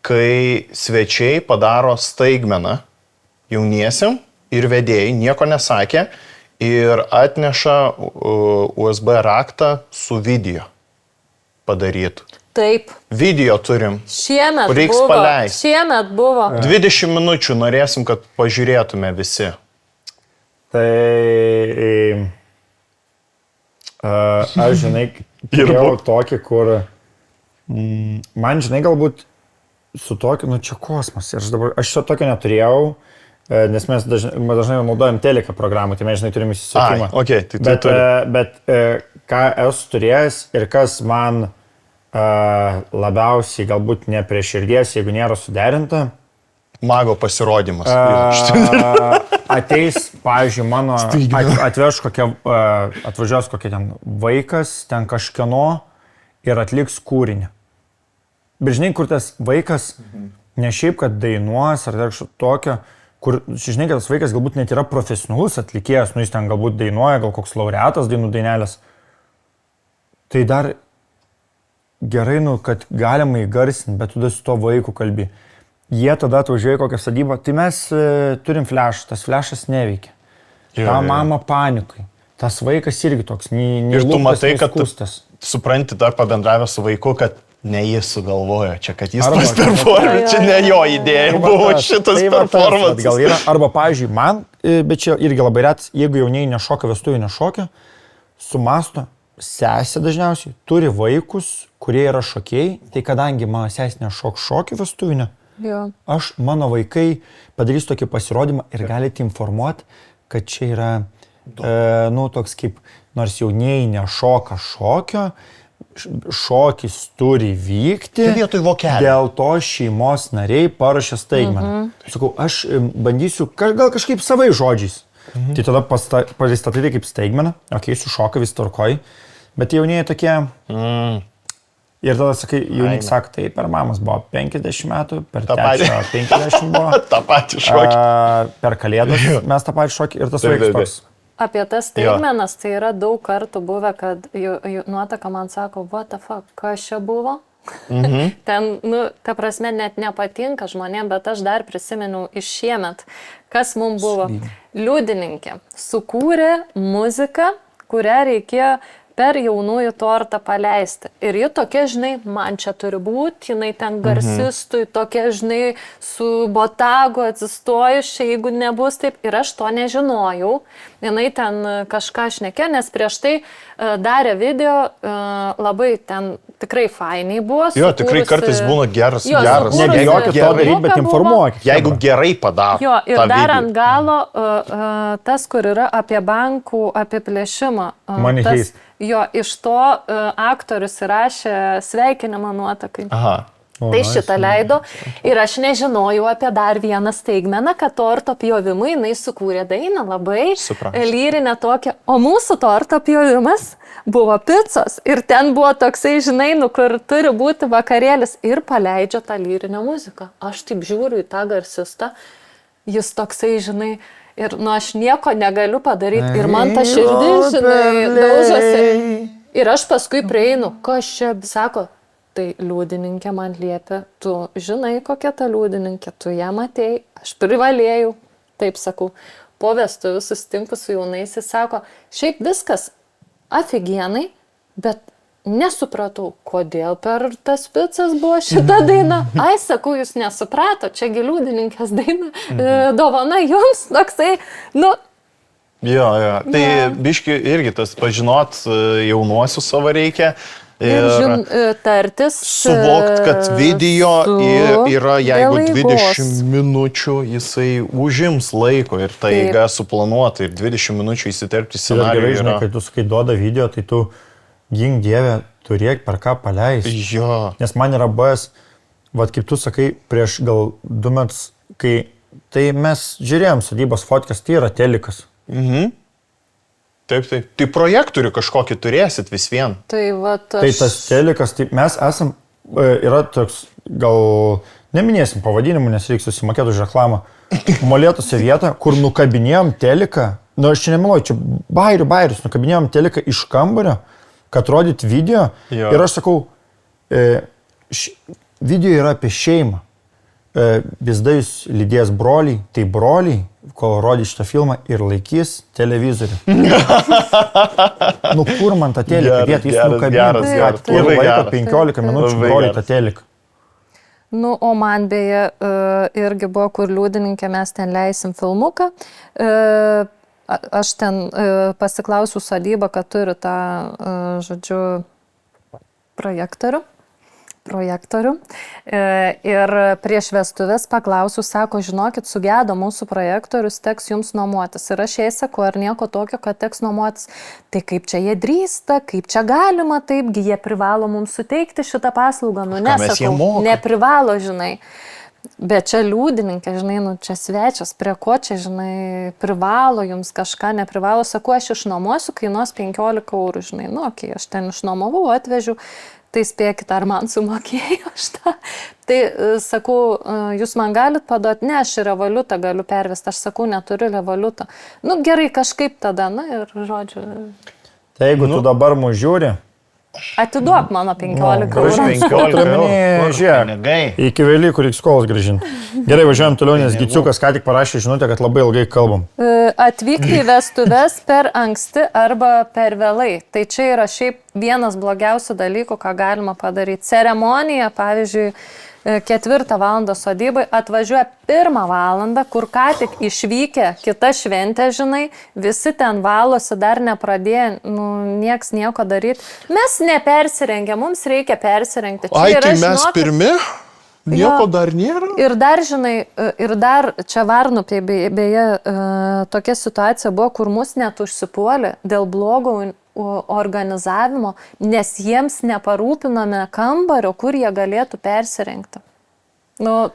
kai svečiai padaro staigmeną jauniesiam ir vedėjai, nieko nesakė ir atneša USB raktą su video padarytų. Taip. Video turim. Šiemet buvo. 20 minučių norėsim, kad pažiūrėtume visi. Tai aš, žinai, turėjau tokį, kur man, žinai, galbūt su tokiu, čia kosmos. Aš šio tokio neturėjau, nes mes dažnai naudojam teleką programą, tai mes, žinai, turim įsisakymą. Bet ką esu turėjęs ir kas man labiausiai galbūt ne prie širdies, jeigu nėra suderinta, mago pasirodymas. Ateis, pavyzdžiui, mano atvažiuos kokia ten vaikas, ten kažkieno ir atliks kūrinį. Bet žinai, kur tas vaikas ne šiaip, kad dainuos ar kažkas tokio, kur, žinai, kad tas vaikas galbūt net yra profesionalus atlikėjas, nu jis ten galbūt dainuoja, gal koks laureatas dainų dainelės. Tai dar gerai, nu, kad galima įgarsinti, bet tada su to vaiku kalbi. Jie tada atvažiuoja kokią sadybą, tai mes turim flešą, tas flešas neveikia. Ta mama panikai. Tas vaikas irgi toks, ir tu matai, kad tu supranti dar pabendravę su vaiku, kad ne jis sugalvojo čia, kad jis tas performance, čia ne jo idėja buvo šitas performance. Gal yra, arba, pavyzdžiui, man, bet čia irgi labai retas, jeigu jauniai nešokia, vestuvių nešokia, sumasto, sesė dažniausiai turi vaikus, kurie yra šokėjai, tai kadangi mano sesė nešokį vestuvinę, mano vaikai padarys tokį pasirodymą ir galite informuoti, kad čia yra, nu, toks kaip, nors jaunieji nešoka šokio, šokis turi vykti, dėl to šeimos nariai paruošė staigmeną. Sakau, aš bandysiu gal kažkaip savai žodžiais. Tai tada pristatyti kaip staigmeną, sušoka vis tvarkoj, bet jaunieji tokie... Ir tada sakai, jaunik sako, tai per mamas buvo 50 metų, per tečio 50 buvo. Ta patį šokį. Per kalėdas mes tą patį šokį ir tas vaikas toks. Apie tas staigmenas, tai yra daug kartų buvę, kad nuotaka man sako, what the fuck, kas čia buvo? Ten, nu, ta prasme, net nepatinka žmonėm, bet aš dar prisimenu iš šiemet, kas mums buvo. Liudininkė sukūrė muziką, kurią reikėjo per jaunųjų tortą paleisti. Ir ji tokia, žinai, man čia turi būti, jinai ten garsistui, tokia, žinai, su botagu atsistojuši, jeigu nebus taip. Ir aš to nežinojau. Jinai ten kažką šnekė, nes prieš tai darė video, labai ten tikrai fainiai buvo. Jo, tikrai kartais būna geras. Nebijokit to daryti, bet informuokit. Jeigu gerai padaro. Jo, ir dar ant galo tas, kur yra apie bankų, apie plėšimą. Money. Jo, iš to aktorius įrašė sveikinimą nuotakai. Aha. Tai šitą leido ir aš nežinojau apie dar vieną staigmeną, kad torto pjovimui jinai sukūrė dainą labai lyrinę tokią, o mūsų torto pjovimas buvo picos ir ten buvo toksai, žinai, nu, kur turi būti vakarėlis ir paleidžia tą lyrinę muziką. Aš taip žiūriu į tą garsistą, jis toksai, žinai, ir nu aš nieko negaliu padaryti ir man ta širdis, žinai, daužosi. Ir aš paskui prieinu, kas čia, sako, tai liudininkė man liepia, tu žinai, kokia ta liudininkė, tu ją matėjai, aš privalėjau, taip sakau. Po vestuvių susitinku su jaunais, jis sako, šiaip viskas afigienai, bet nesupratau, kodėl per tas picas buvo šita daina. Ai, sakau, jūs nesuprato, čiagi liudininkės daina, dovana jums, toksai, nu... Jo, tai biški irgi tas pažinot jaunuosius savo reikia. Ir tartis. Suvokt, kad video yra, jeigu 20 minučių jisai užims laiko ir tai eiga suplanuota ir 20 minučių įsiterpti scenarijų. Gerai, žinai, kai tu sakai duoda video, tai tu gink dievę, turėk per ką paleisti. Jo. Nes man yra buvęs, vat kaip tu sakai, prieš gal 2 metus, kai tai mes žiūrėjom sodybos fotkės, tai yra telikas. Taip. Tai projektorių kažkokį turėsit vis vien. Tai tas telikas, tai mes esam, yra toks, gal neminėsim pavadinimų, nes reikia susimokėti už reklamą, Molėtuose vietą, kur nukabinėjom teliką, nu aš čia nemiluoju, čia bairius, nukabinėjom teliką iš kambario, kad rodyt video. Jo. Ir aš sakau, video yra apie šeimą. Visada jūs lydės broliai, tai broliai, kol rodys šitą filmą ir laikys televizorių. Nu kur man tą teliką dėti, jis nukabinės, kad ir laiko 15 minučių broliai tą teliką. Nu, o man beje irgi buvo, kur liudininkė, mes ten leisim filmuką. Aš ten pasiklausiu sodybą, kad turi tą, žodžiu, projektorių. Ir prieš vestuvės paklausiu, sako, žinokit, sugedo mūsų projektorius, teks jums nuomotis. Ir aš jai sakau, ar nieko tokio, kad teks nuomotis. Tai kaip čia jie drįsta, kaip čia galima, taipgi jie privalo mums suteikti šitą paslaugą. Nu, nesakau, neprivalo, žinai. Bet čia liūdininkė, žinai, nu čia svečias, prie ko čia, žinai, privalo jums kažką, neprivalo, sakau, aš išnuomosiu, kainuos 15 eurų, žinai, nu, okei, aš ten išnuomavau, atvežiu, tai spėkit, ar man sumokėjo aš tą. Tai sakau, jūs man galit paduoti, ne, aš revoliutą galiu pervesti, aš sakau, neturiu revoliutą. Nu, gerai, kažkaip tada, na ir žodžiu. Tai jeigu tu dabar mūsų žiūri, atiduok mano 15 Už eurų. 15 eurų. žiūrėk, Pinigai. iki Velykų reikia skolas grąžinti. Gerai, važiuojam toliau, nes Giciukas ką tik parašė žinutę, kad labai ilgai kalbam. Atvykti į vestuves per anksti arba per vėlai. Tai čia yra šiaip vienas blogiausių dalykų, ką galima padaryti. Ceremonija, pavyzdžiui, 4 valandą sodybai atvažiuoja 1 valandą, kur ką tik išvykę, kita šventė, žinai, visi ten valosi, dar nepradėjo, nu, nieks nieko daryti. Mes nepersirengę, mums reikia persirengti. Ai, tai mes pirmi? Nieko dar nėra? Ir dar, žinai, ir dar čia Varnupėje, beje, tokia situacija buvo, kur mus net užsipuolė dėl blogo organizavimo, nes jiems neparūpinome kambario, kur jie galėtų persirengti. Nu,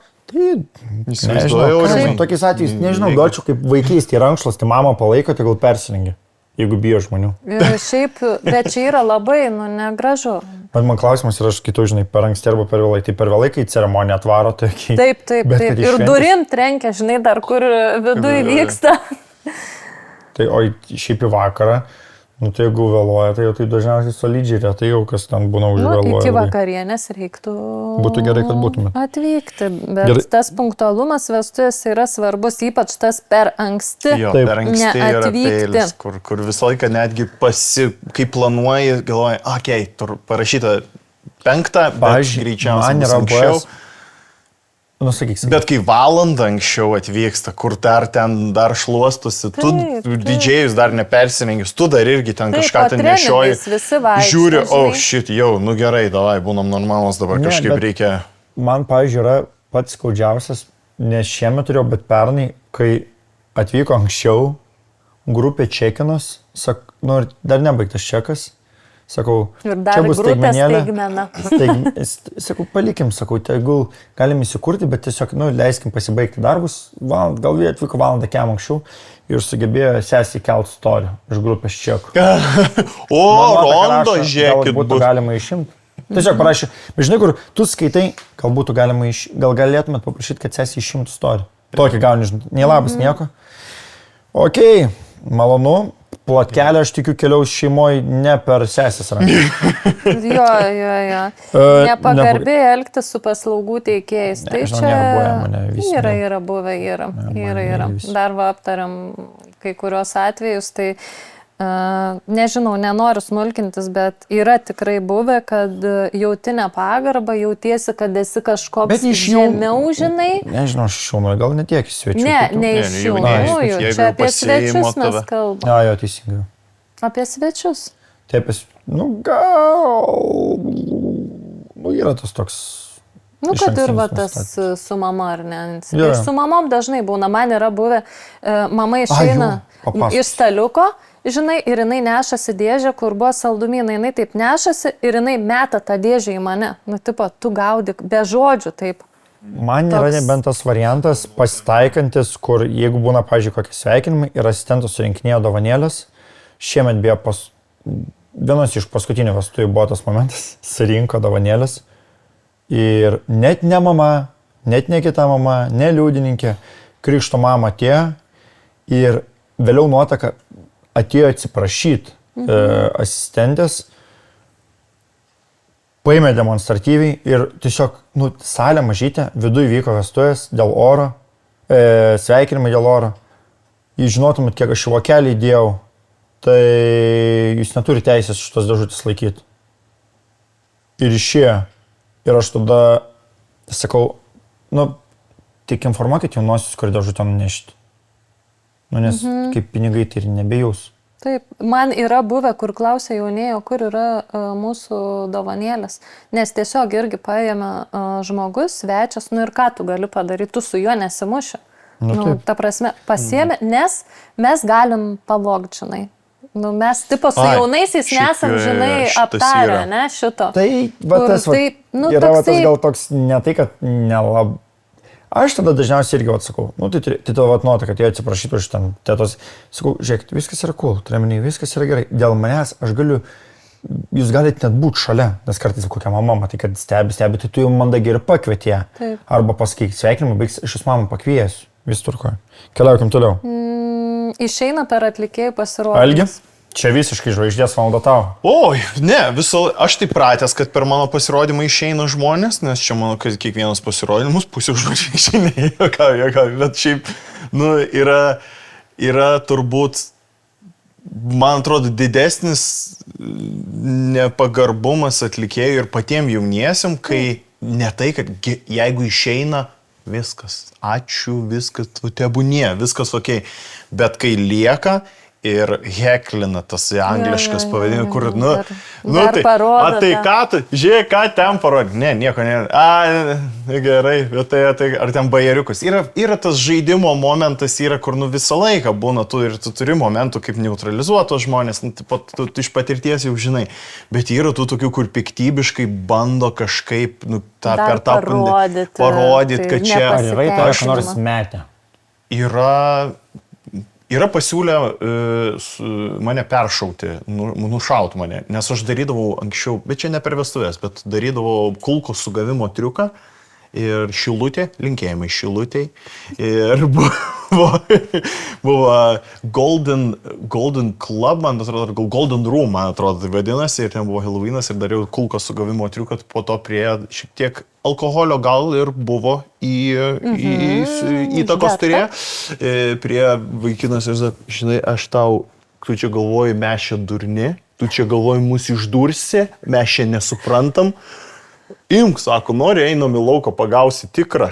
Nežinau, tokiais atvejais, nežinau, gal čia kaip vaikystėje rankšlas, tai mama palaiko, tai gal persirengia, jeigu bijo žmonių. šiaip, bet čia yra labai, nu, negražu. Bet man klausimas yra, aš kitų, žinai, per anksti arba per vėlai. Tai per vėlai, kai ceremoniją atvaro, tai kai... Taip. Ir durim trenkia, žinai, dar kur viduje vyksta. Tai, o šiaip į vakarą, nu tai jeigu vėluoja, tai jau tai dažniausiai solidžiai, tai jau kas ten būna užvėluoja. Iki vakarienės reiktų Būtų gerai, kad būtume. Atvykti, bet Gerai. Tas punktualumas vestuvės yra svarbus, ypač tas per anksti. Jo, Taip. per anksti yra Neatvykti. peilis, kur visą laiką netgi kai planuoji, galvoji, okei, parašyta 5, bet Pavyzdžiui, greičiausiai man bus yra anksčiau. buvęs- Nu, sakyk. Bet kai valandą anksčiau atvyksta, kur ten dar šluostusi, tu Taip. didžėjus dar nepersirengęs, tu dar irgi ten Taip, kažką po ten nešioji. treningais visi vaikšto, Žiūri, žinai. shit, jau, nu gerai, davai, būnam normalus dabar, Ne, kažkaip bet- reikia. Man, pavyzdžiui, yra pats skaudžiausias, nes šiemet turėjau, bet pernai, kai atvyko anksčiau, grupė čekinos, nu, ir dar nebaigtas čekas, sakau, Ir dar čia bus grupė staigmenėlė. staigmena. Sakau, palikim, sakau, tegul galim įsikurti, bet tiesiog, nu, leiskim pasibaigti darbus, gal jie atvyko valandą kiam anksčiau ir sugebėjo sesį kelt storį iš grupės čekų. O, rondo, Gal žiūrėkit, būtų galima išimti. Tiesiog parašė, bet žinai, kur tu skaitai, gal būtų galima gal galėtumėt paprašyti, kad sesį išimtų storį. Tokį gauni, žinai, nei labas, nieko. Ok, malonu. Plotkelė, aš tikiu, keliaus šeimoje ne per sesės ranką. Jo. Nepagarbiai elgtis su paslaugų teikėjais. Tai Nežinau, čia nėra buvę mane visi. yra buvę, yra. visi. Dar va aptariam kai kurios atvejus, tai nežinau, nenoriu smulkintis, bet yra tikrai buvę, kad jauti nepagarbą, jautiesi, kad esi kažkoks žemiau, žinai. Nežinau, aš šaunu, gal netiek į svečių. Ne iš jau jaunųjų, jeigu čia apie pasiėmimo svečius mes tave. kalbame. Na, jo, teisingai. Apie svečius. Taip, nu, gal... Nu, yra tas toks... Nu, kad ir va išankstinis tas su mama, ar ne? Jo. Ir su mamom dažnai būna. Man yra buvę, mama išeina papasakok. iš staliuko, žinai, ir jinai nešasi dėžę, kur buvo saldumynai, jinai taip nešasi ir jinai meta tą dėžę į mane. Nu, tipo, tu gaudyk, be žodžių taip. Man yra Toks- nebent tas variantas pasitaikantis, kur jeigu būna, pavyzdžiui, kokie sveikinimai ir asistentas surinkinėjo dovanėlės, šiemet beje vienas iš paskutinių vestuvių buvo tas momentas, surinko dovanėlės ir net ne mama, net ne kita mama, ne liudininkė, krikšto mama atėjo ir vėliau nuotaka atėjo atsiprašyti asistentės, paėmė demonstratyviai ir tiesiog, nu, salė mažytė, viduje vyko vestuvės dėl oro, sveikinimai dėl oro. Jūs žinotumėt, kiek aš vokelį įdėjau, tai jūs neturite teisės šitos dėžutės laikyti. Ir išėjo. Ir aš tada sakau, nu, tik informuokit jaunuosius, kur dėžutę nunešti. Nu, nes kaip pinigai tai ir nebe jūs. Taip, man yra buvę, kur klausia jaunėjo, kur yra mūsų dovanėlės. Nes tiesiog irgi paėmė žmogus, svečias, nu ir ką tu gali padaryti, tu su juo nesimuši. Nu, ta prasme, pasiėmė, nes mes galim pavogti, žinai. Nu, mes tipo su jaunaisiais nesam, žinai, aptarę, ne, šito. Tai, va, tas, va, tai, nu, yra va, tas toksai... gal toks, ne tai, kad nelab... Aš tada dažniausiai irgi atsakau, tai tavo vat kad jie atsiprašytų iš ten tėtos. Sakau, žiūrėkit, viskas yra cool, turiuomenį, viskas yra gerai. Dėl manęs aš galiu, jūs galite net būti šalia, nes kartais kokia mama, matai, kad stebi, tai tu jau mandagiai ir pakvietė. Arba pasakyk, sveikinimą, baigs, aš jūs mamą pakviesiu. Vis turko. Keliaukim toliau. Išeina per atlikėjų pasirodymus. Algi? Čia visiškai žvaigždės valdo tau. Oi, ne, aš taip pratęs, kad per mano pasirodymą išeina žmonės, nes čia mano, kad kiekvienas pasirodymus pusė žmonių išeina, jokau, bet šiaip, yra turbūt, man atrodo, didesnis nepagarbumas atlikėjų ir patiem jauniesiam, kai ne tai, kad jeigu išeina, viskas, ačiū, viskas, tebūnie, viskas ok, bet kai lieka, ir heklina tas angliškas pavadinimas, kur, tai, tai ką tu, žiūrėk, ką ten parodė, ne, nieko nėra, gerai, bet tai, ar ten bajeriukas, yra tas žaidimo momentas, kur, visą laiką būna, tu turi momentų, kaip neutralizuoti tos žmonės, tu iš patirties jau žinai, bet yra tų tokių, kur piktybiškai bando kažkaip, per tą parodyti, kad čia, ar yra to, aš nors metę. Yra pasiūlę mane peršauti, nušauti mane, nes aš darydavau anksčiau, bet čia ne per vestuvės, bet darydavau kulkos sugavimo triuką ir šilutė, linkėjimai šilutėj. Ir buvo Golden Club, man atrodo, Golden Room, man atrodo, tai vadinasi, ir ten buvo Halloweenas ir dariau kulkos sugavimo triuką, po to prie šiek tiek alkoholio gal ir buvo įtakos turėjo. Prie vaikinas ir sako, žinai, tu čia galvoji, mes čia durni, tu čia galvoji, mūsų išdursi, mes čia nesuprantam. Imk, sako, nori, einam į lauką, pagausi tikrą.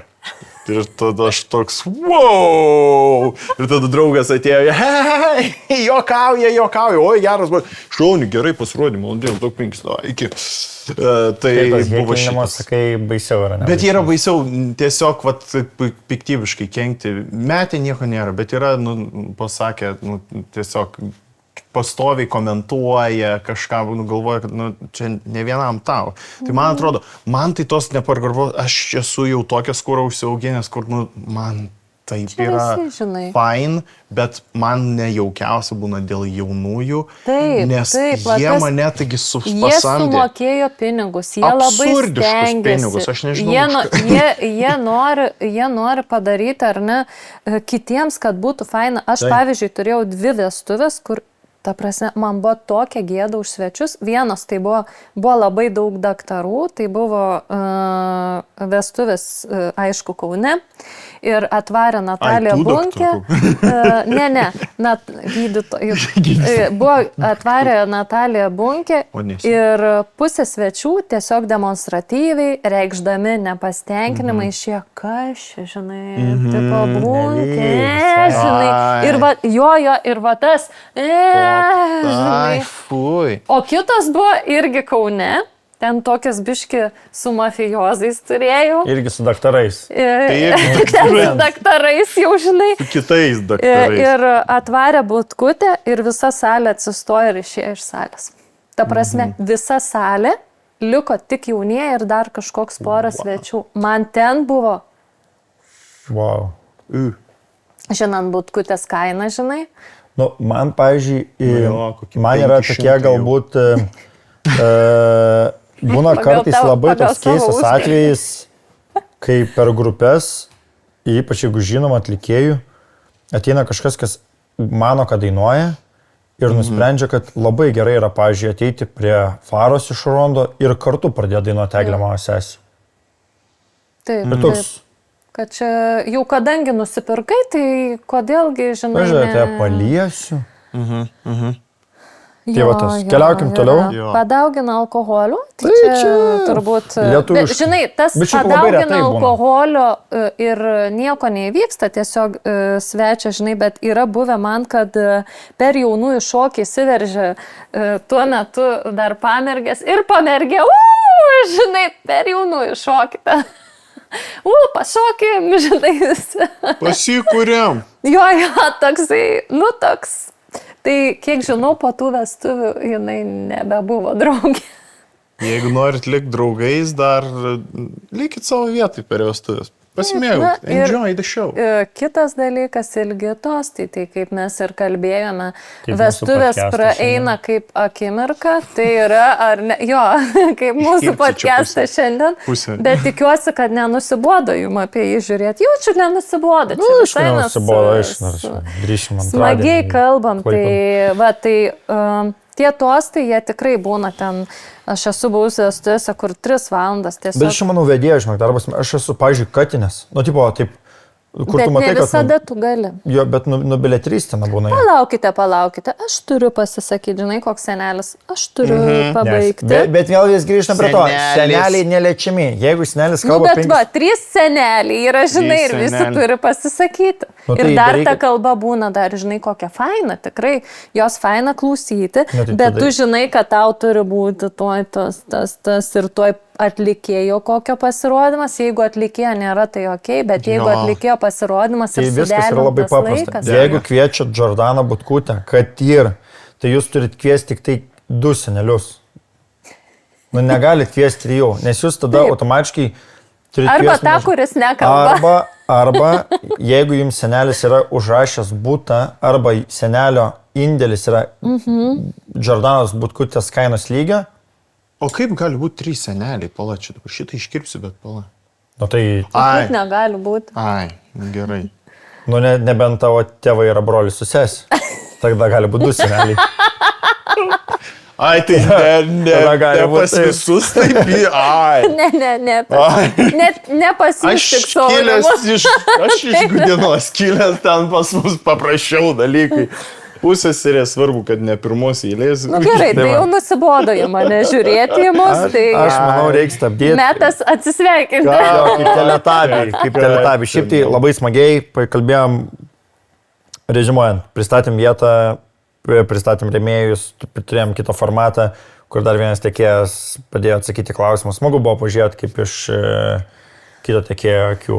Ir tada aš toks, wow! Ir tada draugas atėjo, hei, jokauja, oi, geras, bet šauni, gerai pasirodė, malodėl, daug pinks, iki. Tai buvo šitas. Sakai, baisiau yra, ne? Bet yra baisiau, tiesiog, piktybiškai kenkti. Metė nieko nėra, bet yra, pasakė, tiesiog pastoviai komentuoja, kažką galvoja, kad čia ne vienam tau. Tai man atrodo, man tai tos nepagarbo, aš esu jau tokias kūrą užsiauginęs, kur man taip yra fine, bet man nejaukiausia būna dėl jaunųjų, nes jie mane taigi pasamdė. Jie sumokėjo pinigus, jie labai stengiasi. Pinigus, aš nežinau. Jie nori padaryti, ar ne, kitiems, kad būtų fine. Aš, pavyzdžiui, turėjau 2 vestuvės, kur ta prasme, man buvo tokia gėda už svečius. Vienas tai buvo labai daug daktarų, tai buvo vestuvės, aišku, Kaune. Ir atvarė Natalija Bunkė. Buvo atvarė Natalija Bunkė ir pusė svečių tiesiog demonstratyviai, reikšdami nepasitenkinimą išėjo, kas čia, žinai, tipo Bunkė, žinai. Ir ir tas, žinai. O kitas buvo irgi Kaune. Ten tokias biški su mafijozais turėjau. Irgi su daktarais. Ten su daktarais, jau žinai. Su kitais daktarais. Ir atvarė butkutę ir visa salė atsistojo ir išėjo iš salės. Ta prasme, visa salė liko tik jaunieji ir dar kažkoks poras svečių. Man ten buvo... Wow. Žinant butkutės kainą, žinai. Man, pavyzdžiui, man yra tokie galbūt... Būna kartais labai toks keistas atvejis, kai per grupės, ypač jeigu žinom atlikėjų, ateina kažkas, kas mano, kad dainuoja ir nusprendžia, kad labai gerai yra, pavyzdžiui, ateiti prie Faros iš Rondo ir kartu pradėjo dainuoti Eglę mano sesį. Taip. Kad čia jau kadangi nusipirkai, tai kodėlgi, žinai, Pažiūrėjau, tai paliesiu. Keliaukim toliau. Padaugina alkoholio, tai čia turbūt... Žinai, tas padaugina alkoholio ir nieko neįvyksta, tiesiog svečia, žinai, bet yra buvę man, kad per jaunųjų šokį įsiveržė tuo metu dar pamergės ir pamergė, žinai, per jaunųjų šokį. Pašokim, žinai. Pasikūrėm. Jo, toksai, toks. Tai, kiek žinau, po tų vestuvių jinai nebebuvo draugė. Jeigu norit likti draugais, dar likit savo vietai per vestuvės. Pasimėgauk, Na, ir- enjoy the show. Kitas dalykas - ilgi tostai, tai kaip mes ir kalbėjome, Kaip mūsų vestuvės podcastas praeina kaip akimirka, tai yra, ar ne, jo, kaip mūsų Iškirpsi čia podcastas šiandien, pusę. bet tikiuosi, kad nenusibodo jums apie jį žiūrėti. Jaučiu, nenusibodo. Nu, iš manęs nusibodo, grįšim antradienį. Smagiai kalbam, tai, Klaipėdoj. va, tai tie tostai, jie tikrai būna ten, aš esu buvusi vestuvėse, kur 3 valandas tiesiog. Bet aš manau, vedėjai, žinok, darbas, aš esu, pažiūrėjau, katinės. Nu, tipo, taip, kur Bet tu matai, ne visada tu gali. Jo, bet nubiletrystina būna. Palaukite, aš turiu pasisakyti, žinai, koks senelis, aš turiu pabaigti. Bet vėl vis grįžtam prie to. Senelis. Seneliai neliečiami. Jeigu senelis Nu, kalba bet va, 3 seneliai yra, žinai, ir visi seneliai. turi pasisakyti. Nu, Ir tai dar darykit. ta kalba būna, dar, žinai, kokia faina, tikrai, jos faina klausyti, Nu, tai bet tada- tu žinai, kad tau turi būti tuoj tas ir tuoj atlikėjo kokio pasirodymas. Jeigu atlikėjo nėra, tai ok, bet jeigu Jo. atlikėjo pasirodymas Tai ir viskas yra labai suderintas paprasta. laikas. Jeigu kviečiat Jordaną Butkutę, kad ir, tai jūs turit kviesti tik tai 2 senelius. Nu, negalit kviesti 3, nes jūs tada Taip. automatiškai turite Arba tą, kuris nekalba. Arba jeigu jums senelis yra užrašęs būtą, arba senelio indėlis yra Jordanos Butkutės kainos lygio, O kaip gali būti 3 seneliai? Pala, čia dabar šitą iškirpsiu, bet pala. nu tai, Taip negali būti. Ai, gerai. nu nebent tavo tėvai yra brolis su sesė. Tada gali būti 2 seneliai. Ai, tai Tada gali ne būt pas taip. visus taip. Ai. Ne, Ai. ne pas jūs Aš tik savo. kilęs iš Gudienos, kilęs ten pas mus paprasčiau dalykai. Pusėserė svarbu, kad ne pirmos eilės. Nu gerai, tai jau nusibodo į mane žiūrėti į mus, tai Aš manau, reikia stabdyti. metas atsisveikinti. Jo, kaip teletabiai, kaip teletabiai. Šiaip tai labai smagiai pakalbėjom, rezimuojant, pristatėm vietą, pristatėm rėmėjus, turėjom kitą formatą, kur dar vienas tiekėjas padėjo atsakyti klausimus. Smagu buvo pažiūrėti, kaip iš kito tiekėjo akių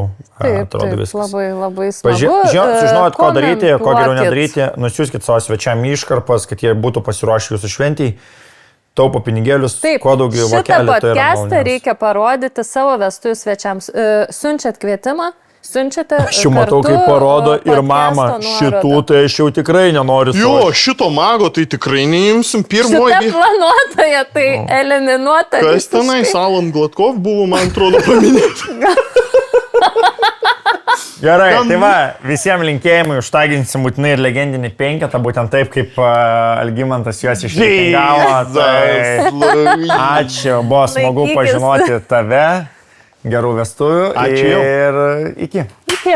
atrodo viskas. Labai smagu. Sužinojot, ko daryti, ko geriau Komentuokit. nedaryti, nusiųskit savo svečiam iškarpas, kad jie būtų pasiruošę jūsų šventijai, taupo pinigėlius, Taip, kuo daugiau šitą vokelių. podcastą reikia parodyti savo vestuvių svečiams. Siunčiat kvietimą, siunčiate. Aš jau matau, kaip parodo ir mama, šitų tai aš jau tikrai nenoriu. Jo, šito mago tai tikrai neimsim. Šitą Pirmoji. planuotoją tai eliminuota. Kas tenai, Alan Gladkov buvo, man atrodo, paminėti. Gerai, tai va, visiems linkėjimai užtaginsim būtinai ir legendinį 5, būtent taip, kaip Algimantas juos išreitingavo. Tai ačiū, buvo smagu Laikykis. pažinoti tave, gerų vestuvių Ačiū. ir iki. Iki.